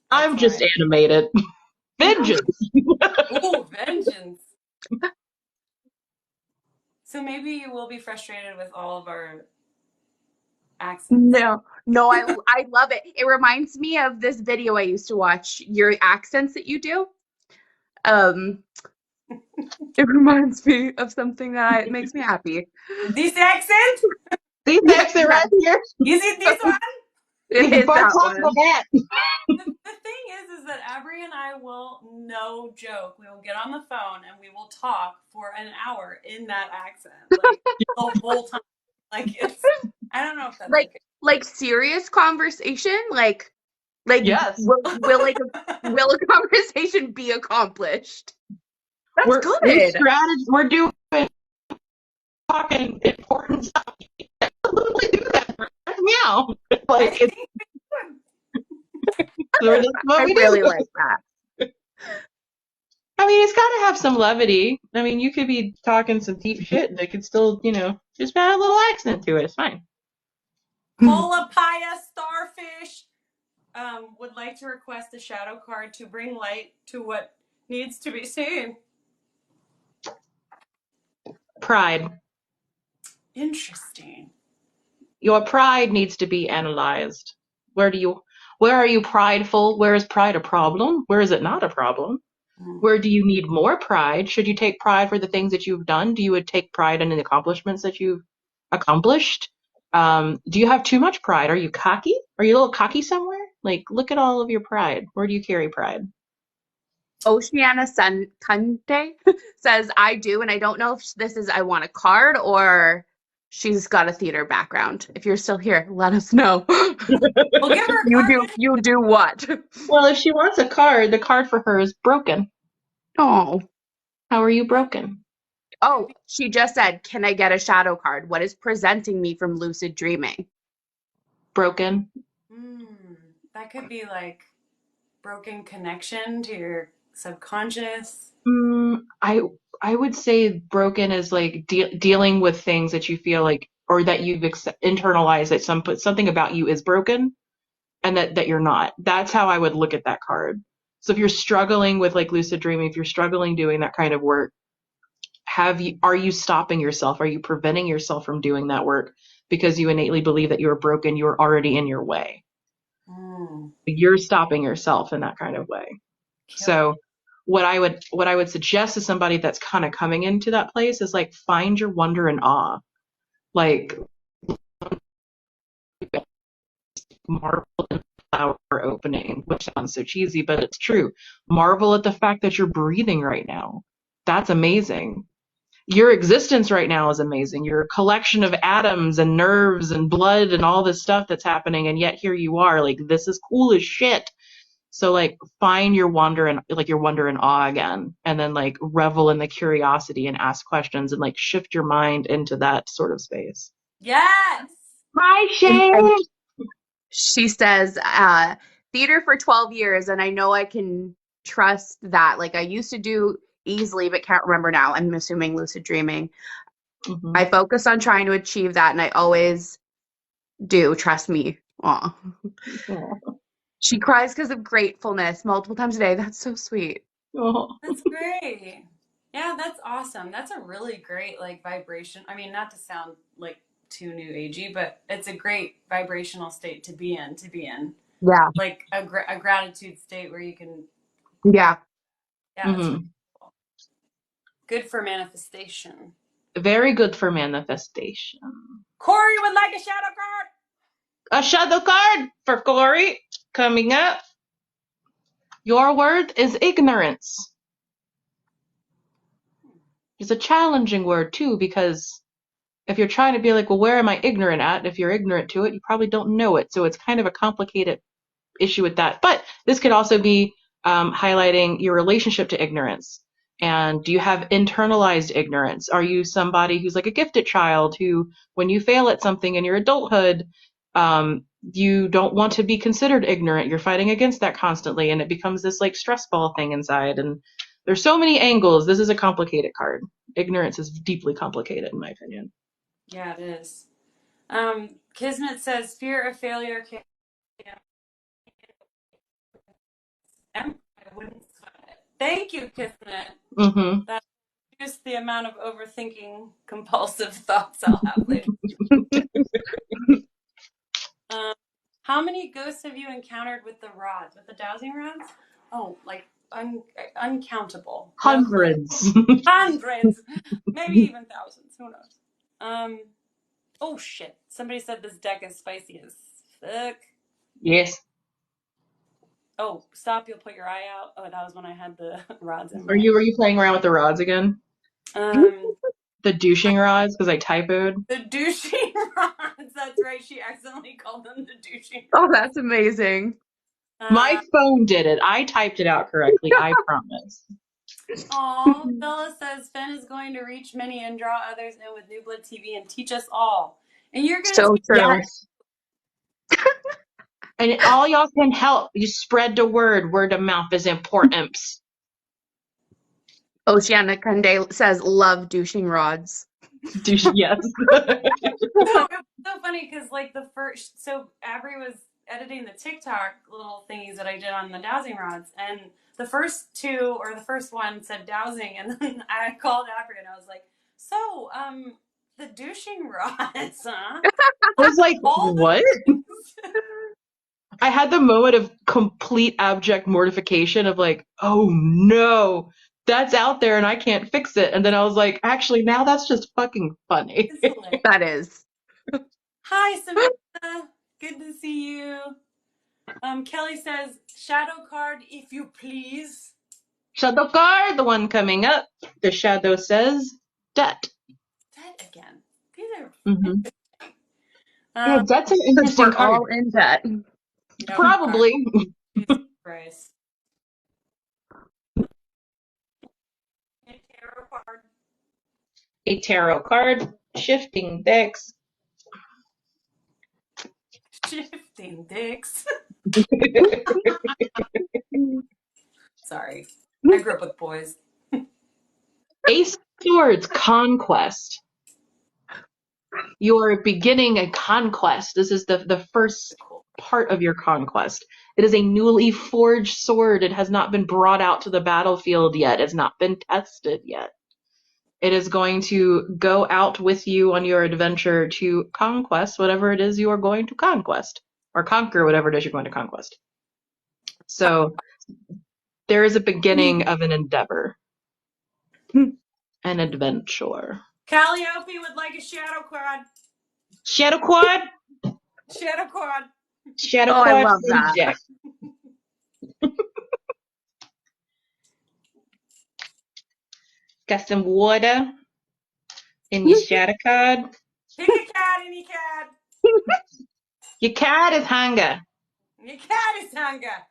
That's I'm just why. animated. Vengeance. Ooh, vengeance. So maybe you will be frustrated with all of our accents. No, I love it. It reminds me of this video I used to watch, your accents that you do. Um, it reminds me of something that makes me happy. This accent? These Yeah, accent yeah. right here. Is it this one? It These is butt that on one. the hat. The thing is that Abby and I will, no joke, we will get on the phone and we will talk for an hour in that accent, like the whole time. Like it's, I don't know if that's Like okay. like serious conversation, like Yes. will a conversation be accomplished? That's We're good. strategy. We're doing talking important stuff. Absolutely do that. Meow. I Like it's think that's what I we do. really like that. I mean, it's got to have some levity. I mean, you could be talking some deep shit, and it could still, just add a little accent to it. It's fine. Polapaya Starfish would like to request a shadow card to bring light to what needs to be seen. Pride. Interesting. Your pride needs to be analyzed. Where are you prideful? Where is pride a problem? Where is it not a problem? Mm. Where do you need more pride? Should you take pride for the things that you've done? Do you take pride in the accomplishments that you've accomplished? Do you have too much pride? Are you cocky? Are you a little cocky somewhere? Like, look at all of your pride. Where do you carry pride? Oceana Sun Kunte says, I do, and I don't know if this is I want a card or she's got a theater background. If you're still here, let us know. We'll give her a You card. do what? Well, if she wants a card, the card for her is broken. Oh. How are you broken? Oh, she just said, can I get a shadow card? What is presenting me from lucid dreaming? Broken. Mm, that could be like broken connection to your subconscious. I would say broken is like dealing with things that you feel like, or that you've internalized that something about you is broken, and that you're not. That's how I would look at that card. So if you're struggling with like lucid dreaming, if you're struggling doing that kind of work, are you stopping yourself? Are you preventing yourself from doing that work because you innately believe that you're broken, you're already in your way? Mm, You're stopping yourself in that kind of way. kill. So what I would suggest to somebody that's kind of coming into that place is like find your wonder and awe. Like marvel at the flower opening, which sounds so cheesy, but it's true. Marvel at the fact that you're breathing right now. That's amazing. Your existence right now is amazing. You're a collection of atoms and nerves and blood and all this stuff that's happening, and yet here you are. Like, this is cool as shit. So like find your wonder and awe again, and then like revel in the curiosity and ask questions and like shift your mind into that sort of space. Yes. Hi, And Shay. she says, theater for 12 years, and I know I can trust that. Like I used to do easily, but can't remember now. I'm assuming lucid dreaming. Mm-hmm. I focus on trying to achieve that, and I always do. Trust me. Aw. Oh. She cries because of gratefulness multiple times a day. That's so sweet. Oh. That's great. Yeah, that's awesome. That's a really great like vibration. I mean, not to sound like too new agey, but it's a great vibrational state to be in. To be in Yeah. like a gratitude state where you can. Yeah. Yeah, that's really Mm-hmm. cool. Good for manifestation. Very good for manifestation. Corey would like a shadow card. A shadow card for Corey coming up. Your word is ignorance. It's a challenging word too, because if you're trying to be like, well, where am I ignorant at? If you're ignorant to it, you probably don't know it. So it's kind of a complicated issue with that. But this could also be highlighting your relationship to ignorance. And do you have internalized ignorance? Are you somebody who's like a gifted child who, when you fail at something in your adulthood, you don't want to be considered ignorant? You're fighting against that constantly, and it becomes this like stress ball thing inside. And there's so many angles. This is a complicated card. Ignorance is deeply complicated, in my opinion. Yeah, it is. Kismet says fear of failure can. I wouldn't sweat it. Thank you, Kismet. Mm-hmm. That's just the amount of overthinking, compulsive thoughts I'll have later. How many ghosts have you encountered with the rods, with the dowsing rods? Oh, like uncountable. Hundreds. No, hundreds, maybe even thousands. Who knows? Oh shit! Somebody said this deck is spicy as fuck. Yes. Oh, stop! You'll put your eye out. Oh, that was when I had the rods in my. Are you playing around with the rods again? The douching rods, because I typoed. The douching rods. That's right. She accidentally called them the douching rods. Oh, that's amazing. My phone did it. I typed it out correctly. I promise. Aw, Bella says Fen is going to reach many and draw others in with New Blood TV and teach us all. And you're going to So true. Yes. And all y'all can help. You spread the word. Word of mouth is important. Oceana Kunde says, love douching rods. Yes. No, it was so funny because like so Avery was editing the TikTok little thingies that I did on the dowsing rods, and the first two or the first one said dowsing, and then I called Avery and I was like, so the douching rods, huh? I was like, what? I had the moment of complete abject mortification of like, oh no, that's out there and I can't fix it. And then I was like, actually, now that's just fucking funny. That is. Hi, Samantha. Good to see you. Kelly says, shadow card, if you please. Shadow card, the one coming up. The shadow says, debt. Debt again. These are Mm-hmm. Yeah, debt's an interesting we're card. all in debt. Probably. Jesus Christ. A tarot card. A tarot card. Shifting decks. Shifting dicks. Sorry. I grew up with boys. Ace of Swords, conquest. You're beginning a conquest. This is the first part of your conquest. It is a newly forged sword. It has not been brought out to the battlefield yet. It's not been tested yet. It is going to go out with you on your adventure to conquest whatever it is you are going to conquest, or conquer whatever it is you're going to conquest. So there is a beginning of an endeavor, an adventure. Calliope would like a shadow card. Shadow quad? Shadow card. Shadow Oh, quad I love from that. Jack. Got some water in your shadow card. Pick a cat, any cat. Your cat is hunger. Your cat is hunger.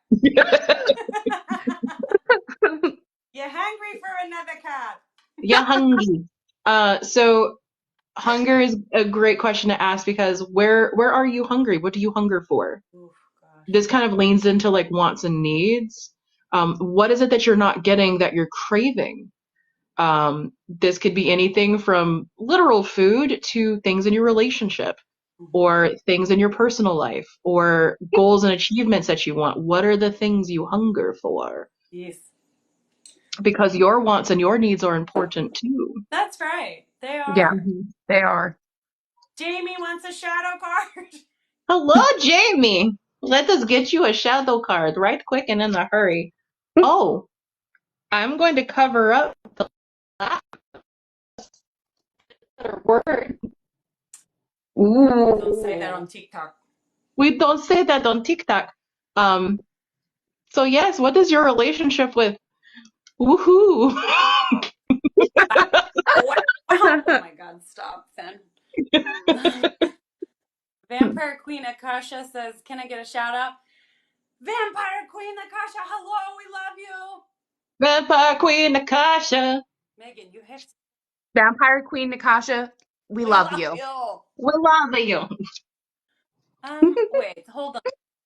You're hungry for another cat. You're hungry. So hunger is a great question to ask, because where are you hungry? What do you hunger for? Oof, gosh. This kind of leans into like wants and needs. What is it that you're not getting that you're craving? This could be anything from literal food to things in your relationship, or things in your personal life, or goals and achievements that you want. What are the things you hunger for? Yes. Because your wants and your needs are important too. That's right. They are. Yeah, they are. Jamie wants a shadow card. Hello, Jamie. Let us get you a shadow card right quick and in a hurry. Oh, I'm going to cover up the last word. Don't say that Ooh. on TikTok. We don't say that on TikTok. So yes, what is your relationship with woohoo? Wow. Oh my God, stop, Finn. Vampire Queen Akasha says, "Can I get a shout out?" Vampire Queen Akasha, hello, we love you. Vampire Queen Nakasha. Megan, you have to. Vampire Queen Natasha, we We love love you. you. We love you. Wait, hold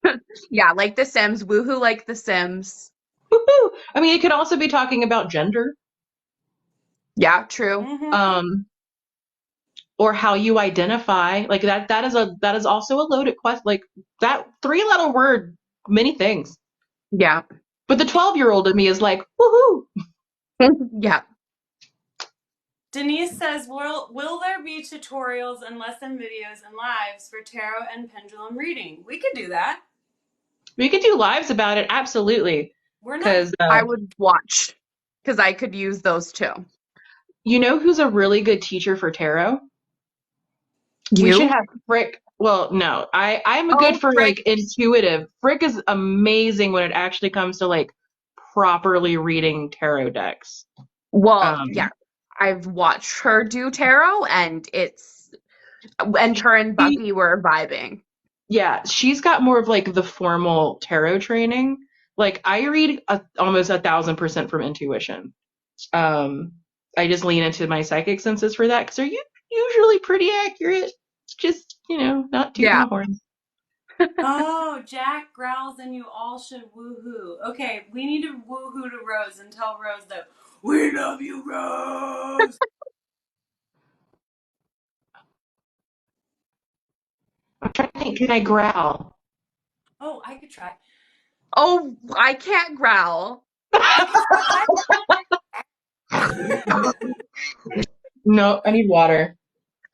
on. Yeah, like The Sims. Woohoo like The Sims. Woohoo. I mean, it could also be talking about gender, Yeah, true. Mm-hmm. um, or how you identify. Like that is also a loaded question. Like that three-letter word, many things. Yeah. But the 12-year-old in me is like, woohoo. Yeah. Denise says, will there be tutorials and lesson videos and lives for tarot and pendulum reading? We could do that. We could do lives about it, absolutely. We're not. Because I would watch because I could use those too. you know who's a really good teacher for tarot? We should You? have Frick. Well, no, I'm a good Oh, for Frick. like intuitive. Frick is amazing when it actually comes to like properly reading tarot decks. Well, yeah. Um, I've watched her do tarot and her and she, Bucky were vibing. yeah, she's got more of like the formal tarot training. Like I read almost 1,000% from intuition. Um, I just lean into my psychic senses for that because they're usually pretty accurate. Just not tooting Yeah. the horn. Oh, Jack growls and you all should woohoo. Okay, we need to woohoo to Rose and tell Rose that we love you, Rose. I'm trying to think. Can I growl? Oh, I could try. Oh, I can't growl. You can try. No, I need water.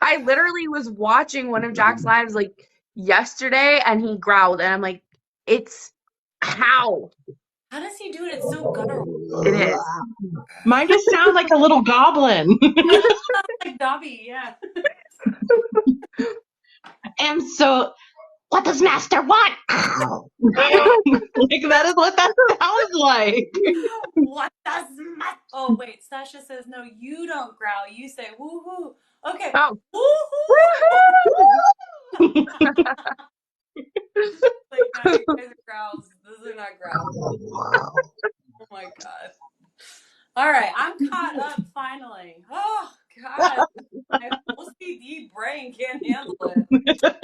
I literally was watching one of Jack's lives like yesterday and he growled and I'm like, it's how How does he do it? It's so guttural. it is. Mine just sounds like a little goblin. Mine sounds like Dobby, yeah. And so, what does Master want? Like that is what that sounds like. What does my... Oh, wait, Sasha says, no, you don't growl. You say woohoo. Okay, Oh, woohoo. woohoo! Like, no, you guys are growls. Those are not growls. Oh my God. All right, I'm caught up finally. Oh God, my OCD brain can't handle it.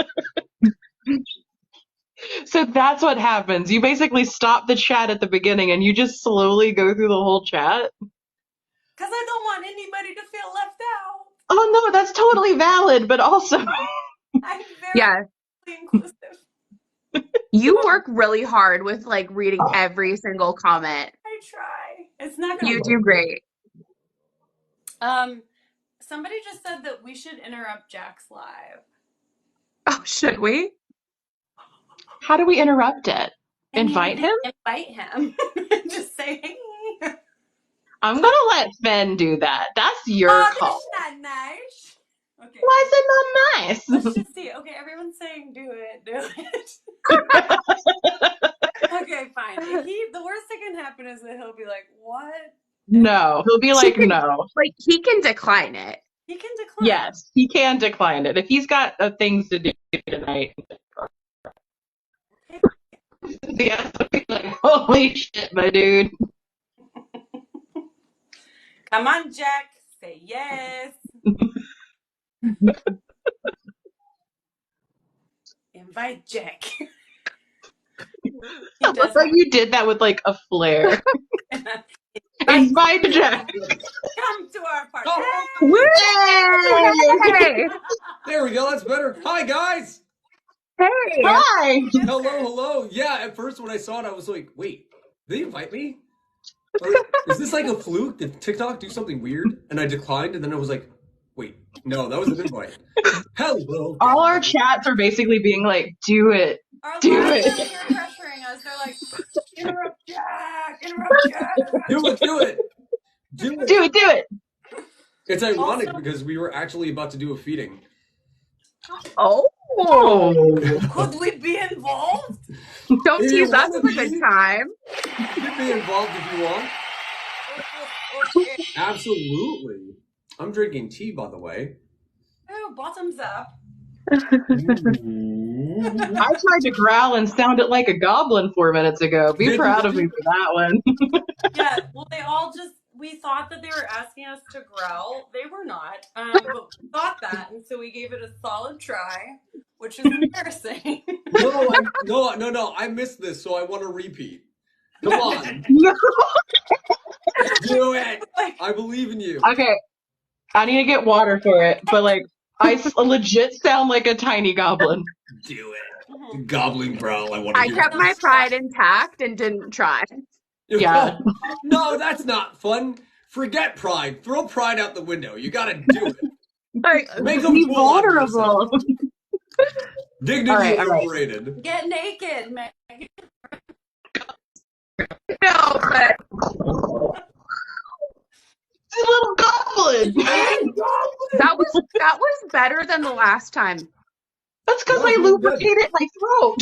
So that's what happens. You basically stop the chat at the beginning and you just slowly go through the whole chat. Because I don't want anybody to feel left out. Oh no, that's totally valid, but also I'm Yeah, very inclusive. you work really hard with like reading every single comment. I try. It's not gonna You work. do great. Somebody just said that we should interrupt Jack's live. Oh, should we? how do we interrupt it? I mean, Invite him? invite him. Just say, hey. I'm gonna let Finn do that. That's your Oh, call. that's not nice. Okay, Why is it not let's nice? just see. Okay, everyone's saying do it, do it. Okay, fine. The worst that can happen is that he'll be like, what? No, he'll be He like, can, no. like, he can decline it. He can decline. Yes, he can decline it if he's got things to do tonight. Yeah, he'll be like, holy shit, my dude. Come on, Jack. Say yes. Invite Jack. He does So have you did that with like a flair. invite Invite Jack. come to our party. Oh, Woo! Hey! there we go. That's better. Hi, guys. Hey! Hi. Hello, hello. Yeah, at first when I saw it, I was like, wait, did they invite me? Or is this like a fluke? Did TikTok do something weird? And I declined, and then I was like, wait, no, that was an invite. Hello. All our guys. chats are basically being like, do it. Our Do lives it. are peer pressuring us. They're like, interrupt Jack, interrupt Jack. Do it, do it. Do Do it. it, do it. It's ironic Also- because we were actually about to do a feeding. Oh. Could we be involved? Don't If you tease us wanna with a good be- time. You can be involved if you want. Okay. Absolutely. I'm drinking tea, by the way. Oh, bottoms up. I tried to growl and sounded like a goblin 4 minutes ago. Be Did proud you? of me for that one. Yeah, well, we thought that they were asking us to growl. They were not, but we thought that, and so we gave it a solid try, which is embarrassing. No. I missed this, so I want to repeat. Come on. Do it. I believe in you. Okay, I need to get water for it, but like, I legit sound like a tiny goblin. Do it. Goblin growl. I want to I hear kept it. my pride intact and didn't try. Yeah. No, that's not fun. Forget pride. Throw pride out the window. You gotta do it. Like, Make them Be fool out of yourself. vulnerable. Dignity All is right. overrated. Get naked, man. no, but It's a little goblin. that was better than the last time. That's because I lubricated my throat.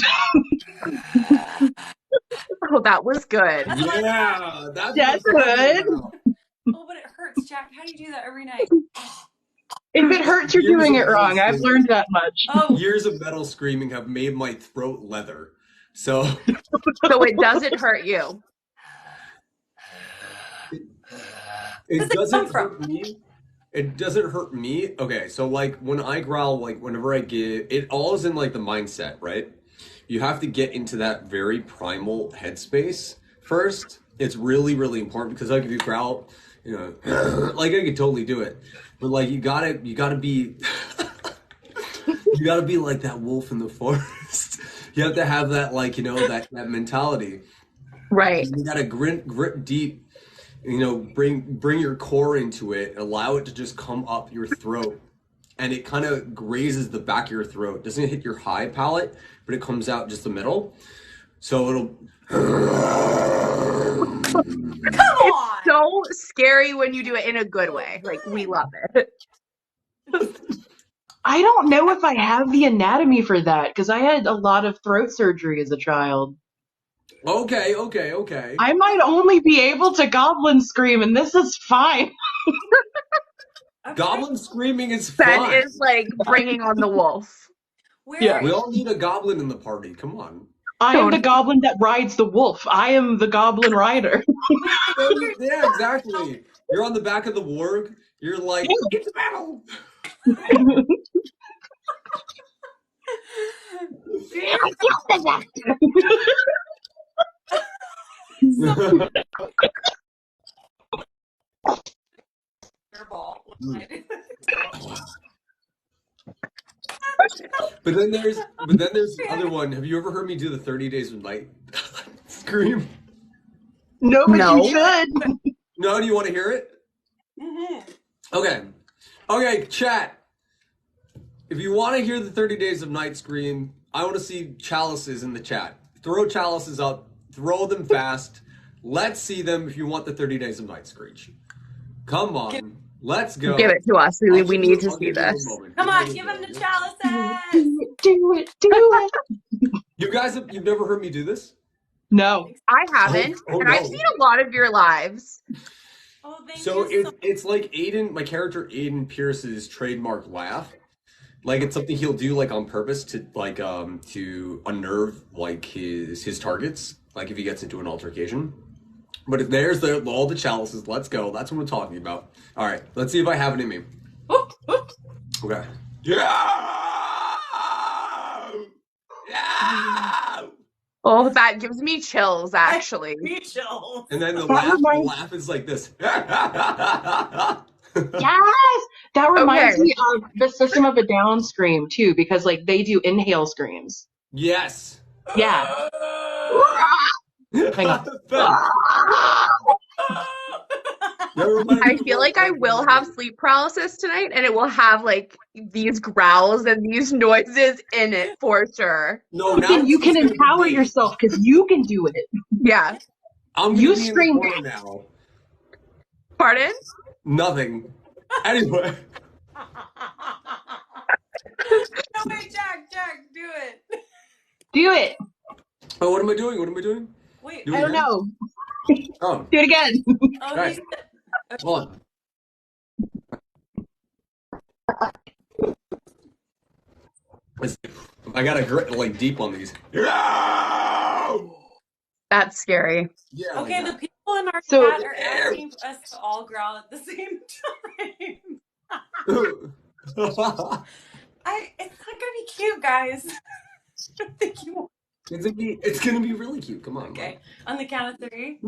Oh, that was good. Yeah, That's good. Oh, but it hurts, Jack. How do you do that every night? If it hurts, you're doing it wrong. I've learned that much. Oh, Years of metal screaming have made my throat leather. So So it doesn't hurt you. it Where's it come doesn't from? hurt me. It doesn't hurt me. Okay, so like when I growl, like whenever I get it, all is in like the mindset, right? You have to get into that very primal headspace first. It's really, really important because like if you growl, you know, like I could totally do it, but like you gotta be, you gotta be like that wolf in the forest. You have to have that like that mentality. Right. You gotta grit deep. Bring your core into it, allow it to just come up your throat, and it kind of grazes the back of your throat. It doesn't hit your high palate, but it comes out just the middle. So it'll. come on! So scary when you do it in a good way. Like, we love it. I don't know if I have the anatomy for that because I had a lot of throat surgery as a child. Okay. I might only be able to goblin scream, and this is fine. Okay. Goblin screaming is Ben fun. is like bringing on the wolf. Where Yeah. We all need a goblin in the party. Come on. I am the goblin that rides the wolf. I am the goblin rider. Yeah, exactly. You're on the back of the warg. You're like, it's metal. ball. But then there's the other one. Have you ever heard me do the 30 Days of Night scream? No, but No. you should. No, do you want to hear it? Mm-hmm. Okay, chat. If you want to hear the 30 Days of Night scream, I want to see chalices in the chat. Throw chalices up. Throw them fast. Let's see them if you want the 30 Days of Night screech. Come on. Let's go. Give it to us. We need to I'll see give you a this. moment. Come on, give him the chalices. Do it. You guys you've never heard me do this? No. I haven't, Oh, and I've no. seen a lot of your lives. Oh, thank So you. it's like my character Aiden Pierce's trademark laugh. Like it's something he'll do like on purpose to like to unnerve like his targets, like if he gets into an altercation. But if there's all the chalices, let's go. That's what we're talking about. All right, let's see if I have it in me. Okay. Yeah! Yeah! Oh, that gives me chills, actually. Me chills. And then the That laugh is like this. Yes! That reminds Okay. me of the System of a Down scream, too, because, like, they do inhale screams. Yes. Yeah. Hang on. I feel like I will have sleep paralysis tonight, and it will have like these growls and these noises in it for sure. No, now Then you it's can just gonna be empower me. yourself because you can do it. Yeah. I'm You gonna be in the scream corner now. Pardon? Nothing. Anyway. No, wait, Jack, do it. Do it. Oh, what am I doing? What am I doing? Wait, Do it I don't again? know. Oh, Do it again. oh, right. he said, Hold on. I gotta grit like deep on these. Yeah! That's scary. Yeah. okay, like the people in our So- chat are asking us to all growl at the same time. that. It's not gonna be cute, guys. I don't think you want. It's gonna be really cute. Come on. Okay, on the count of 3.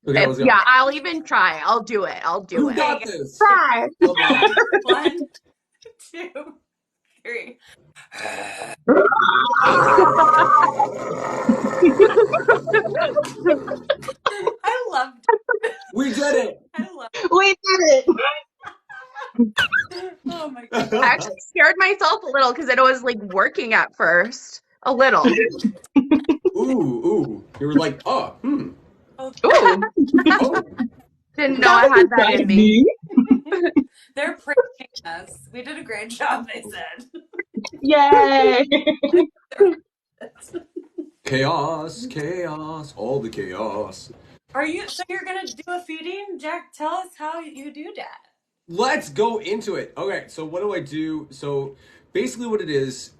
Okay, let's go. Yeah, I'll even try. I'll do it. You got this. Try. Come on. 1, 2, 3. I loved it. We did it. I loved it. We did it. Oh my god. I actually scared myself a little because it was like working at first. A little. Ooh. You were like, oh, Ooh. oh. Didn't know I had that in me. They're praising us. We did a great job, they said. Yay. Chaos, all the chaos. So you're gonna do a feeding? Jack, tell us how you do that. Let's go into it. Okay, so what do I do? So basically what it is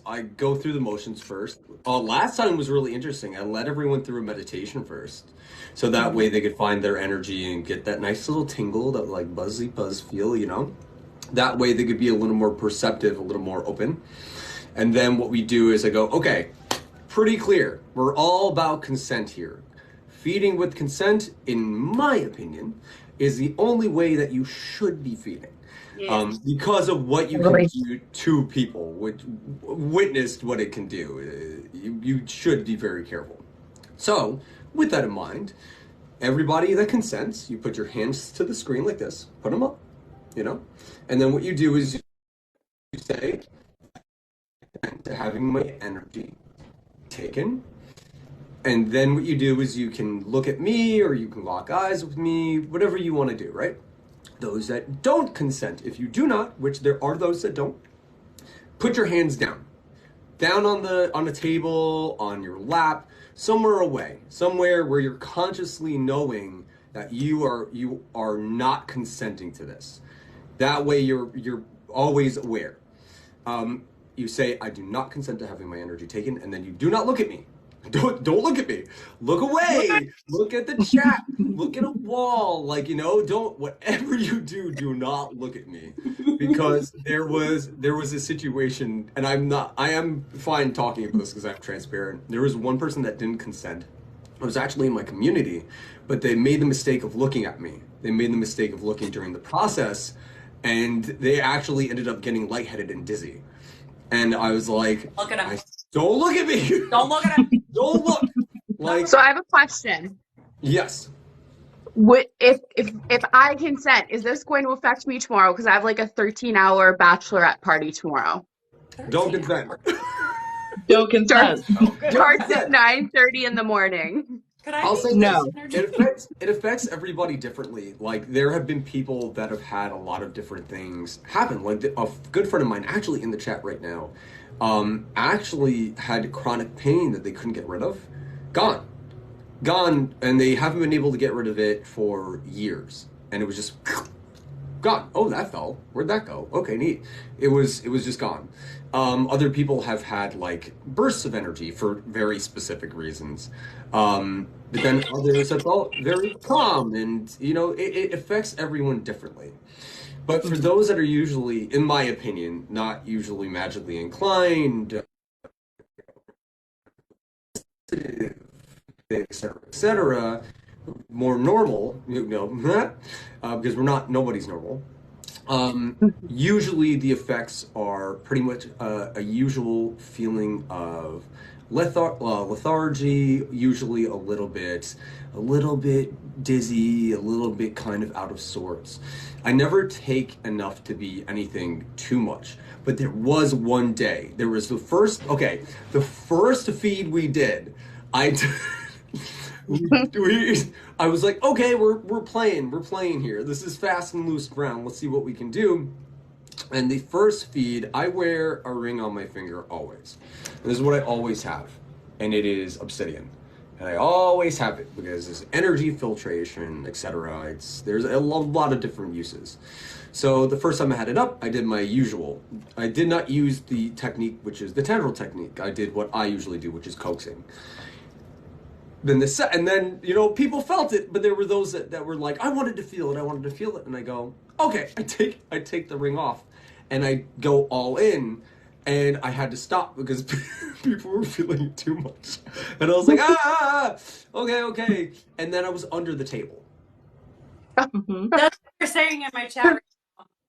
I go through the motions first. Last time was really interesting. I led everyone through a meditation first. So that way they could find their energy and get that nice little tingle, that like buzzy buzz feel, you know? That way they could be a little more perceptive, a little more open. And then what we do is I go, okay, pretty clear. We're all about consent here. Feeding with consent, in my opinion, is the only way that you should be feeding. Yes. Because of what you can do to people, which witnessed what it can do. You should be very careful. So, with that in mind, everybody that consents, you put your hands to the screen like this, put them up, you know? And then what you do is you say, to having my energy taken. And then what you do is you can look at me or you can lock eyes with me, whatever you want to do, right? Those that don't consent, if you do not, which there are those that don't, put your hands down. Down on the table, on your lap, somewhere away, somewhere where you're consciously knowing that you are not consenting to this. That way you're always aware. You say, I do not consent to having my energy taken, and then you do not look at me. Don't look at me. Look away. Look at the chat. Look at a wall. Like, you know, whatever you do not look at me. Because there was a situation, and I am fine talking about this because I'm transparent. There was one person that didn't consent. It was actually in my community, but they made the mistake of looking at me. They made the mistake of looking during the process, and they actually ended up getting lightheaded and dizzy. And I was like, Look at him. don't look at me. Don't look at him. Don't look. Like, So I have a question. yes. If I consent, is this going to affect me tomorrow? Because I have like a 13-hour bachelorette party tomorrow. Don't consent. Don't consent. Starts at 9:30 in the morning. Could I I'll be say No. this. It affects everybody differently. Like, there have been people that have had a lot of different things happen. Like, a good friend of mine, actually in the chat right now, actually had chronic pain that they couldn't get rid of. Gone, and they haven't been able to get rid of it for years. And it was just gone. Oh, that fell. Where'd that go? Okay, neat. It was just gone. Other people have had like bursts of energy for very specific reasons. But then others have felt very calm, and you know, it affects everyone differently. But for those that are usually, in my opinion, not usually magically inclined, etc., more normal, you know, because nobody's normal. Usually the effects are pretty much a usual feeling of lethargy, usually a little bit dizzy, a little bit kind of out of sorts. I never take enough to be anything too much, but there was one day, the first feed we did, I was like, okay, we're playing here. This is fast and loose ground. Let's see what we can do. And the first feed, I wear a ring on my finger always. And this is what I always have, and it is obsidian. And I always have it because it's energy filtration, etc. There's a lot of different uses. So the first time I had it up, I did my usual. I did not use the technique, which is the tendril technique. I did what I usually do, which is coaxing. And then people felt it, but there were those that were like, I wanted to feel it, and I go, okay, I take the ring off, and I go all in, and I had to stop because people were feeling it too much, and I was like, okay, and then I was under the table. That's what they're saying in my chat right now.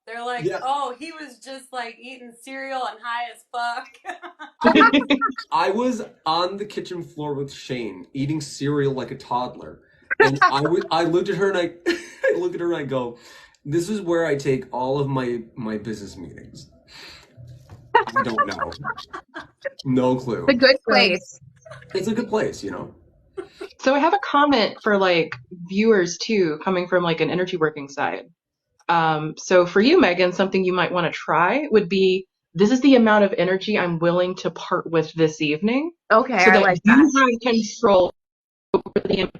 They're like, Yeah. oh, he was just like eating cereal and high as fuck. I was on the kitchen floor with Shane eating cereal like a toddler, and I looked at her and I look at her and I go, this is where I take all of my business meetings. I don't know. No clue. It's a good place. It's a good place, So I have a comment for like viewers too, coming from like an energy working side. So for you, Megan, something you might want to try would be, this is the amount of energy I'm willing to part with this evening. Okay, So I that like you that. have control over the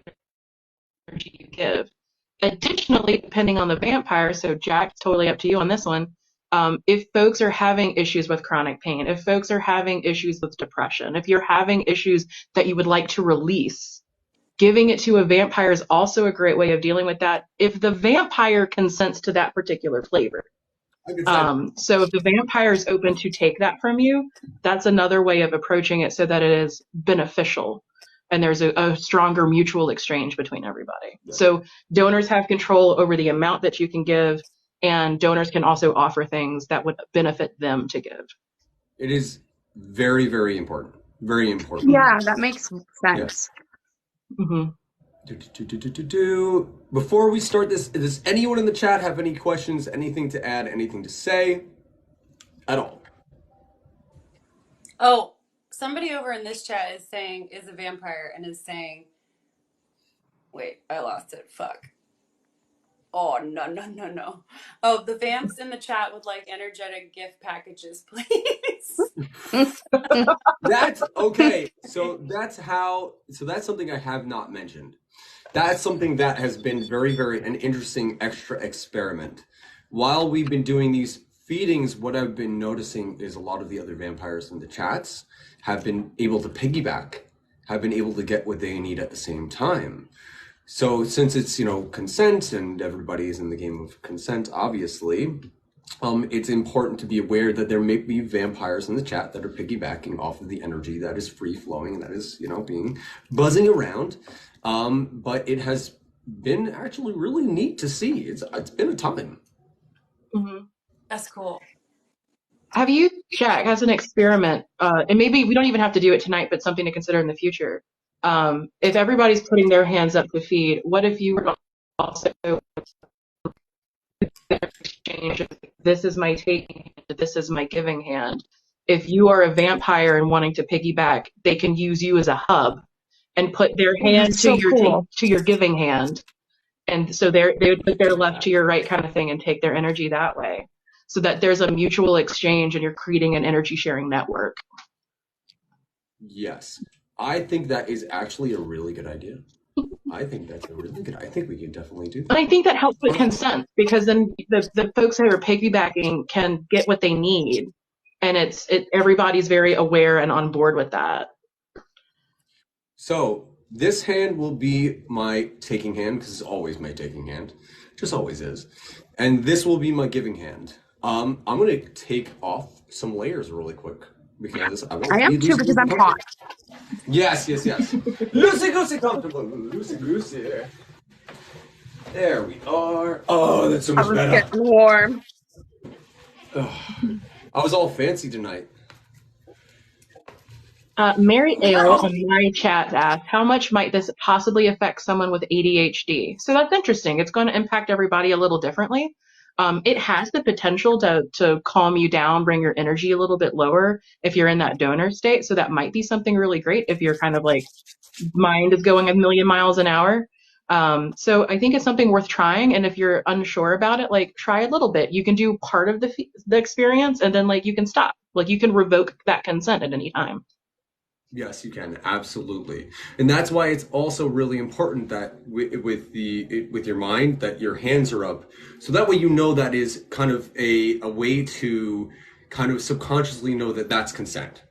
energy you give. Additionally, depending on the vampire, so Jack, totally up to you on this one. If folks are having issues with chronic pain, if folks are having issues with depression, if you're having issues that you would like to release, giving it to a vampire is also a great way of dealing with that if the vampire consents to that particular flavor. So if the vampire is open to take that from you, that's another way of approaching it so that it is beneficial and there's a stronger mutual exchange between everybody. Yeah. So donors have control over the amount that you can give, and donors can also offer things that would benefit them to give. It is very, very important. Very important. Yeah, that makes sense. Yeah. Mm-hmm. Before we start this, does anyone in the chat have any questions, anything to add, anything to say at all? Oh, somebody over in this chat is a vampire and is saying, wait, I lost it. Fuck. Oh, no. Oh, the vamps in the chat would like energetic gift packages, please. That's okay. So that's something I have not mentioned. That's something that has been very, very an interesting extra experiment. While we've been doing these feedings, what I've been noticing is a lot of the other vampires in the chats have been able to piggyback, have been able to get what they need at the same time. So since it's, consent and everybody is in the game of consent, obviously, it's important to be aware that there may be vampires in the chat that are piggybacking off of the energy that is free flowing, that is, being buzzing around. But it has been actually really neat to see. It's been a time. Mm-hmm. That's cool. Have you, Jack, as an experiment, and maybe we don't even have to do it tonight, but something to consider in the future. If everybody's putting their hands up to feed, what if you were also exchange? This is my taking hand, this is my giving hand. If you are a vampire and wanting to piggyback, they can use you as a hub and put their hand to your giving hand, and so they would put their left to your right kind of thing and take their energy that way, so that there's a mutual exchange and you're creating an energy sharing network. Yes, I think that is actually a really good idea. I think that's a really good. I think we can definitely do that. And I think that helps with consent, because then the folks that are piggybacking can get what they need, and everybody's very aware and on board with that. So this hand will be my taking hand, because it's always my taking hand, just always is, and this will be my giving hand. I'm gonna take off some layers really quick because I am too, because I'm hot. Yes. Loosey goosey comfortable. Loosey goosey. There we are. Oh, that's so much better. I was getting warm. I was all fancy tonight. Mary Ale on my chat asked, how much might this possibly affect someone with ADHD? So that's interesting. It's going to impact everybody a little differently. It has the potential to calm you down, bring your energy a little bit lower if you're in that donor state. So that might be something really great if you're kind of like mind is going a million miles an hour. So I think it's something worth trying. And if you're unsure about it, like try a little bit. You can do part of the experience and then like you can stop. Like you can revoke that consent at any time. Yes, you can, absolutely. And that's why it's also really important that with your mind that your hands are up. So that way you know that is kind of a way to kind of subconsciously know that that's consent.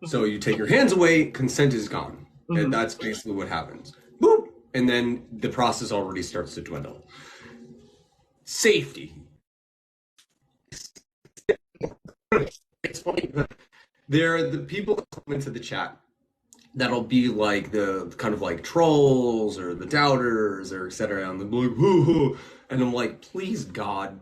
So you take your hands away, consent is gone. And Mhm. that's basically what happens. Boop! And then the process already starts to dwindle. Safety. It's funny. There are the people that come into the chat that'll be like the kind of like trolls or the doubters or etc. And they'll be like, hoo, hoo. And I'm like, please God,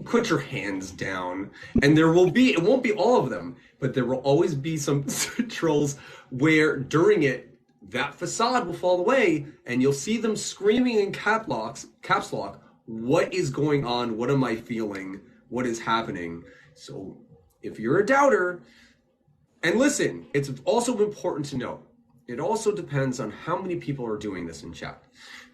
put your hands down. And there will be, it won't be all of them, but there will always be some trolls where during it, that facade will fall away and you'll see them screaming in caps lock, what is going on? What am I feeling? What is happening? So if you're a doubter, and listen, it's also important to know, it also depends on how many people are doing this in chat.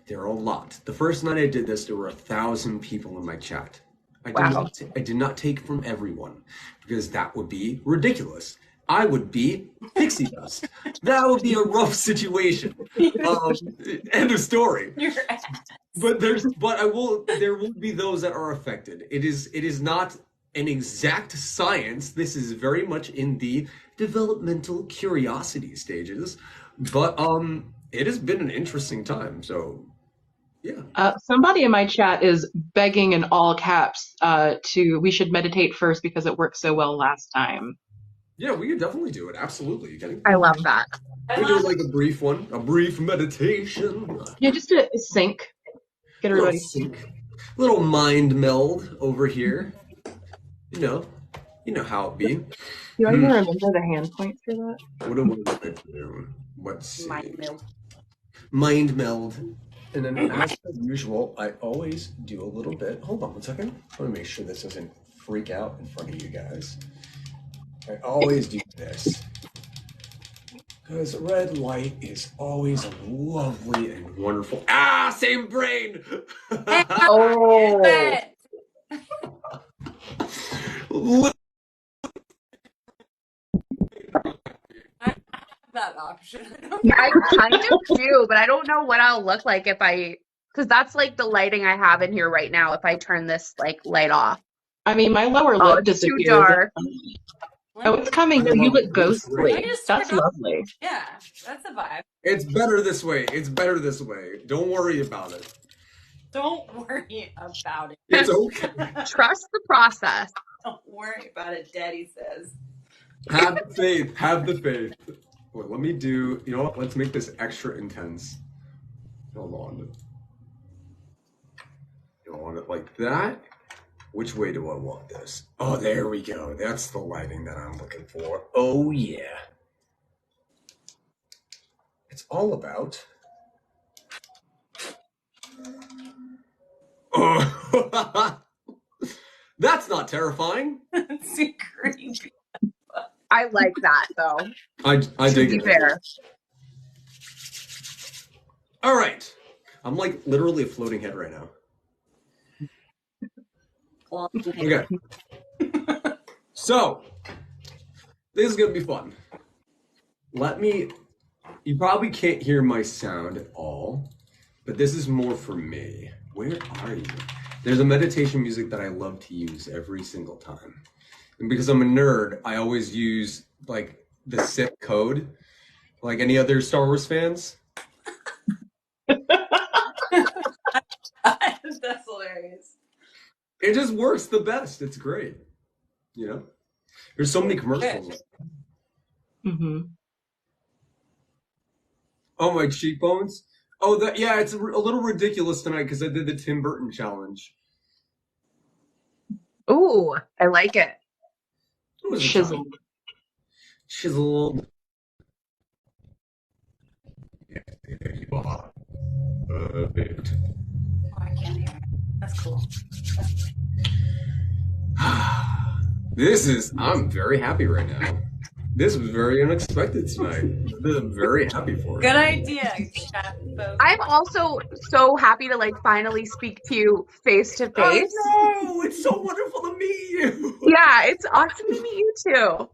There are a lot. The first night I did this, there were 1,000 people in my chat. Wow. I did not take from everyone because that would be ridiculous. I would be pixie dust. That would be a rough situation. End of story. Your ass. But there will be those that are affected. It is not an exact science. This is very much in the developmental curiosity stages. But it has been an interesting time. So yeah. Somebody in my chat is begging in all caps we should meditate first because it worked so well last time. Yeah, we could definitely do it. Absolutely. You I love that. we do like a brief one, a brief meditation. Yeah, just to sync, get Little everybody. sync, little mind meld over here. You know how it be. Do I even remember the hand points for that? What was I doing? Let's see. Mind meld. Mind meld. And then as per usual, I always do a little bit. Hold on one second. I want to make sure this doesn't freak out in front of you guys. I always do this. Because red light is always lovely and wonderful. Ah, same brain! Oh. That option. Yeah, I kind of do, but I don't know what I'll look like because that's like the lighting I have in here right now if I turn this like light off. I mean, my lower Oh, lip it's too disappeared. dark. Oh, it's coming. No, you look ghostly. just That's turn off- lovely. Yeah, that's a vibe. It's better this way. It's better this way. Don't worry about it. Don't worry about it. It's okay. Trust the process. Don't worry about it, Daddy says. Have the faith. Have the faith. Well, let me do, you know what? Let's make this extra intense. Hold on. You want it like that? Which way do I want this? Oh, there we go. That's the lighting that I'm looking for. Oh, yeah. It's all about... Oh, that's not terrifying. It's creepy. I like that though. I To dig be it. fair. All right. I'm like literally a floating head right now. Okay. So, this is going to be fun. You probably can't hear my sound at all, but this is more for me. Where are you? There's a meditation music that I love to use every single time. And because I'm a nerd, I always use like the SIP code, like any other Star Wars fans. That's hilarious. It just works the best. It's great. You know? There's so many commercials. Mm-hmm. Oh, my cheekbones. Oh, yeah, it's a little ridiculous tonight because I did the Tim Burton challenge. Ooh, I like it. It was a Chiseled. time. Chiseled. Yeah, there you are. Perfect. Oh, I can't hear. That's cool. I'm very happy right now. This was very unexpected tonight. I'm very happy for Good it. idea, chat folks. I'm also so happy to like finally speak to you face to I face. know! It's so wonderful to meet you! Yeah, it's awesome to meet you too.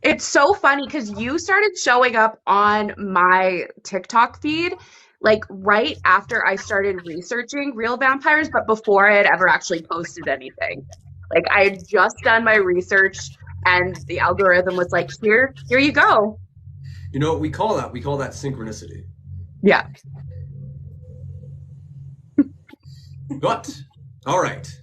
It's so funny because you started showing up on my TikTok feed like right after I started researching real vampires, but before I had ever actually posted anything. Like I had just done my research and the algorithm was like, here you go. You know what we call that? We call that synchronicity. Yeah. But, alright.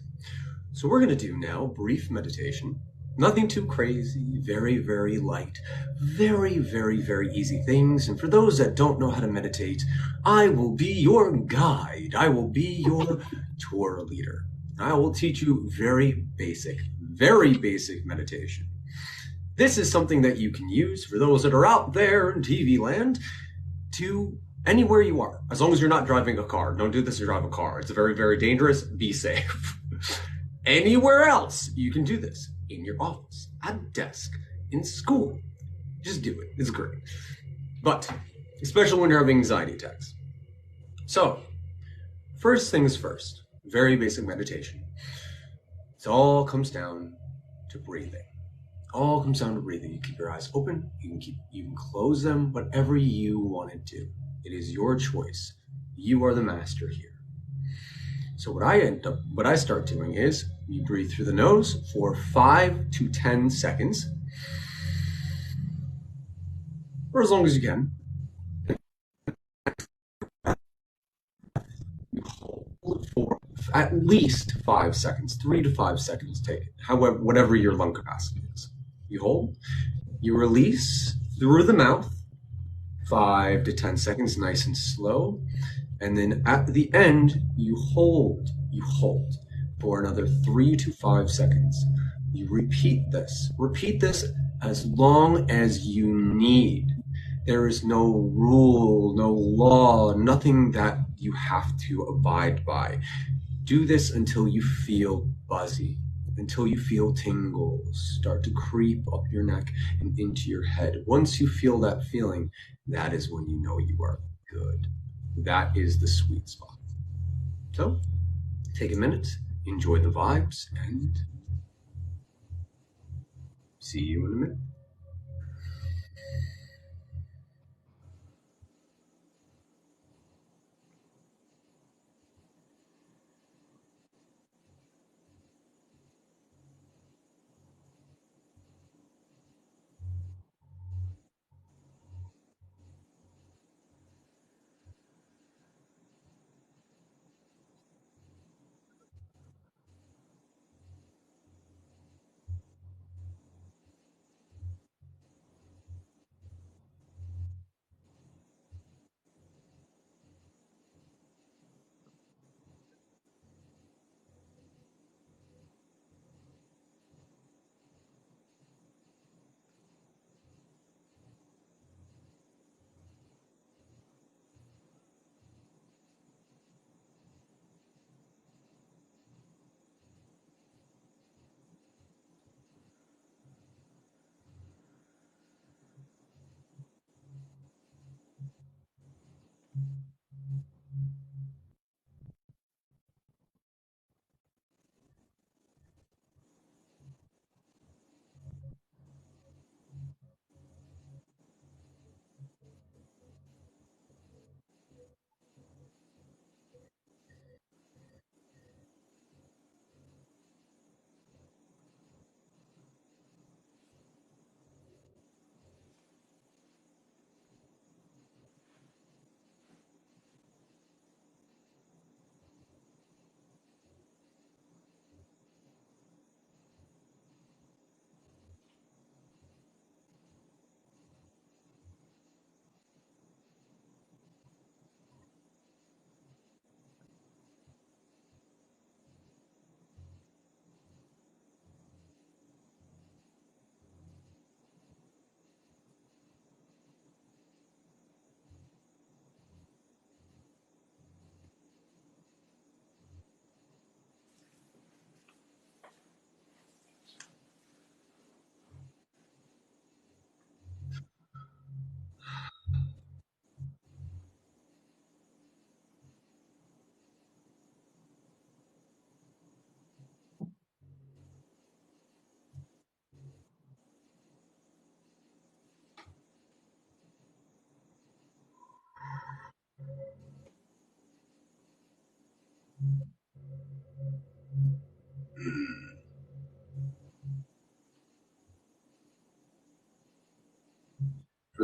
So we're going to do now brief meditation. Nothing too crazy, very, very light, very, very, very easy things. And for those that don't know how to meditate, I will be your guide. I will be your tour leader. I will teach you very basic meditation. This is something that you can use for those that are out there in TV land to anywhere you are, as long as you're not driving a car. Don't do this to drive a car. It's very, very dangerous. Be safe. Anywhere else, you can do this. In your office, at a desk, in school. Just do it. It's great. But, especially when you're having anxiety attacks. So, first things first. Very basic meditation. It all comes down to breathing. All comes down to breathing. You keep your eyes open. You can close them. Whatever you want to do. It is your choice. You are the master here. So what I start doing is you breathe through the nose for 5 to 10 seconds, or as long as you can. You hold for at least 5 seconds, 3 to 5 seconds. Take it, however, whatever your lung capacity is. You hold, you release through the mouth, 5 to 10 seconds, nice and slow. And then at the end, you hold for another 3 to 5 seconds. You repeat this. Repeat this as long as you need. There is no rule, no law, nothing that you have to abide by. Do this until you feel buzzy, until you feel tingles start to creep up your neck and into your head. Once you feel that feeling, that is when you know you are good. That is the sweet spot. So, take a minute, enjoy the vibes, and see you in a minute.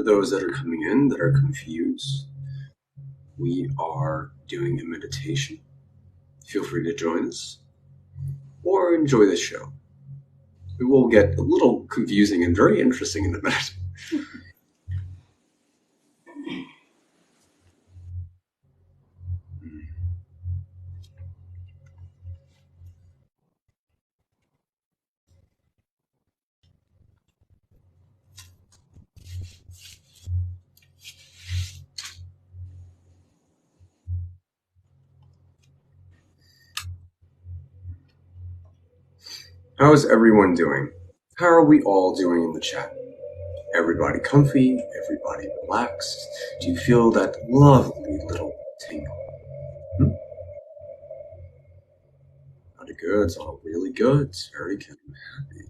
For those that are coming in that are confused, we are doing a meditation. Feel free to join us or enjoy the show. It will get a little confusing and very interesting in a minute. How is everyone doing? How are we all doing in the chat? Everybody comfy? Everybody relaxed? Do you feel that lovely little tingle? Very good. It's all really good. It's very good. I'm happy.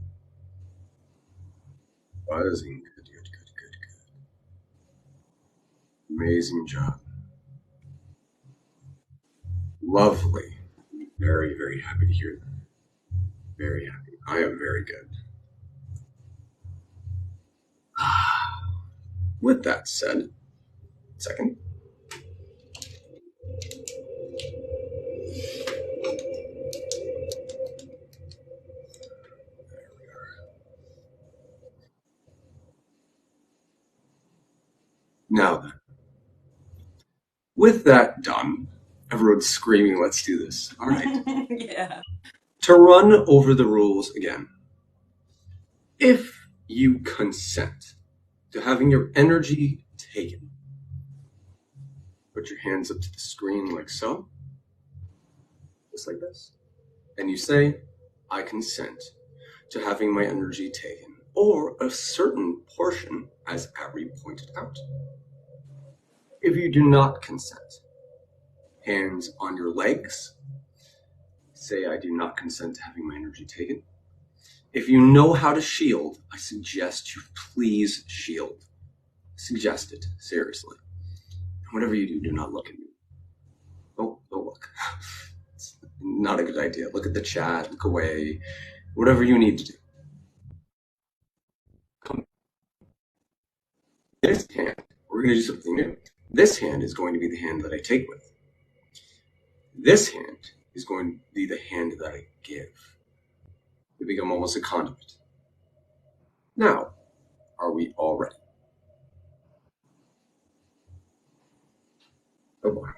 Buzzing. Good, good, good, good, good. Amazing job. Lovely. Very, very happy to hear that. Very happy. I am very good. With that said, second. There we are. Now then, with that done, everyone's screaming, let's do this. All right. Yeah. To run over the rules again. If you consent to having your energy taken, put your hands up to the screen like so, just like this, and you say, I consent to having my energy taken, or a certain portion, as Ari pointed out. If you do not consent, hands on your legs, say, I do not consent to having my energy taken. If you know how to shield, I suggest you please shield. Suggest it, seriously. Whatever you do, do not look at me. Don't look. It's not a good idea. Look at the chat, look away, whatever you need to do. Come. This hand, we're going to do something new. This hand is going to be the hand that I take with. This hand is going to be the hand that I give. We become almost a conduit. Now, are we all ready? Oh boy.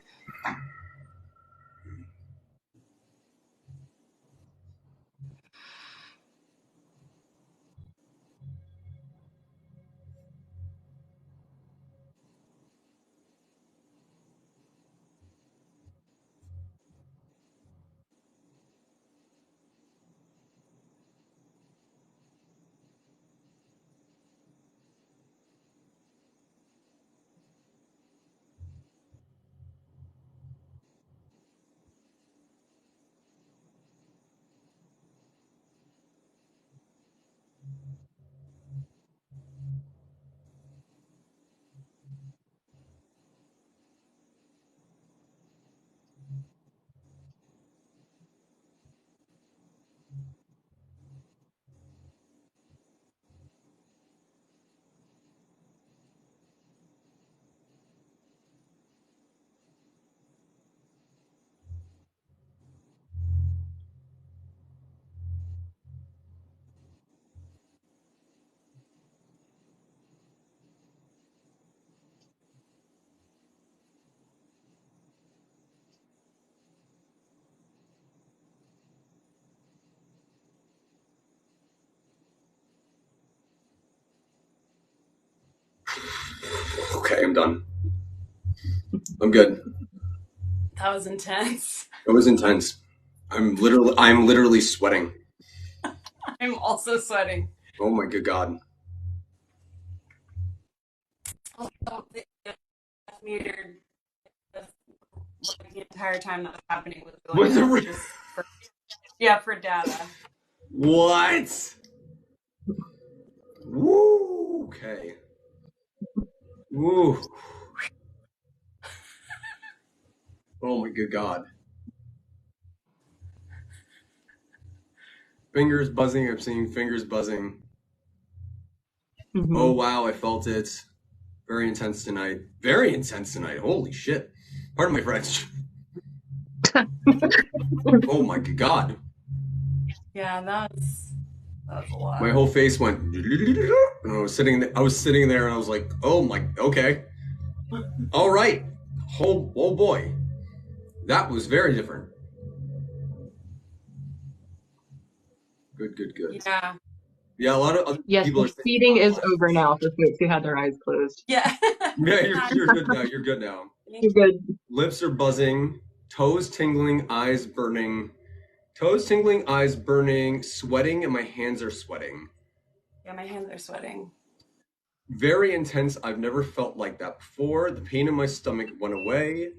Okay, I'm done. I'm good. That was intense. It was intense. I'm literally sweating. I'm also sweating. Oh my good God. Muted the entire time that was happening was Was it going really? just for data. What? Woo. Okay. Woo. Oh my good God. Fingers buzzing. I'm seeing fingers buzzing. Mhm. Oh wow, I felt it. Very intense tonight. Very intense tonight. Holy shit. Pardon my French. Oh my god. Yeah, that was a lot. My whole face went, and I was sitting there and I was like, oh my, okay. All right. Oh boy. That was very different. Good. Yeah. Yeah, a lot of other Yes, people the are saying, feeding is over now for folks who had their eyes closed. Yeah. yeah, you're good now. You're good now. You're good. Lips are buzzing, toes tingling, eyes burning. Toes tingling, eyes burning, sweating, and my hands are sweating. Yeah, my hands are sweating. Very intense. I've never felt like that before. The pain in my stomach went away.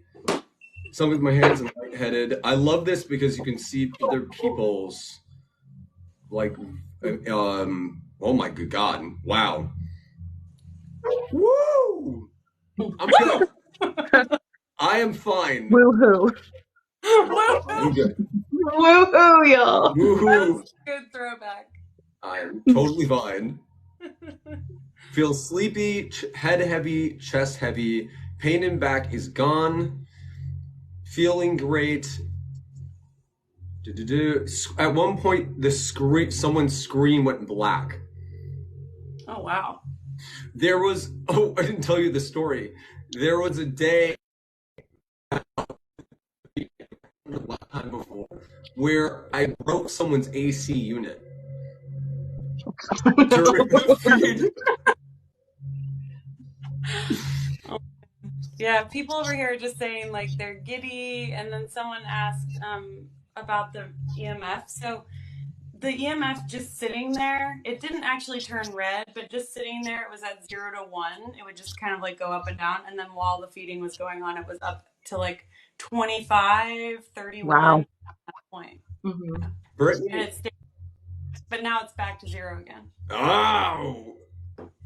Some of my hands and lightheaded. I love this because you can see other people's, like, oh my good God. Wow. Woo! I'm good. I am fine. Woohoo. I'm good. Woohoo, y'all. Woohoo! That's a good throwback. I'm totally fine. Feel sleepy, head heavy, chest heavy. Pain in back is gone. Feeling great. At one point, someone's screen went black. Oh, wow. There was, I didn't tell you the story. There was a day last time before where I broke someone's AC unit. During the feed. Yeah, people over here are just saying like they're giddy, and then someone asked about the EMF. So the EMF just sitting there, it didn't actually turn red, but just sitting there, it was at 0 to 1. It would just kind of like go up and down, and then while the feeding was going on, it was up to like 25, 31 Wow. at that point. Mm-hmm. Brittany. And it's, but now it's back to 0 again. Oh,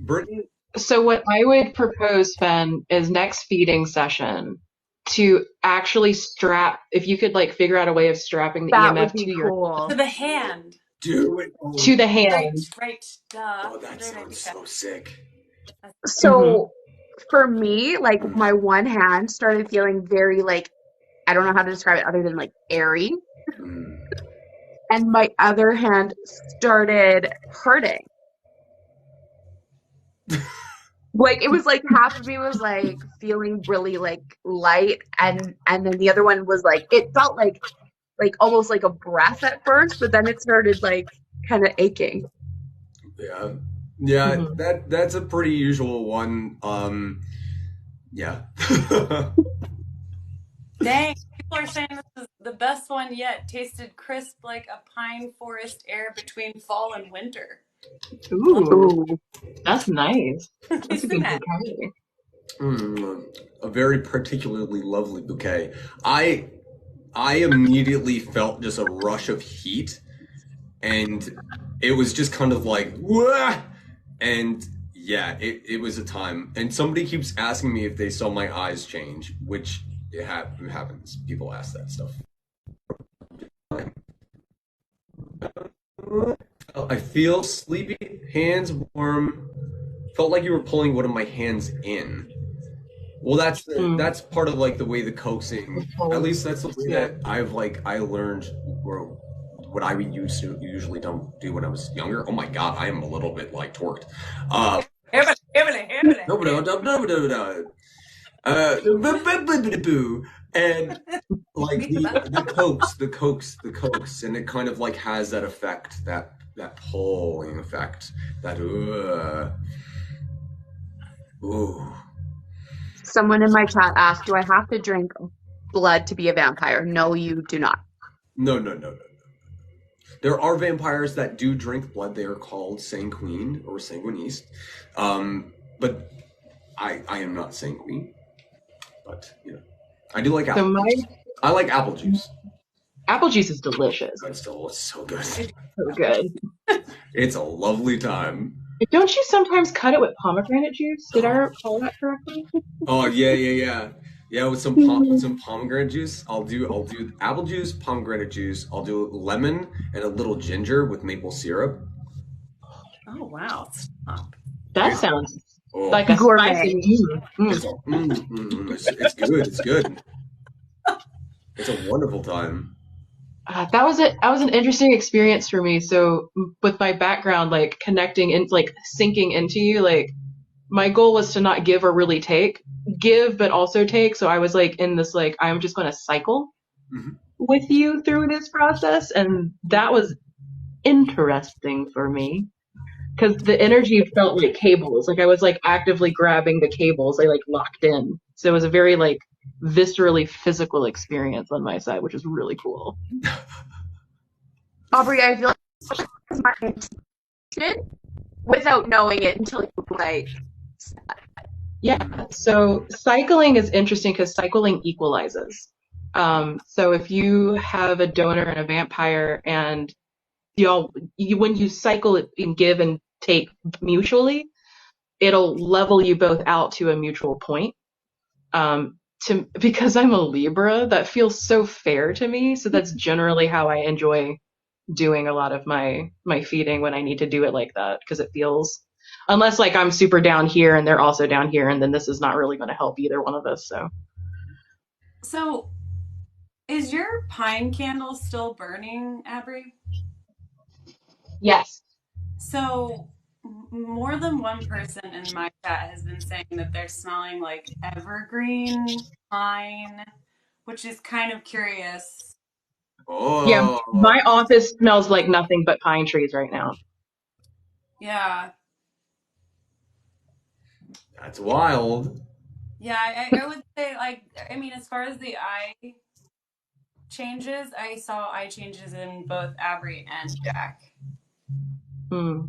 Brittany. So what I would propose, Fen, is next feeding session to actually strap, if you could like figure out a way of strapping the That EMF would be to your cool. To the hand. Do it. to the hand. Right. Duh. Oh, that Great sounds idea. so sick. So for me, like my one hand started feeling very like, I don't know how to describe it other than like airy. Mm. And my other hand started hurting. Like it was like half of me was like feeling really like light, and then the other one was like it felt like almost like a breath at first, but then it started like kind of aching. Yeah, Mhm. that's a pretty usual one. Yeah. Dang, people are saying this is the best one yet. Tasted crisp like a pine forest air between fall and winter. Ooh, that's nice. That's a Isn't good it? bouquet. A very particularly lovely bouquet. I immediately felt just a rush of heat, and it was just kind of like, wah! And yeah, it was a time. And somebody keeps asking me if they saw my eyes change, which it happens. People ask that stuff. I feel sleepy, hands warm. Felt like you were pulling one of my hands in. Well, that's part of like the way the coaxing. At least that's the way that I learned what I usually don't do when I was younger. Oh my God, I am a little bit like torqued. And like the coax, and it kind of like has that effect, that pulling effect, that ooh. Someone in my chat asked, "Do I have to drink blood to be a vampire?" No, you do not. No. There are vampires that do drink blood. They are called sanguine or sanguiniste. But I am not sanguine. But you know, I do like apple. I like apple juice. Apple juice is delicious. It's so good. So good. It's a lovely time. Don't you sometimes cut it with pomegranate juice? Did I recall that correctly? Oh yeah. Yeah, with some pomegranate juice. I'll do apple juice, pomegranate juice. I'll do lemon and a little ginger with maple syrup. Oh wow! Stop. That sounds Oh, Like a Gourmet. spicy. it's, it's good. It's good. It's a wonderful time. That was it. That was an interesting experience for me. So with my background, like connecting and like sinking into you, like my goal was to not give or really take, give but also take. So I was like in this like I'm just going to cycle Mhm. with you through this process, and that was interesting for me because the energy felt like cables. Like I was like actively grabbing the cables. I like locked in. So it was a very like viscerally physical experience on my side, which is really cool. Aubrey, I feel like it's my intention without knowing it until you like. Yeah, so cycling is interesting because cycling equalizes. So if you have a donor and a vampire and when you cycle it and give and take mutually, it'll level you both out to a mutual point. Because I'm a Libra, that feels so fair to me. So that's generally how I enjoy doing a lot of my feeding when I need to do it like that because it feels unless like I'm super down here and they're also down here and then this is not really going to help either one of us. So, is your pine candle still burning, Abry? Yes. So, more than one person in my chat has been saying that they're smelling like evergreen pine, which is kind of curious. Yeah, Oh, my office smells like nothing but pine trees right now. Yeah. that's wild. Yeah, I would say, like, I mean, as far as the eye changes, I saw eye changes in both Abry and Jack, Hmm.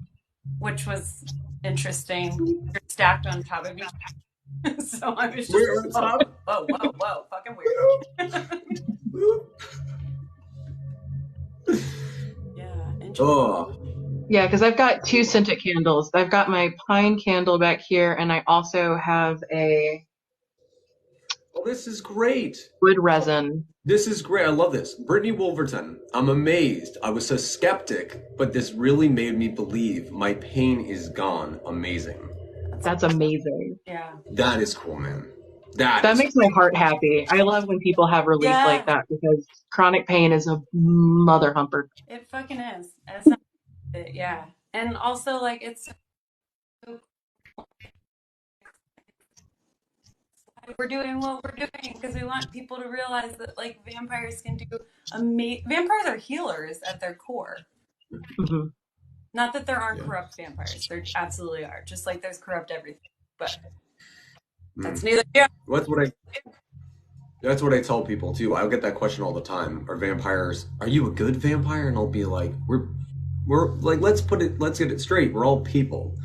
which was interesting. They're stacked on top of each other. So I was just, Where- whoa, whoa, whoa, whoa, fucking weird. Yeah, interesting. Oh, Yeah, because I've got two scented candles. I've got my pine candle back here, and I also have a well, this is great. wood resin. This is great. I love this. Brittany Wolverton. I'm amazed. I was a skeptic, but this really made me believe my pain is gone. Amazing. That's amazing. Yeah. That is cool, man. That That is makes my heart happy. I love when people have relief like Yeah, that because chronic pain is a mother humper. it fucking is. It's not, yeah. And also, like, it's so we're doing what we're doing because we want people to realize that like vampires can do vampires are healers at their core. Hmm. Not that there aren't yeah. corrupt vampires. There absolutely are. Just like there's corrupt everything. But that's Mm. neither here. That's what I tell people too. I'll get that question all the time. Are vampires? Are you a good vampire? And I'll be like, we're like, let's get it straight. We're all people.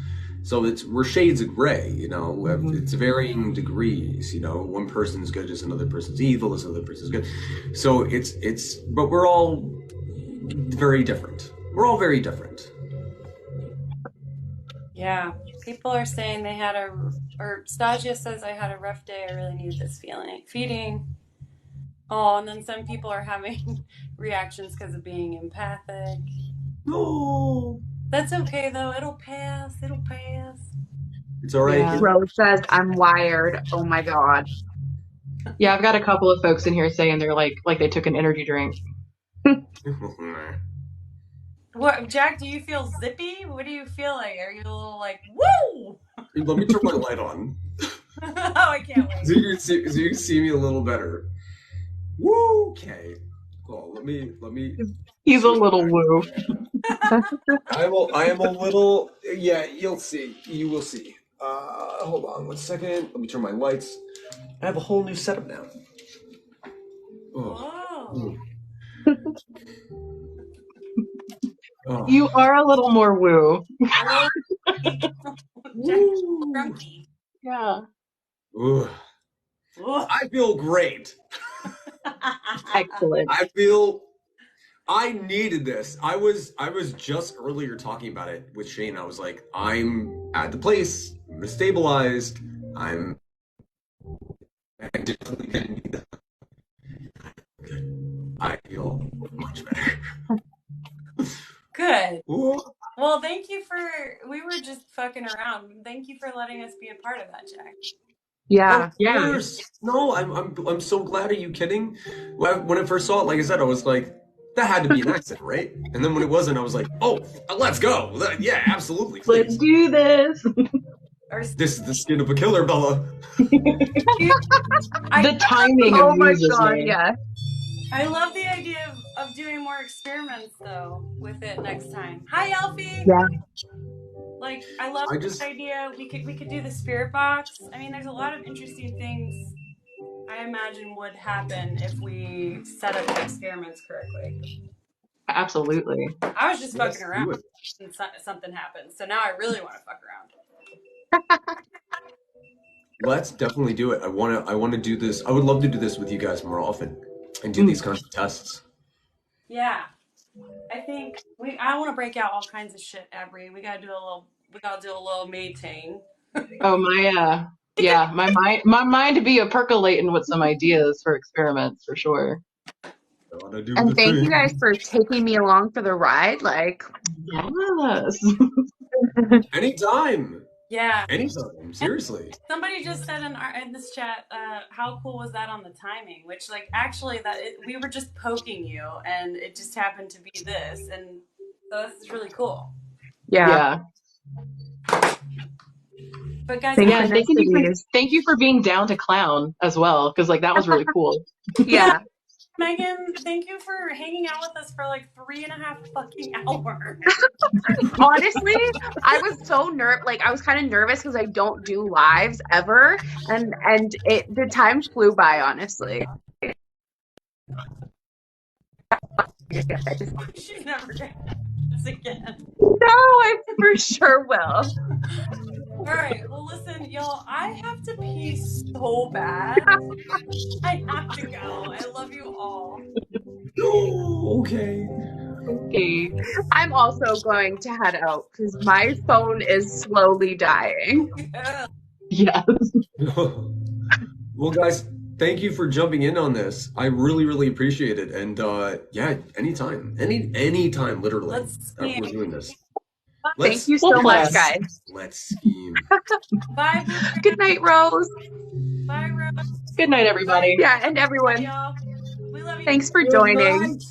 So we're shades of gray, you know. Hmm. It's varying degrees, you know. One person's good, just another person's evil, just another person's good. So but we're all very different. We're all very different. Yeah. People are saying they had or Stasia says I had a rough day. I really needed this feeding. Oh, and then some people are having reactions because of being empathic. No, That's okay though. It'll pass. It'll pass. it's all right. Yeah. Rose says I'm wired. Oh my god. Yeah, I've got a couple of folks in here saying they're like they took an energy drink. What, Jack? Do you feel zippy? What do you feel like? Are you a little like woo? Let me turn my light on. Oh, I can't wait. So you can see me a little better. Woo! Okay. Well, let me. He's a little woo. I am a little. Yeah, you'll see. You will see. Hold on 1 second. Let me turn my lights. I have a whole new setup now. Oh. Whoa. Oh. You are a little more woo. A little Woo. grumpy. Yeah. Ugh. Ugh. I feel great. Excellent. I needed this. I was just earlier talking about it with Shane. I was like, I'm at the place. I'm stabilized. I definitely didn't need that. I feel much better. Good. Ooh. Well, thank you for. We were just fucking around. Thank you for letting us be a part of that, Jack. Yeah. Of Yeah. course. No, I'm so glad. Are you kidding? When I first saw it, like I said, I was like, that had to be an accident, right? And then when it wasn't, I was like, oh, let's go. Yeah, absolutely, Let's please. do this. Or This is the skin of a killer, Bella. The timing Oh my amuses god, me. yeah. I love the idea of doing more experiments though with it next time. Hi, Elfie. Yeah. Like, I love I this just idea. We could do the spirit box. I mean, there's a lot of interesting things I imagine would happen if we set up the experiments correctly. Absolutely. I was just fucking let's around do it. and something happened. So now I really want to fuck around. Let's definitely do it. I wanna do this. I would love to do this with you guys more often and do these kinds of tests. Yeah. I think I want to break out all kinds of shit, Abry. We gotta do a little meeting. Oh my yeah, my mind to be a percolating with some ideas for experiments for sure. Gotta do And the thank you guys thing. for taking me along for the ride. Like, Yes. Anytime. Yeah. Anytime. Seriously. Somebody just said in this chat, how cool was that on the timing? Which, like, actually, we were just poking you, and it just happened to be this, and so this is really cool. yeah. Yeah. But guys, Yeah, and Synchronicities. thank you for being down to clown as well, because like that was really cool. Yeah. Megan, thank you for hanging out with us for like 3.5 fucking hours. Honestly, I was so I was kind of nervous because I don't do lives ever, and the time flew by, honestly. She's never gonna do this again. No, I for sure will. All right, well, listen, y'all, I have to pee so bad. I have to go. I love you all. Oh, okay. Okay. I'm also going to head out because my phone is slowly dying. Yeah. Well, guys, thank you for jumping in on this. I really, really appreciate it. And yeah, anytime, anytime, literally, Let's that scheme. we're doing this. Thank you We'll so much, plan. guys. Let's scheme. Bye, Blueberry. Good night, Rose. Bye, Rose. Good night, everybody. Yeah, and Bye, everyone. y'all. We love you. Thanks for Good joining. night.